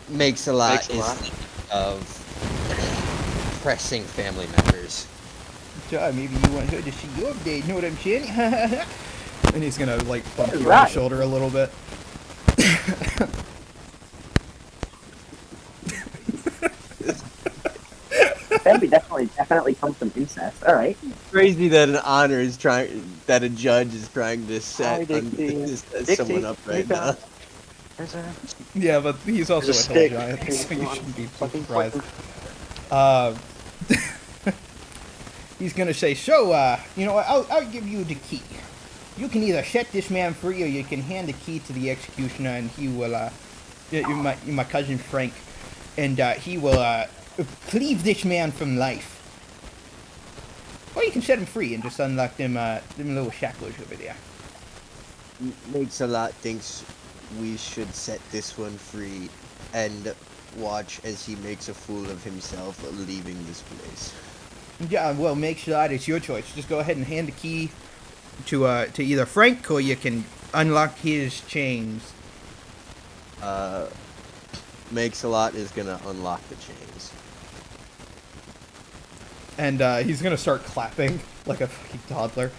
Makes a Lot Makes a is lot. thinking of pressing family members. maybe you want her to see your day, know what I'm saying? And he's gonna like bump you on the Right. shoulder a little bit. Family definitely comes from incest. All right. Crazy that that a judge is trying to Hi, set Dixie. someone up right Dixie, now. There's a Yeah, but he's also There's a a hill stick. giant, Hey, so you come on. shouldn't be too Fucking surprised. He's gonna say, so, you know what, I'll give you the key. You can either set this man free, or you can hand the key to the executioner, and he will, my cousin Frank, and, he will, cleave this man from life. Or you can set him free and just unlock them little shackles over there. Makes a Lot thinks we should set this one free and watch as he makes a fool of himself leaving this place. Yeah, well, make sure that it's your choice. Just go ahead and hand the key to either Frank, or you can unlock his chains. Makes a Lot is gonna unlock the chains. And he's gonna start clapping like a fucking toddler.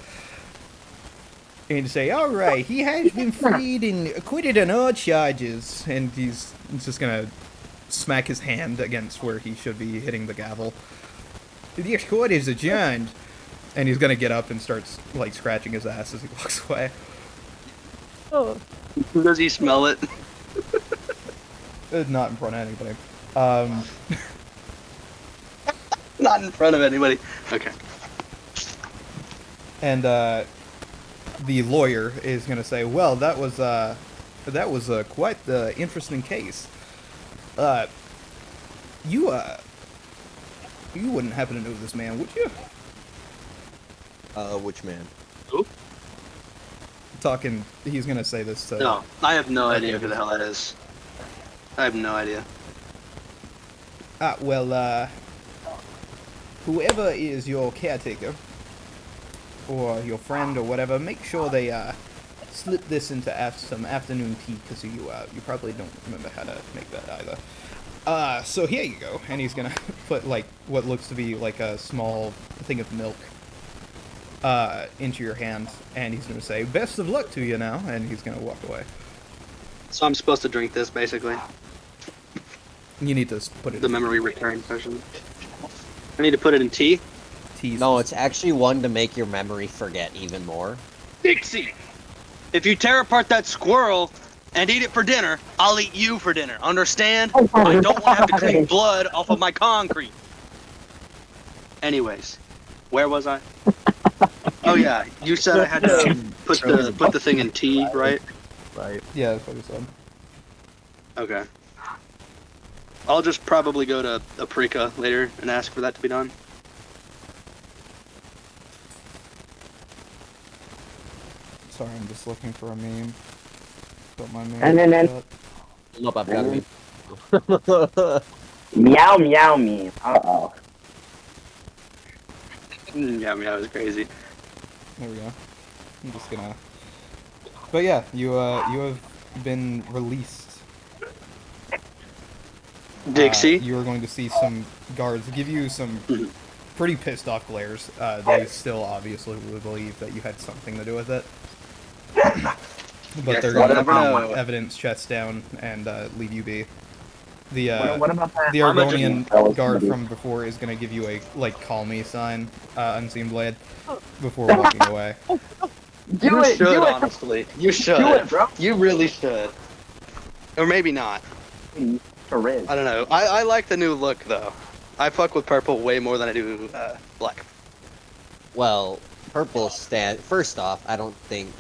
And say, all right, He has been freed and acquitted on all charges. and he's just gonna smack his hand against where he should be hitting the gavel. This court is adjourned. And he's gonna get up and starts like scratching his ass as he walks away. Does he smell it? Not in front of anybody. Not in front of anybody. Okay. And the lawyer is gonna say, well, that was quite the interesting case. You wouldn't happen to know this man, would you? Which man? He's gonna say this to... No, I have no idea who the hell that is. I have no idea. Whoever is your caretaker, or your friend, or whatever, make sure they slip this into some afternoon tea, because you probably don't remember how to make that either. So here you go. And he's gonna put like what looks to be like a small thing of milk into your hand, and he's gonna say, best of luck to you now, and he's gonna walk away. So I'm supposed to drink this, basically. You need to put it The memory return potion. I need to put it in tea? T. No, it's actually one to make your memory forget even more. Dixie, if you tear apart that squirrel and eat it for dinner, I'll eat you for dinner. Understand? I don't want to have to clean blood off of my concrete. Anyways, where was I? Oh yeah, you said I had to put the thing in T, right? Right. Yeah, that's what he said. Okay. I'll just probably go to Aprika later and ask for that to be done. Sorry, I'm just looking for a meme. Put my meme. And then- Nope, I've got me. Meow meow me. Uh-oh. Yeah, that was crazy. There we go. I'm just gonna. But yeah, you have been released. Dixie? You are going to see some guards give you some pretty pissed off glares. They still obviously will believe that you had something to do with it. But Yes, they're going to never know. evidence chest down and leave you be. The What about that? the I'm a Argonian just- guard from before is going to give you a call me sign, Unseen Blade, before walking away. You should, honestly. You should. Do it, bro. You really should. Or maybe not. For Riz. I don't know. I like the new look, though. I fuck with purple way more than I do black. Well, purple stand. First off, I don't think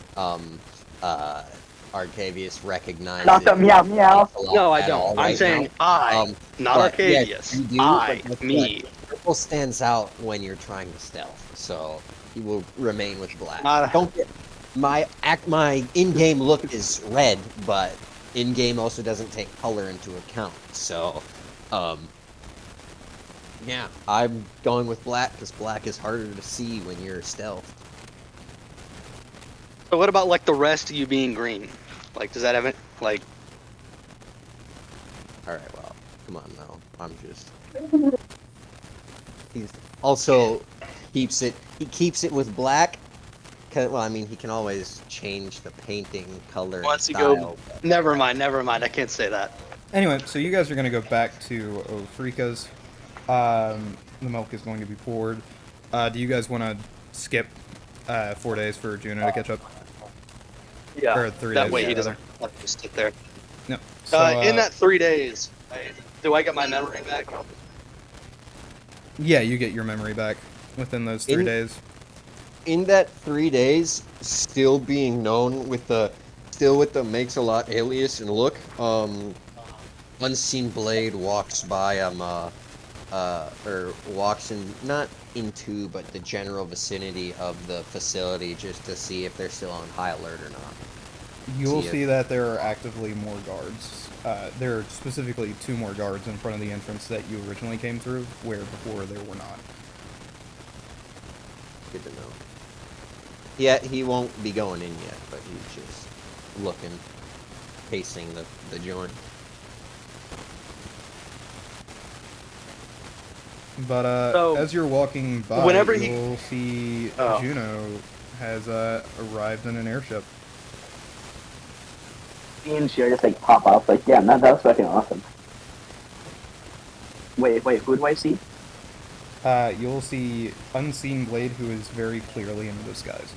Arcavius recognizes. Not the meow meow. No, I at don't. all I'm right saying now. I, not but Arcadius. yes, you do, I, but guess me. what? Purple stands out when you're trying to stealth, so he will remain with black. Not- Don't get my in-game look is red, but in-game also doesn't take color into account. So, yeah, I'm going with black because black is harder to see when you're stealth. So what about like the rest of you being green? Like, does that have it? Like, All right, well, come on now. I'm just. He's also keeps it. He keeps it with black. Well, I mean, he can always change the painting color Once and you go- style. but- never mind. I can't say that. Anyway, so you guys are going to go back to Ofrika's. The milk is going to be poured. Do you guys want to skip 4 days for Juno to catch up? Yeah. Or 3 That days, way he rather. doesn't have to sit there. No. So, In that 3 days, do I get my memory back? yeah, you get your memory back within those 3 In- days. In that 3 days, still being known with the makes a lot alias and look. Unseen Blade walks by or walks in, not into, but the general vicinity of the facility just to see if they're still on high alert or not. You'll see see that there are actively more guards. There are specifically 2 more guards in front of the entrance that you originally came through, where before there were not. Good to know. Yeah, he won't be going in yet, but he's just looking, pacing the joint. But So, as you're walking by, whenever he- you'll see Oh. Juno has arrived in an airship. Me and Sherry just like pop up, like, yeah, man, that was fucking awesome. Wait, who do I see? You'll see Unseen Blade, who is very clearly in disguise.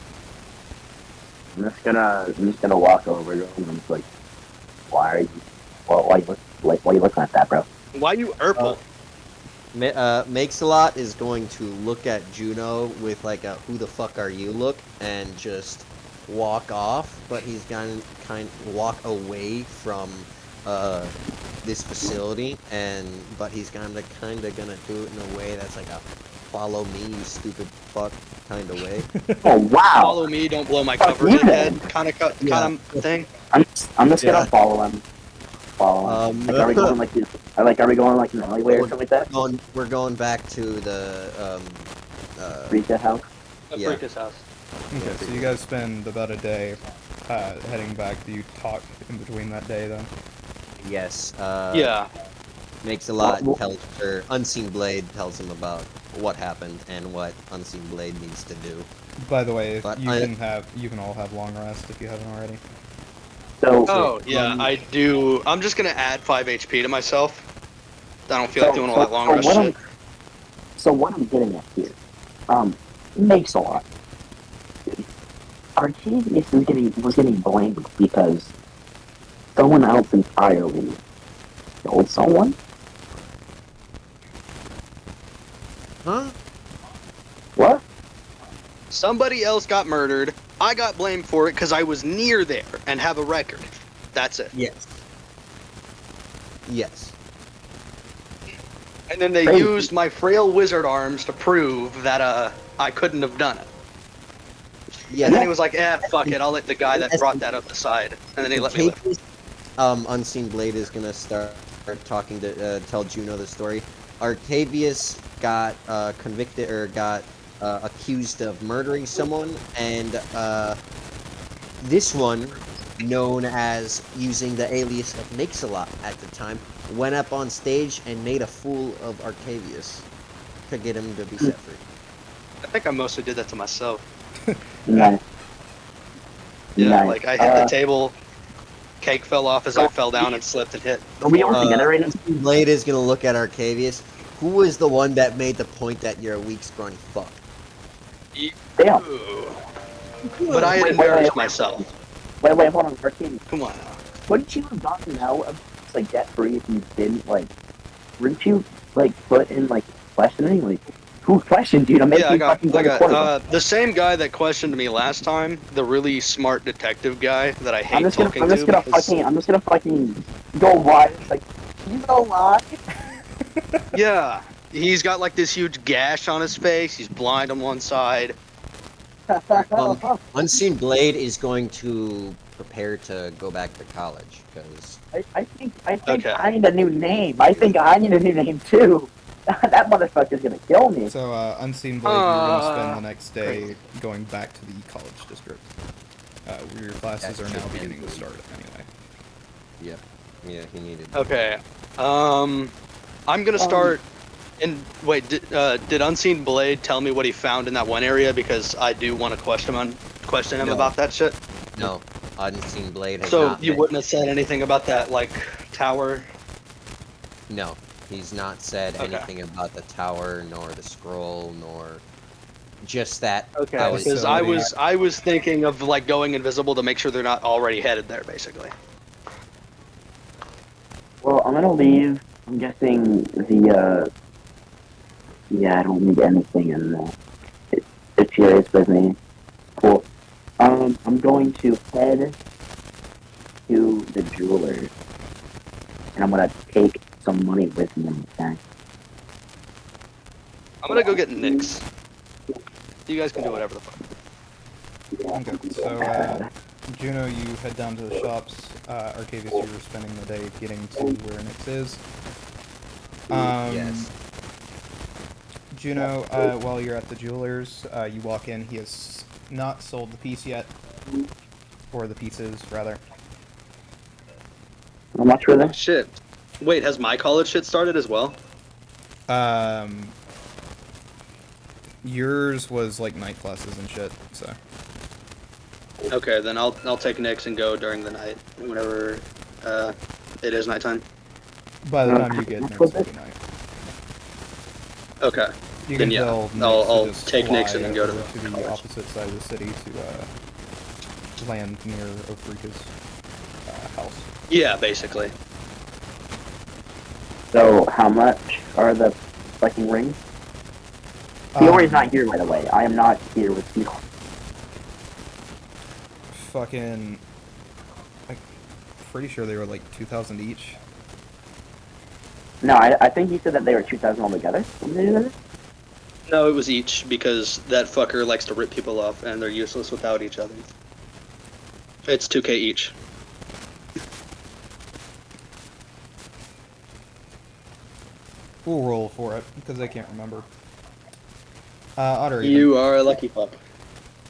I'm just gonna walk over to him and just like, why are you looking at that, bro? Why you purple? Makes-a-Lot is going to look at Juno with like a "who the fuck are you" look and just walk off, but he's gonna walk away from this facility, but he's gonna do it in a way that's like a "follow me, you stupid fuck" kind of way. Oh wow! Follow me, don't blow my cover to head kind of thing. I'm just gonna follow him. Like, are we going like an alleyway or something like that? We're going back to the Rika house. Yeah. Afrika's house. Okay, so you guys spend about a day heading back. Do you talk in between that day then? yes. Yeah. Makes-a-Lot Well- tells her, Unseen Blade tells him about what happened and what Unseen Blade needs to do. By the way, But you I- can all have long rest if you haven't already. So Oh, yeah, I do. I'm just gonna add 5 HP to myself. I don't feel like doing all that long rest what shit. So what I'm getting at here Makes a lot. Arcadius was getting blamed because someone else entirely killed someone. Huh? What? Somebody else got murdered. I got blamed for it because I was near there and have a record. That's it. Yes. Yes. And then they Crazy. used my frail wizard arms to prove that I couldn't have done it. Yeah. And then he was like, fuck it, I'll let the guy that brought that up aside. And then he let me live. Artavius, Unseen Blade is gonna start talking to tell Juno the story. Artavius got convicted or got accused of murdering someone, and this one, known as using the alias of Mix-a-Lot at the time, went up on stage and made a fool of Artavius to get him to be set free. I think I mostly did that to myself. Nice. Yeah, Nice. like I hit the table, cake fell off as I fell down and slipped and hit. Are we all together right now? Unseen Blade is gonna look at Artavius. Who was the one that made the point that you're a weak, scrawny fuck? Damn. Ooh. But I had Wait, embarrassed myself. Wait, hold on, Arcadius. Come on now. Wouldn't you have gotten out of like debt free if you didn't wouldn't you put in questioning? Like, who questioned you to make Yeah, you fucking go to court? the same guy that questioned me last time, the really smart detective guy that I hate I'm just gonna because- fucking go wide. It's like, you know what? Yeah, he's got like this huge gash on his face. He's blind on one side. Unseen Blade is going to prepare to go back to college because I think Okay. I need a new name. I think I need a new name too. That motherfucker's gonna kill me. So, Unseen Blade, you're going to spend the next day going back to the college district. Where your classes are now beginning to start, anyway. yeah, he needed. Okay. I'm gonna start. And wait, did Unseen Blade tell me what he found in that one area? Because I do want to question him No. about that shit. No, Unseen Blade has So not. you wouldn't have said anything about that like tower? No, he's not said Okay. anything about the tower, nor the scroll, nor just that. Okay. I was- Because I was thinking of like going invisible to make sure they're not already headed there, basically. Well, I'm gonna leave. I'm guessing the yeah, I don't need anything in there. If you're with me, cool. I'm going to head to the jeweler, and I'm gonna take some money with me. Okay? I'm gonna go get Nyx. You guys can do whatever the fuck. Okay, so, Juno, you head down to the shops. Arcavius, you were spending the day getting to where Nyx is. Yes. Juno, while you're at the jeweler's, you walk in. He has not sold the piece yet. Or the pieces, rather. How much were they? Shit. Wait, has my college shit started as well? Yours was like night classes and shit, so. Okay, then I'll take Nyx and go during the night, whenever it is nighttime. By the time you get Nyx, it'll be night. Okay. You Then can yeah, tell Nyx I'll to just take Nyx fly and then go to over the the college. opposite side of the city to land near Ofrika's house. Yeah, basically. So, how much are the fucking rings? Fiori's not here, by the way. I am not here with Fiori. Fucking, I'm pretty sure they were like 2,000 each. No, I think he said that they were 2,000 altogether. Didn't they do that? No, it was each, because that fucker likes to rip people off, and they're useless without each other. It's 2k each. We'll roll for it because I can't remember. Otter, You are a lucky fuck.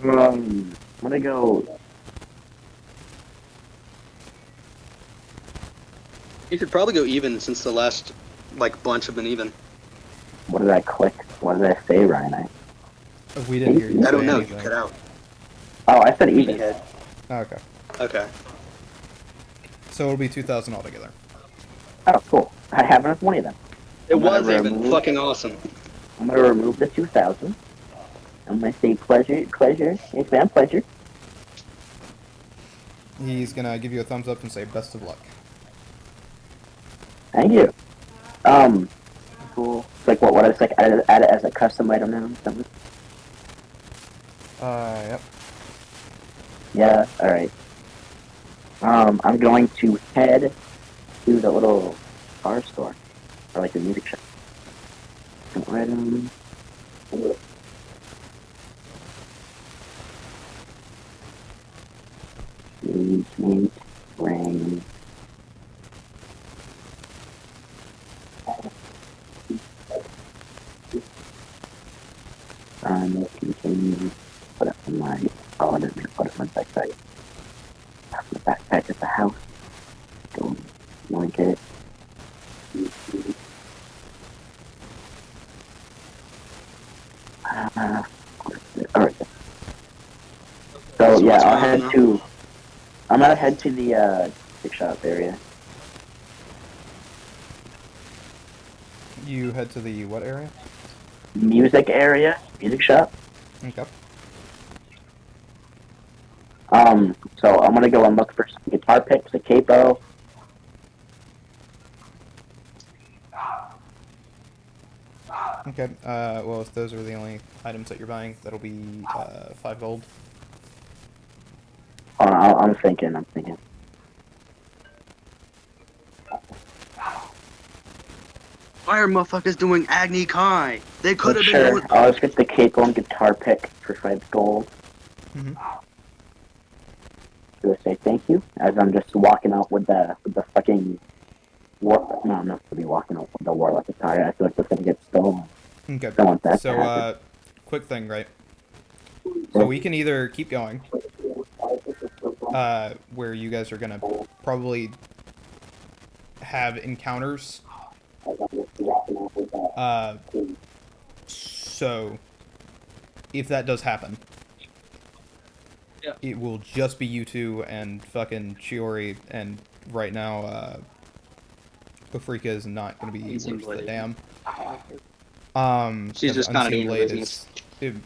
I'm gonna go. You should probably go even, since the last, like, bunch have been even. What did I click? What did I say, Ryan? we didn't hear you I don't say know, you anything. cut out. Oh, I said even. Meathead. Okay, Okay. so it'll be 2,000 altogether. Oh, cool. I have enough money then. It I'm gonna was even remove- fucking awesome. I'm gonna remove the 2,000. I'm gonna say pleasure. Yes, ma'am, pleasure. He's gonna give you a thumbs up and say best of luck. Thank you. Cool. It's like what I was like add it as a custom item now or something. Yep. Yeah, alright. I'm going to head to the little car store. Or like the music shop. Item. Engagement. Ring. Continue. Put it in my. Oh, I didn't mean to put it in my backpack. The backpack at the house. Go link it. Alright. So yeah, what's I'll going on head now? to. I'm gonna head to the music shop area. You head to the what area? Music area. Music shop. Okay. So I'm gonna go and look for some guitar picks, a capo. Okay. Well, if those are the only items that you're buying, that'll be 5 gold. I'm thinking. Why are motherfuckers doing Agni Kai? They could have been Sure. doing. I'll just get the capo and guitar pick for 5 gold. Mhm. Do I say thank you as I'm just walking out with the fucking war? No, I'm not gonna be walking out with the warlock attire. I feel like that's gonna get stolen. Okay. Don't want that to So, happen. quick thing, right? So we can either keep going, where you guys are gonna probably have encounters. So if that does happen, Yeah. it will just be you two and fucking Chiori, and right now, Afrika is not gonna be Unseen worth the Blade. damn. She's just kinda doing her Blade business.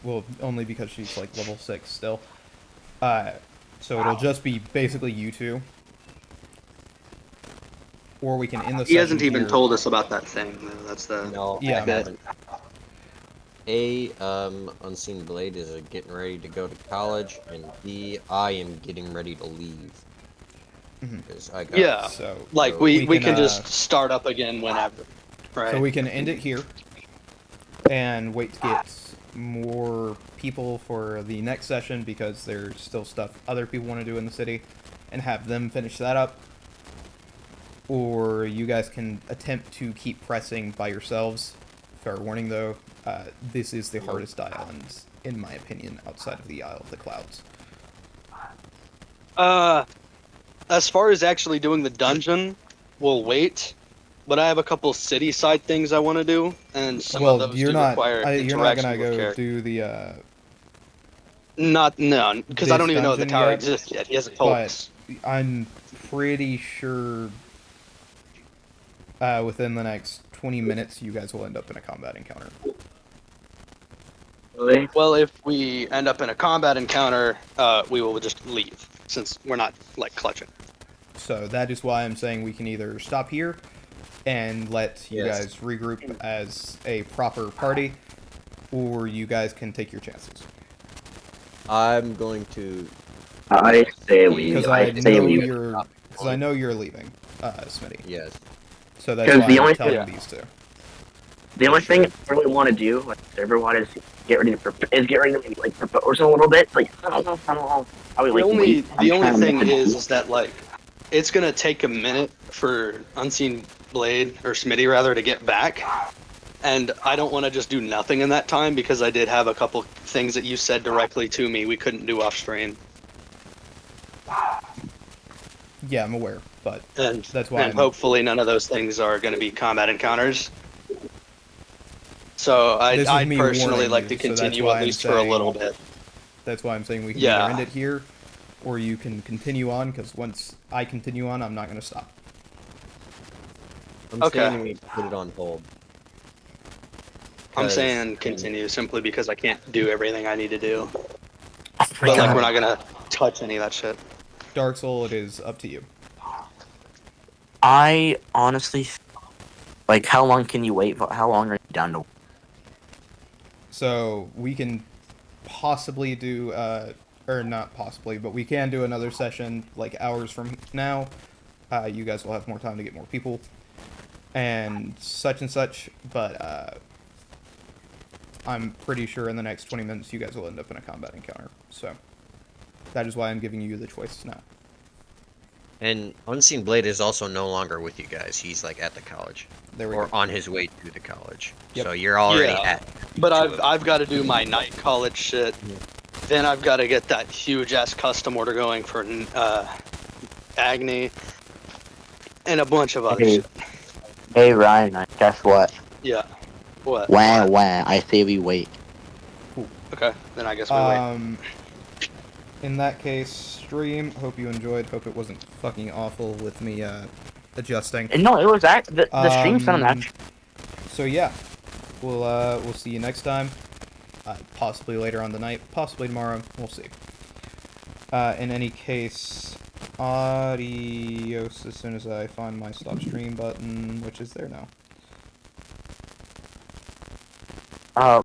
well, only because she's like level 6 still. So it'll just be basically you two. Or we can end the He session hasn't even here. told us about that thing, though. That's the. No, Yeah, I but- haven't. Unseen Blade is getting ready to go to college, and B, I am getting ready to leave. Mhm. 'Cause I got Yeah. So Like, we we can can, just start up again whenever. Right. So we can end it here and wait to get more people for the next session because there's still stuff other people want to do in the city and have them finish that up. Or you guys can attempt to keep pressing by yourselves. Fair warning though, this is the hardest island, in my opinion, outside of the Isle of the Clouds. As far as actually doing the dungeon, we'll wait. But I have a couple city side things I want to do, and some of those you're do not. require You're not interaction gonna with go characters. do the. No, because I this don't even know if the dungeon tower yet, exists yet. He hasn't told but us. I'm pretty sure within the next 20 minutes, you guys will end up in a combat encounter. Really? Well, if we end up in a combat encounter, we will just leave, since we're not, like, clutching. So that is why I'm saying we can either stop here and let you Yes. guys regroup as a proper party, or you guys can take your chances. I'm going to. I say we. Because I say we. I know you're leaving, Smitty. Yes. So that's 'Cause why the I'm only telling thing- these two. The only thing I really want to do, like everyone, is get ready to like propose a little bit. Like I don't know. How we The like only wait. I'm the only trying to thing make it- is that, like, it's gonna take a minute for Unseen Blade, or Smitty rather, to get back. And I don't want to just do nothing in that time, because I did have a couple things that you said directly to me we couldn't do off stream. Yeah, I'm aware, but And, That's why and I'm- hopefully none of those things are going to be combat encounters. So This is I'd me personally warning like to you, so that's continue why at I'm least for a saying- little bit. that's why I'm saying we can Yeah. either end it here, or you can continue on. Because once I continue on, I'm not going to stop. I'm Okay. saying we put it on hold. I'm 'Cause- saying continue simply because I can't do everything I need to do. Oh my But like, God. we're not gonna touch any of that shit. Dark Soul, it is up to you. I honestly, like, how long can you wait? How long are you down to? So we can possibly do, or not possibly, but we can do another session like hours from now. You guys will have more time to get more people and such. But I'm pretty sure in the next 20 minutes you guys will end up in a combat encounter. So that is why I'm giving you the choice now. And Unseen Blade is also no longer with you guys. He's like at the college. There we Or go. on his way to the college. Yep. So you're already Yeah. at. But two of I've got to do my night college shit. Then I've got to get that huge ass custom order going for Agni and a bunch of other Hey, shit. hey Ryan, guess what? Yeah. What? Wah, I say we wait. Okay. Then I guess we wait. In that case, stream. Hope you enjoyed. Hope it wasn't fucking awful with me adjusting. No, it was the stream's done that. So yeah, we'll see you next time. Possibly later on the night, possibly tomorrow. We'll see. In any case, adios as soon as I find my stop stream button, which is there now.